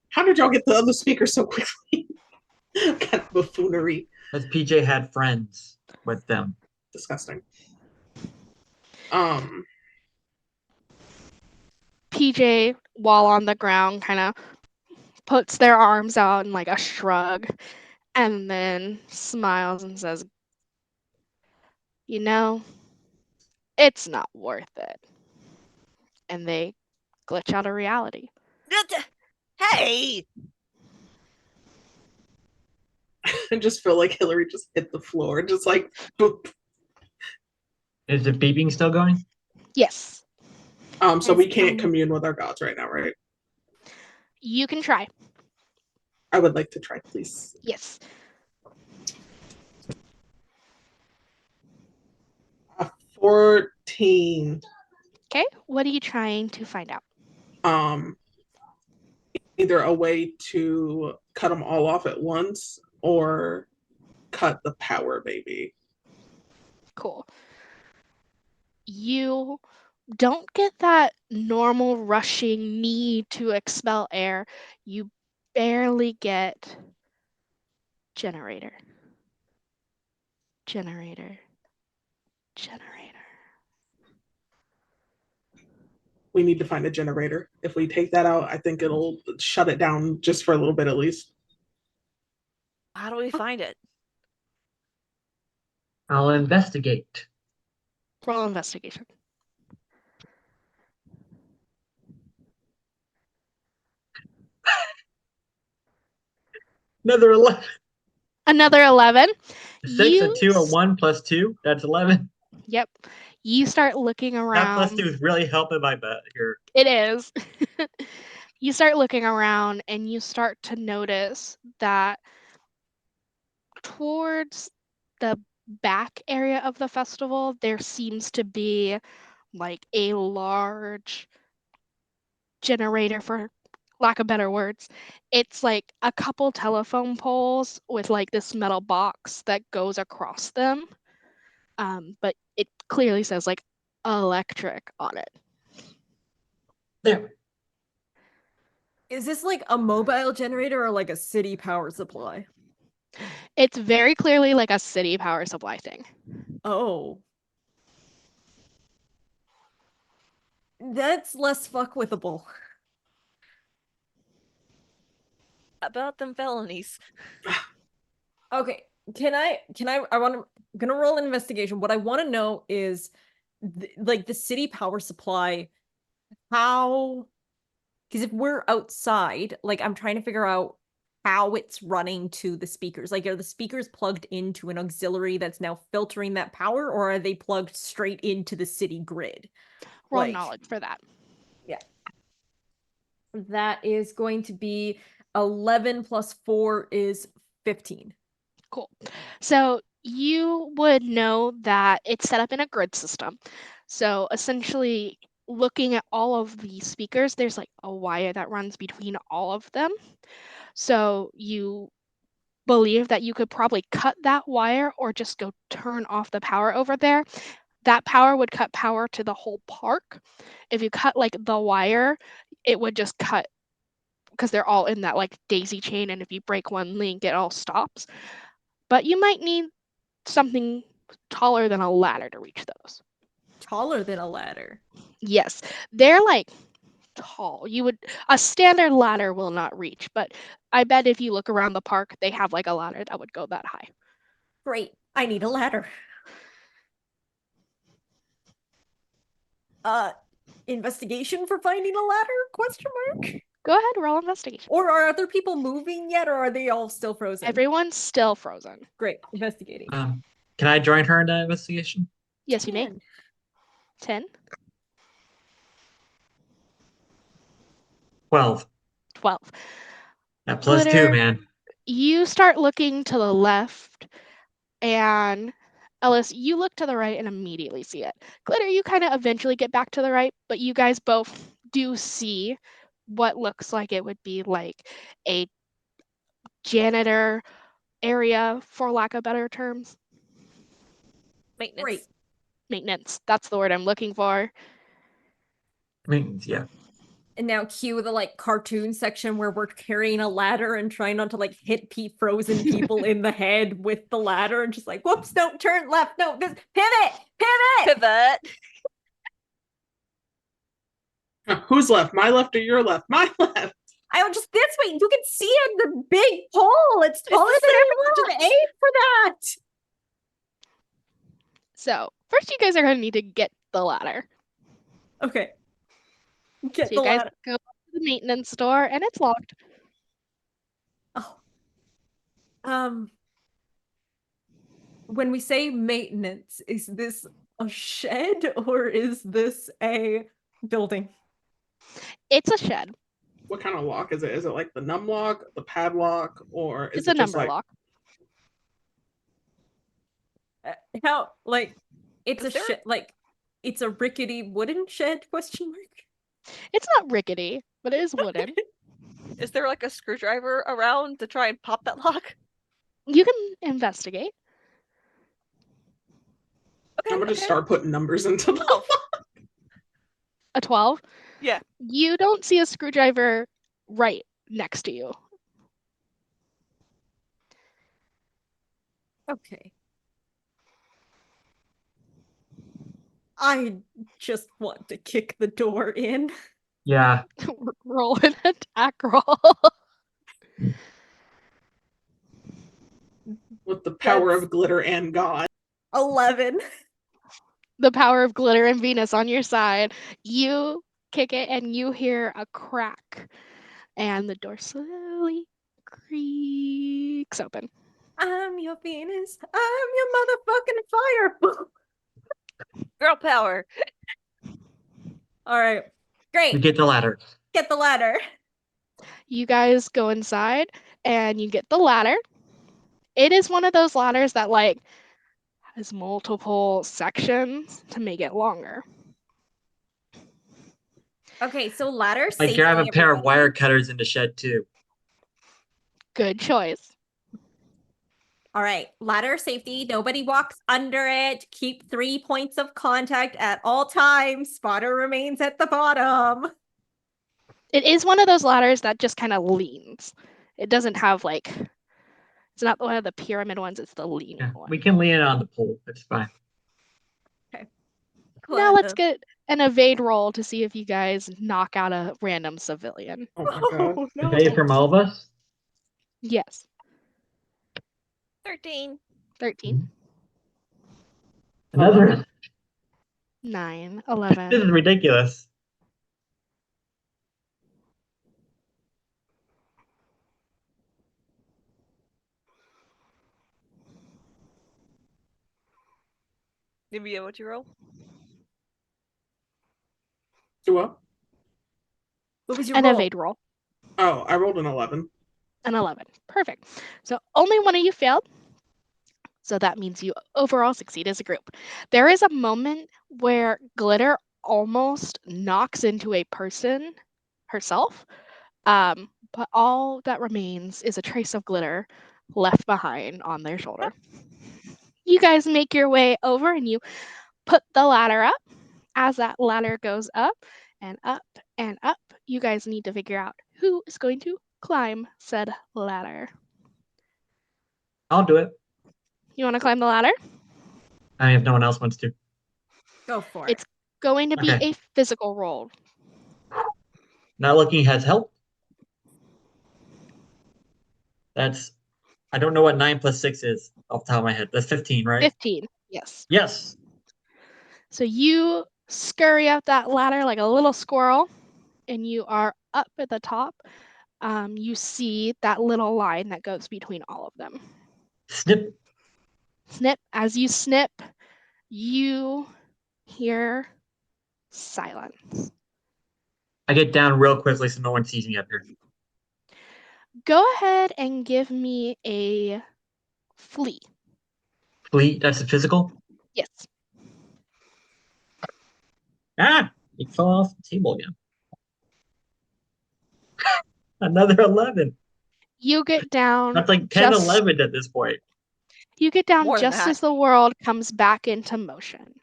How did y'all get the other speaker so quickly? Kind of buffoonery. As PJ had friends with them. Disgusting. PJ, while on the ground, kind of puts their arms out in like a shrug and then smiles and says, you know, it's not worth it. And they glitch out of reality. Hey! I just feel like Hillary just hit the floor, just like boop. Is the beeping still going? Yes. So we can't commune with our gods right now, right? You can try. I would like to try, please. Yes. 14. Okay. What are you trying to find out? Either a way to cut them all off at once or cut the power, baby. Cool. You don't get that normal rushing need to expel air. You barely get generator. Generator. Generator. We need to find a generator. If we take that out, I think it'll shut it down just for a little bit at least. How do we find it? I'll investigate. Roll investigation. Another 11. Another 11. 6, a 2, a 1 plus 2. That's 11. Yep. You start looking around. That plus 2 is really helping my bet here. It is. You start looking around and you start to notice that towards the back area of the festival, there seems to be like a large generator, for lack of better words. It's like a couple telephone poles with like this metal box that goes across them. But it clearly says like electric on it. There. Is this like a mobile generator or like a city power supply? It's very clearly like a city power supply thing. Oh. That's less fuckwithable. About them felonies. Okay, I'm gonna roll an investigation. What I want to know is like the city power supply, how, because if we're outside, like I'm trying to figure out how it's running to the speakers. Like, are the speakers plugged into an auxiliary that's now filtering that power, or are they plugged straight into the city grid? Roll Like, knowledge for that. yeah. That is going to be 11 plus 4 is 15. Cool. So you would know that it's set up in a grid system. So essentially, looking at all of the speakers, there's like a wire that runs between all of them. So you believe that you could probably cut that wire or just go turn off the power over there. That power would cut power to the whole park. If you cut like the wire, it would just cut because they're all in that like daisy chain, and if you break one link, it all stops. But you might need something taller than a ladder to reach those. Taller than a ladder. Yes, they're like tall. A standard ladder will not reach, but I bet if you look around the park, they have like a ladder that would go that high. Great. I need a ladder. Investigation for finding a ladder? Question mark? Go ahead, roll investigation. Or are other people moving yet, or are they all still frozen? Everyone's still frozen. Great. Investigating. Can I join her in that investigation? Yes, you may. 10. 10, 12. 12. That plus 2, Glitter, man. you start looking to the left, and Ellis, you look to the right and immediately see it. Glitter, you kind of eventually get back to the right, but you guys both do see what looks like it would be like a janitor area, for lack of better terms. Maintenance. Great. Maintenance. That's the word I'm looking for. I mean, yeah. And now cue the like cartoon section where we're carrying a ladder and trying not to like hit frozen people in the head with the ladder and just like, whoops, no, turn left, no, this pivot. Pivot. Who's left? My left or your left? My left. I would just this way. You can see it, the big pole. It's taller the than same everyone. Just aim for that. So first, you guys are going to need to get the ladder. Okay. Get So the you guys ladder. go to the maintenance door, and it's locked. Oh. When we say maintenance, is this a shed or is this a building? It's a shed. What kind of lock is it? Is it like the num lock, the padlock, or is It's it a just number like lock. How like it's Is a there- shed, like it's a rickety wooden shed? Question mark. It's not rickety, but it is wooden. Is there like a screwdriver around to try and pop that lock? You can investigate. Okay. I'm gonna just okay. start putting numbers into the 12. A 12. Yeah. You don't see a screwdriver right next to you. Okay. I just want to kick the door in. Yeah. Roll an attack roll. with the power That's- of glitter and God. 11. The power of glitter and Venus on your side. You kick it, and you hear a crack, and the door slowly creaks open. I'm your Venus. I'm your motherfucking fire. Girl power. All right. We Great. get the ladder. Get the ladder. You guys go inside, and you get the ladder. It is one of those ladders that like has multiple sections to make it longer. Okay, so ladder I safety. grab a pair of everybody. wire cutters in the shed too. Good choice. All right, ladder safety. Nobody walks under it. Keep 3 points of contact at all times. Spotter remains at the bottom. It is one of those ladders that just kind of leans. It doesn't have like, it's not one of the pyramid ones, it's the leaning Yeah, one. we can lean it on the pole. It's fine. Now let's get an evade roll to see if you guys knock out a random civilian. Oh my god. Oh, no. Evade from all of us? Yes. 13. 13, Another. 9, This 11. is ridiculous. Nivea, what you roll? Do what? What was your An roll? evade roll. Oh, I rolled an 11. An 11. Perfect. So only one of you failed. So that means you overall succeed as a group. There is a moment where glitter almost knocks into a person herself, but all that remains is a trace of glitter left behind on their shoulder. You guys make your way over and you put the ladder up. As that ladder goes up and up and up, you guys need to figure out who is going to climb said ladder. I'll do it. You want to climb the ladder? I mean, if no one else wants to. Go for It's it. going to be Okay. a physical roll. Not looking has helped. That's, I don't know what 9 plus 6 is off the top of my head. That's 15, right? 15, yes. Yes. So you scurry up that ladder like a little squirrel, and you are up at the top. You see that little line that goes between all of them. Snip. Snip. As you snip, you hear silence. I get down real quickly so no one sees me up here. Go ahead and give me a flee. Fleet, that's a physical? Yes. Ah! It fell off the table again. Another 11. You get down That's like 10, just 11 at this point. you get down More than just that. as the world comes back into motion.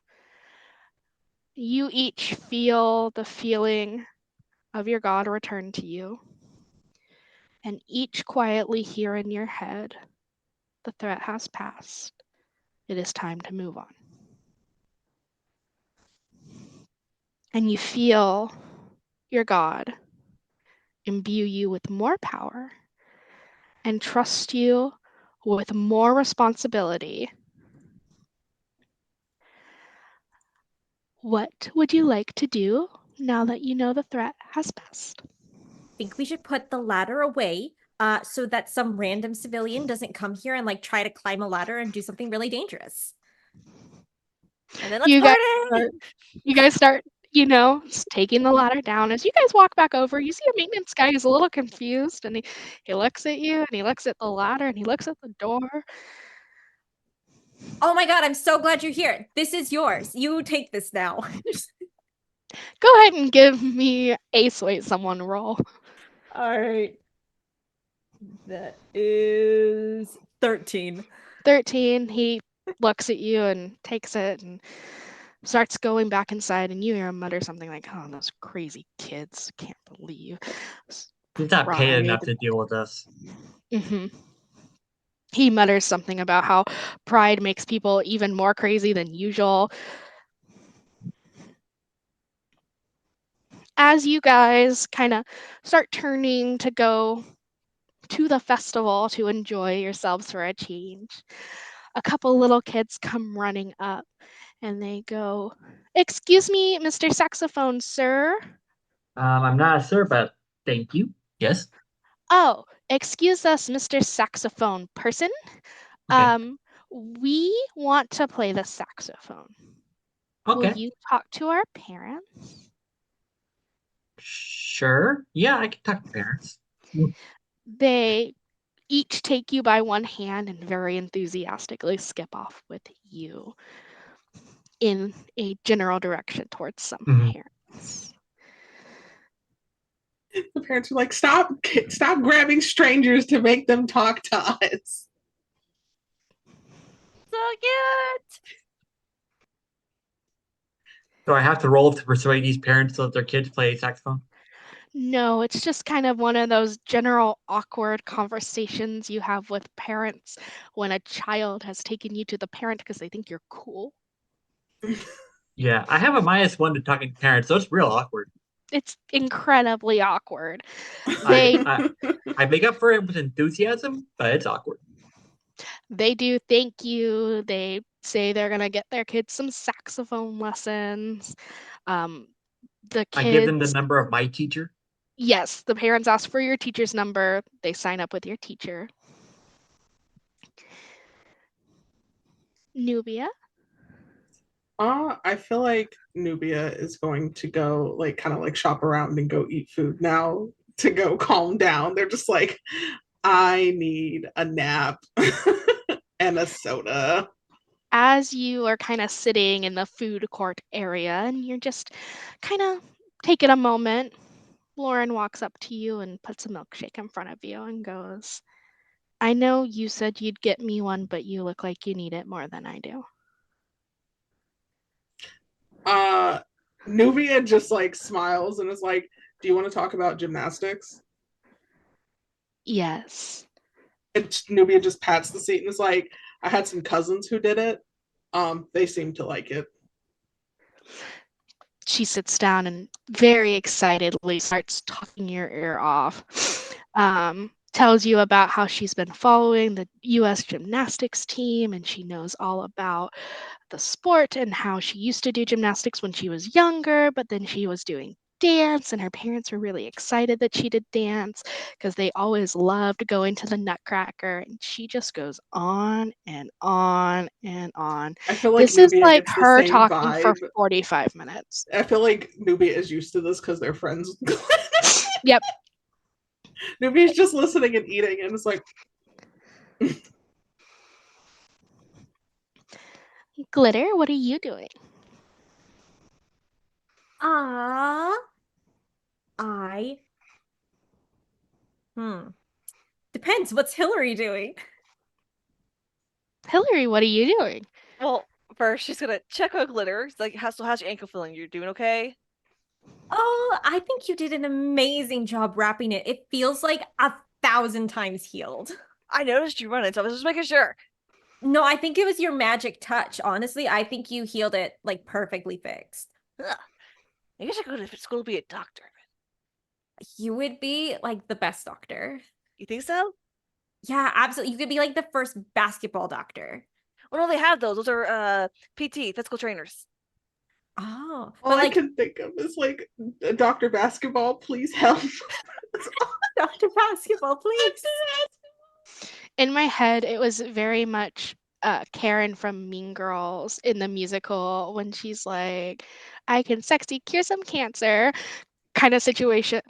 You each feel the feeling of your God return to you, and each quietly hear in your head, the threat has passed. It is time to move on. And you feel your God imbue you with more power and trust you with more responsibility. What would you like to do now that you know the threat has passed? Think we should put the ladder away so that some random civilian doesn't come here and like try to climb a ladder and do something really dangerous. And then let's You guys party. start, taking the ladder down. As you guys walk back over, you see a maintenance guy who's a little confused, and he looks at you, and he looks at the ladder, and he looks at the door. Oh my God, I'm so glad you're here. This is yours. You take this now. Go ahead and give me a sway someone roll. All right. That is 13. 13, he looks at you and takes it and starts going back inside, and you hear him mutter something like, "Oh, those crazy kids, can't believe." He's not paid Pride. enough to deal with us. He mutters something about how pride makes people even more crazy than usual. As you guys kind of start turning to go to the festival to enjoy yourselves for a change, a couple little kids come running up and they go, "Excuse me, Mr. Saxophone, sir." I'm not a sir, but thank you. Yes. "Oh, excuse us, Mr. Saxophone person. Okay. We want to play the saxophone. Will Okay. you talk to our parents?" Sure. Yeah, I can talk to parents. They each take you by one hand and very enthusiastically skip off with you in a general direction towards some parents. The parents are like, stop grabbing strangers to make them talk to us. So cute. So I have to roll to persuade these parents to let their kids play saxophone? No, it's just kind of one of those general awkward conversations you have with parents when a child has taken you to the parent because they think you're cool. Yeah, I have a -1 to talking to parents, so it's real awkward. It's incredibly awkward. I make up for it with enthusiasm, but it's awkward. They do thank you. They say they're going to get their kids some saxophone lessons. The I give them the kids, number of my teacher. yes, the parents ask for your teacher's number. They sign up with your teacher. Nubia? I feel like Nubia is going to go like kind of like shop around and go eat food now to go calm down. They're just like, I need a nap and a soda. As you are kind of sitting in the food court area and you're just kind of taking a moment, Lauren walks up to you and puts a milkshake in front of you and goes, "I know you said you'd get me one, but you look like you need it more than I do." Nubia just like smiles and is like, do you want to talk about gymnastics? Yes. And Nubia just pats the seat and is like, I had some cousins who did it. They seem to like it. She sits down and very excitedly starts talking your ear off. Tells you about how she's been following the US gymnastics team and she knows all about the sport and how she used to do gymnastics when she was younger, but then she was doing dance, and her parents were really excited that she did dance because they always loved going to the Nutcracker. And she just goes on and on and on. I feel like This is Nubia like gets the her same talking for vibe. 45 minutes. I feel like Nubia is used to this because they're friends. Yep. Nubia's just listening and eating, and it's like, Glitter, what are you doing? I depends. What's Hillary doing? Hillary, what are you doing? Well, first she's gonna check her glitter. It's like, how's your ankle feeling? You're doing okay? Oh, I think you did an amazing job wrapping it. It feels like 1,000 times healed. I noticed you running, so I was just making sure. No, I think it was your magic touch. Honestly, I think you healed it like perfectly fixed. Ugh. Maybe I should go to school to be a doctor. You would be like the best doctor. You think so? Yeah, absolutely. You could be like the first basketball doctor. Well, no, they have those. Those are PT, physical trainers. Oh, all but I like can think of is like, Dr. Basketball, please help. Dr. Basketball, please. In my head, it was very much Karen from Mean Girls in the musical when she's like, I can sexy cure some cancer kind of situation.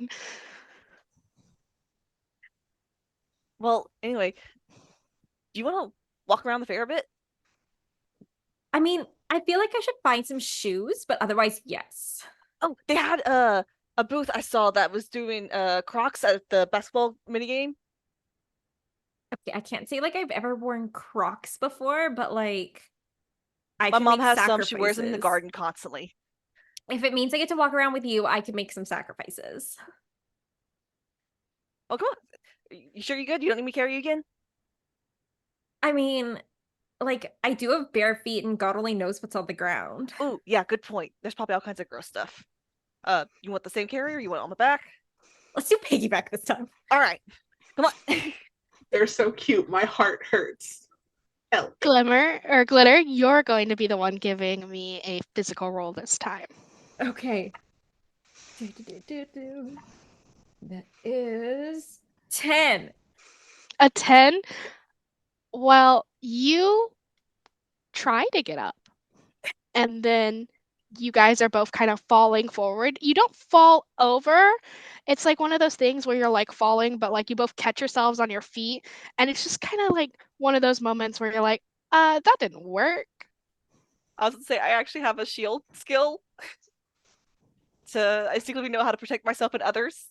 Well, anyway, do you want to walk around the fair a bit? I mean, I feel like I should find some shoes, but otherwise, yes. Oh, they had a booth I saw that was doing Crocs at the basketball minigame. Okay, I can't say like I've ever worn Crocs before, but like I My can mom make has some. She wears them in the sacrifices. garden constantly. If it means I get to walk around with you, I can make some sacrifices. Oh, come on. You sure you're good? You don't need me to carry you again? I mean, like I do have bare feet and God only knows what's on the ground. Oh, yeah, good point. There's probably all kinds of gross stuff. You want the same carrier? You want it on the back? Let's do piggyback this time. All right. Come on. They're so cute. My heart hurts. Help. Glitter, you're going to be the one giving me a physical roll this time. Okay. That is 10. A 10? Well, you try to get up, and then you guys are both kind of falling forward. You don't fall over. It's like one of those things where you're like falling, but like you both catch yourselves on your feet. And it's just kind of like one of those moments where you're like, that didn't work. I was gonna say I actually have a shield skill. I secretly know how to protect myself and others.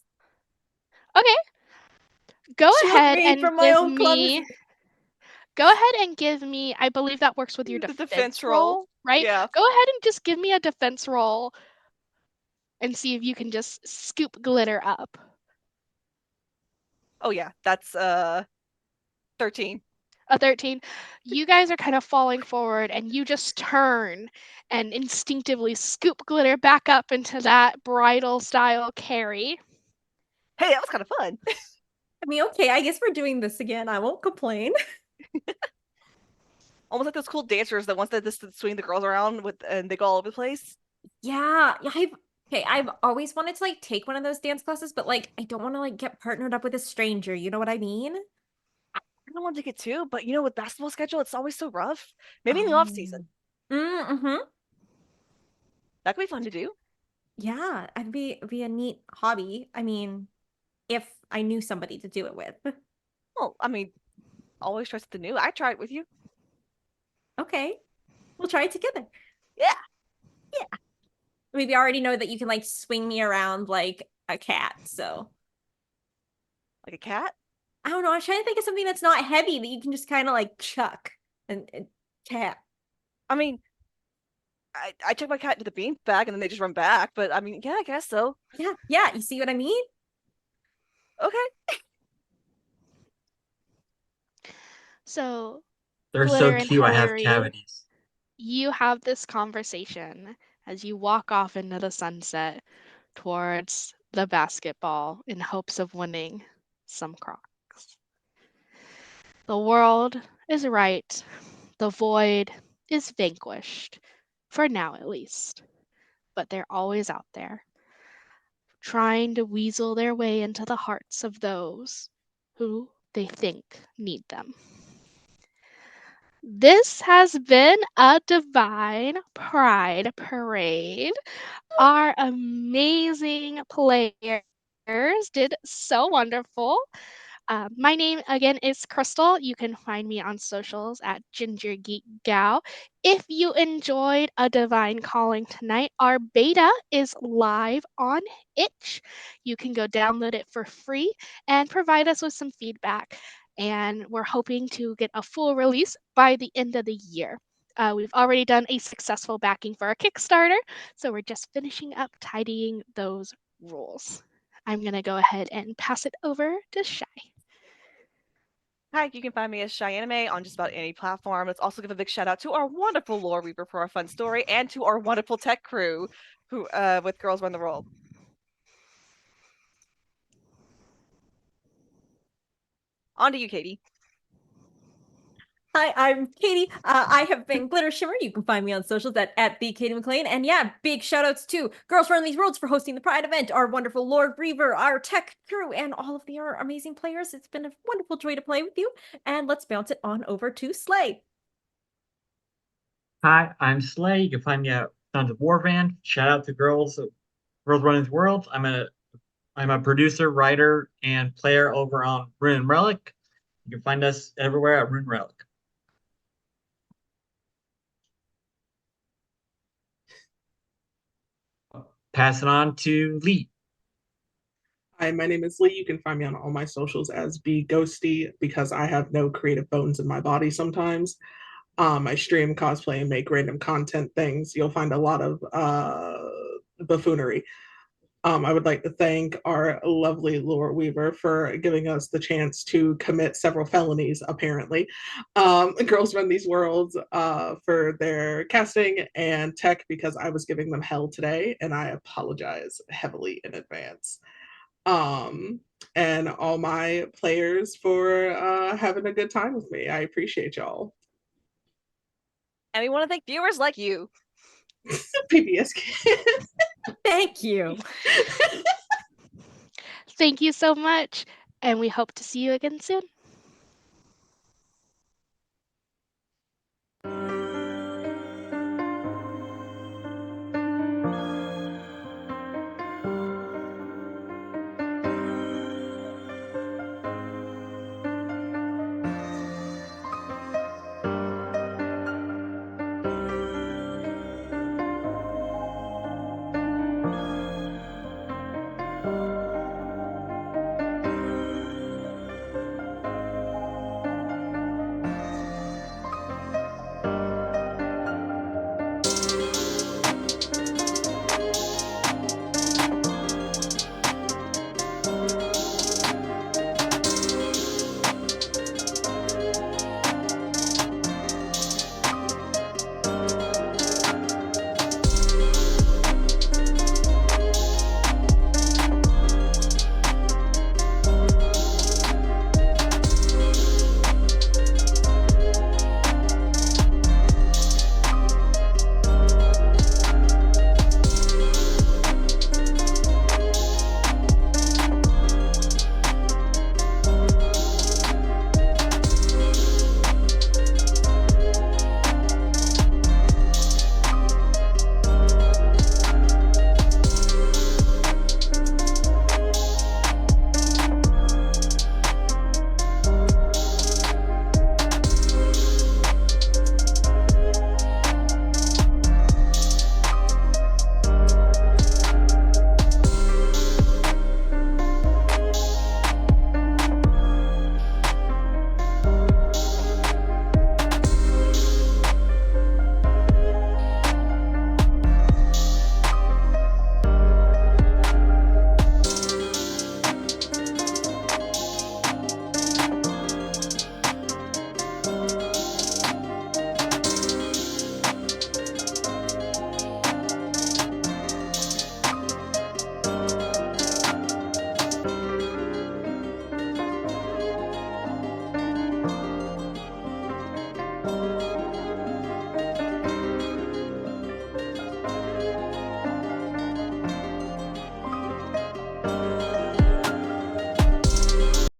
Okay. Go Shield ahead me and from my give own me. Go ahead and give me. I believe that works with your The defense roll, right? Yeah. Go ahead and just give me a defense roll and see if you can just scoop glitter up. Oh yeah, that's 13. A 13. You guys are kind of falling forward and you just turn and instinctively scoop glitter back up into that bridal style carry. Hey, that was kind of fun. I mean, okay, I guess we're doing this again. I won't complain. Almost like those cool dancers that once they just swing the girls around with and they go all over the place. Yeah, I've always wanted to like take one of those dance classes, but like I don't want to like get partnered up with a stranger. You know what I mean? I don't want to take it too, but you know, with basketball schedule, it's always so rough. Maybe in the off season. Mm-hmm. That could be fun to do. Yeah, it'd be a neat hobby. I mean, if I knew somebody to do it with. Well, I mean, always try something new. I try it with you. Okay, we'll try it together. Yeah. We already know that you can like swing me around like a cat, so Like a cat? I don't know. I'm trying to think of something that's not heavy that you can just kind of like chuck and cat. I mean, I took my cat into the bean bag and then they just run back, but I mean, yeah, I guess so. Yeah. You see what I mean? Okay. So, They're Glitter so and cute. I have Hillary, cavities. you have this conversation as you walk off into the sunset towards the basketball in hopes of winning some Crocs. The world is right. The void is vanquished, for now at least. But they're always out there. trying to weasel their way into the hearts of those who they think need them. This has been a divine pride parade. Our amazing players did so wonderful. My name again is Crystal. You can find me on socials at Ginger Geek Gal. If you enjoyed A Divine Calling tonight, our beta is live on itch. You can go download it for free and provide us with some feedback. And we're hoping to get a full release by the end of the year. We've already done a successful backing for our Kickstarter, so we're just finishing up tidying those rules. I'm going to go ahead and pass it over to Shy. Hi, you can find me as Shy Anime on just about any platform. Let's also give a big shout out to our wonderful lore weaver for our fun story, and to our wonderful tech crew who with Girls Run the World. On to you, Katie. Hi, I'm Katie. I have been Glitter Shimmer. You can find me on socials at the Katie McLean. And yeah, big shout outs to Girls Run These Worlds for hosting the Pride event, our wonderful Lord Reaver, our tech crew, and all of the other amazing players. It's been a wonderful joy to play with you. And let's bounce it on over to Slay. Hi, I'm Slay. You can find me at Sons of Warvan. Shout out to Girls Running Worlds. I'm a producer, writer, and player over on Rune and Relic. You can find us everywhere at Rune Relic. Pass it on to Lee. Hi, my name is Lee. You can find me on all my socials as Be Ghosty because I have no creative bones in my body sometimes. I stream, cosplay, and make random content things. You'll find a lot of buffoonery. I would like to thank our lovely Lore Weaver for giving us the chance to commit several felonies, apparently. Girls Run These Worlds for their casting, and Tech because I was giving them hell today, and I apologize heavily in advance. And all my players for having a good time with me. I appreciate y'all. And we want to thank viewers like you. PBS kids. Thank you. Thank you so much, and we hope to see you again soon.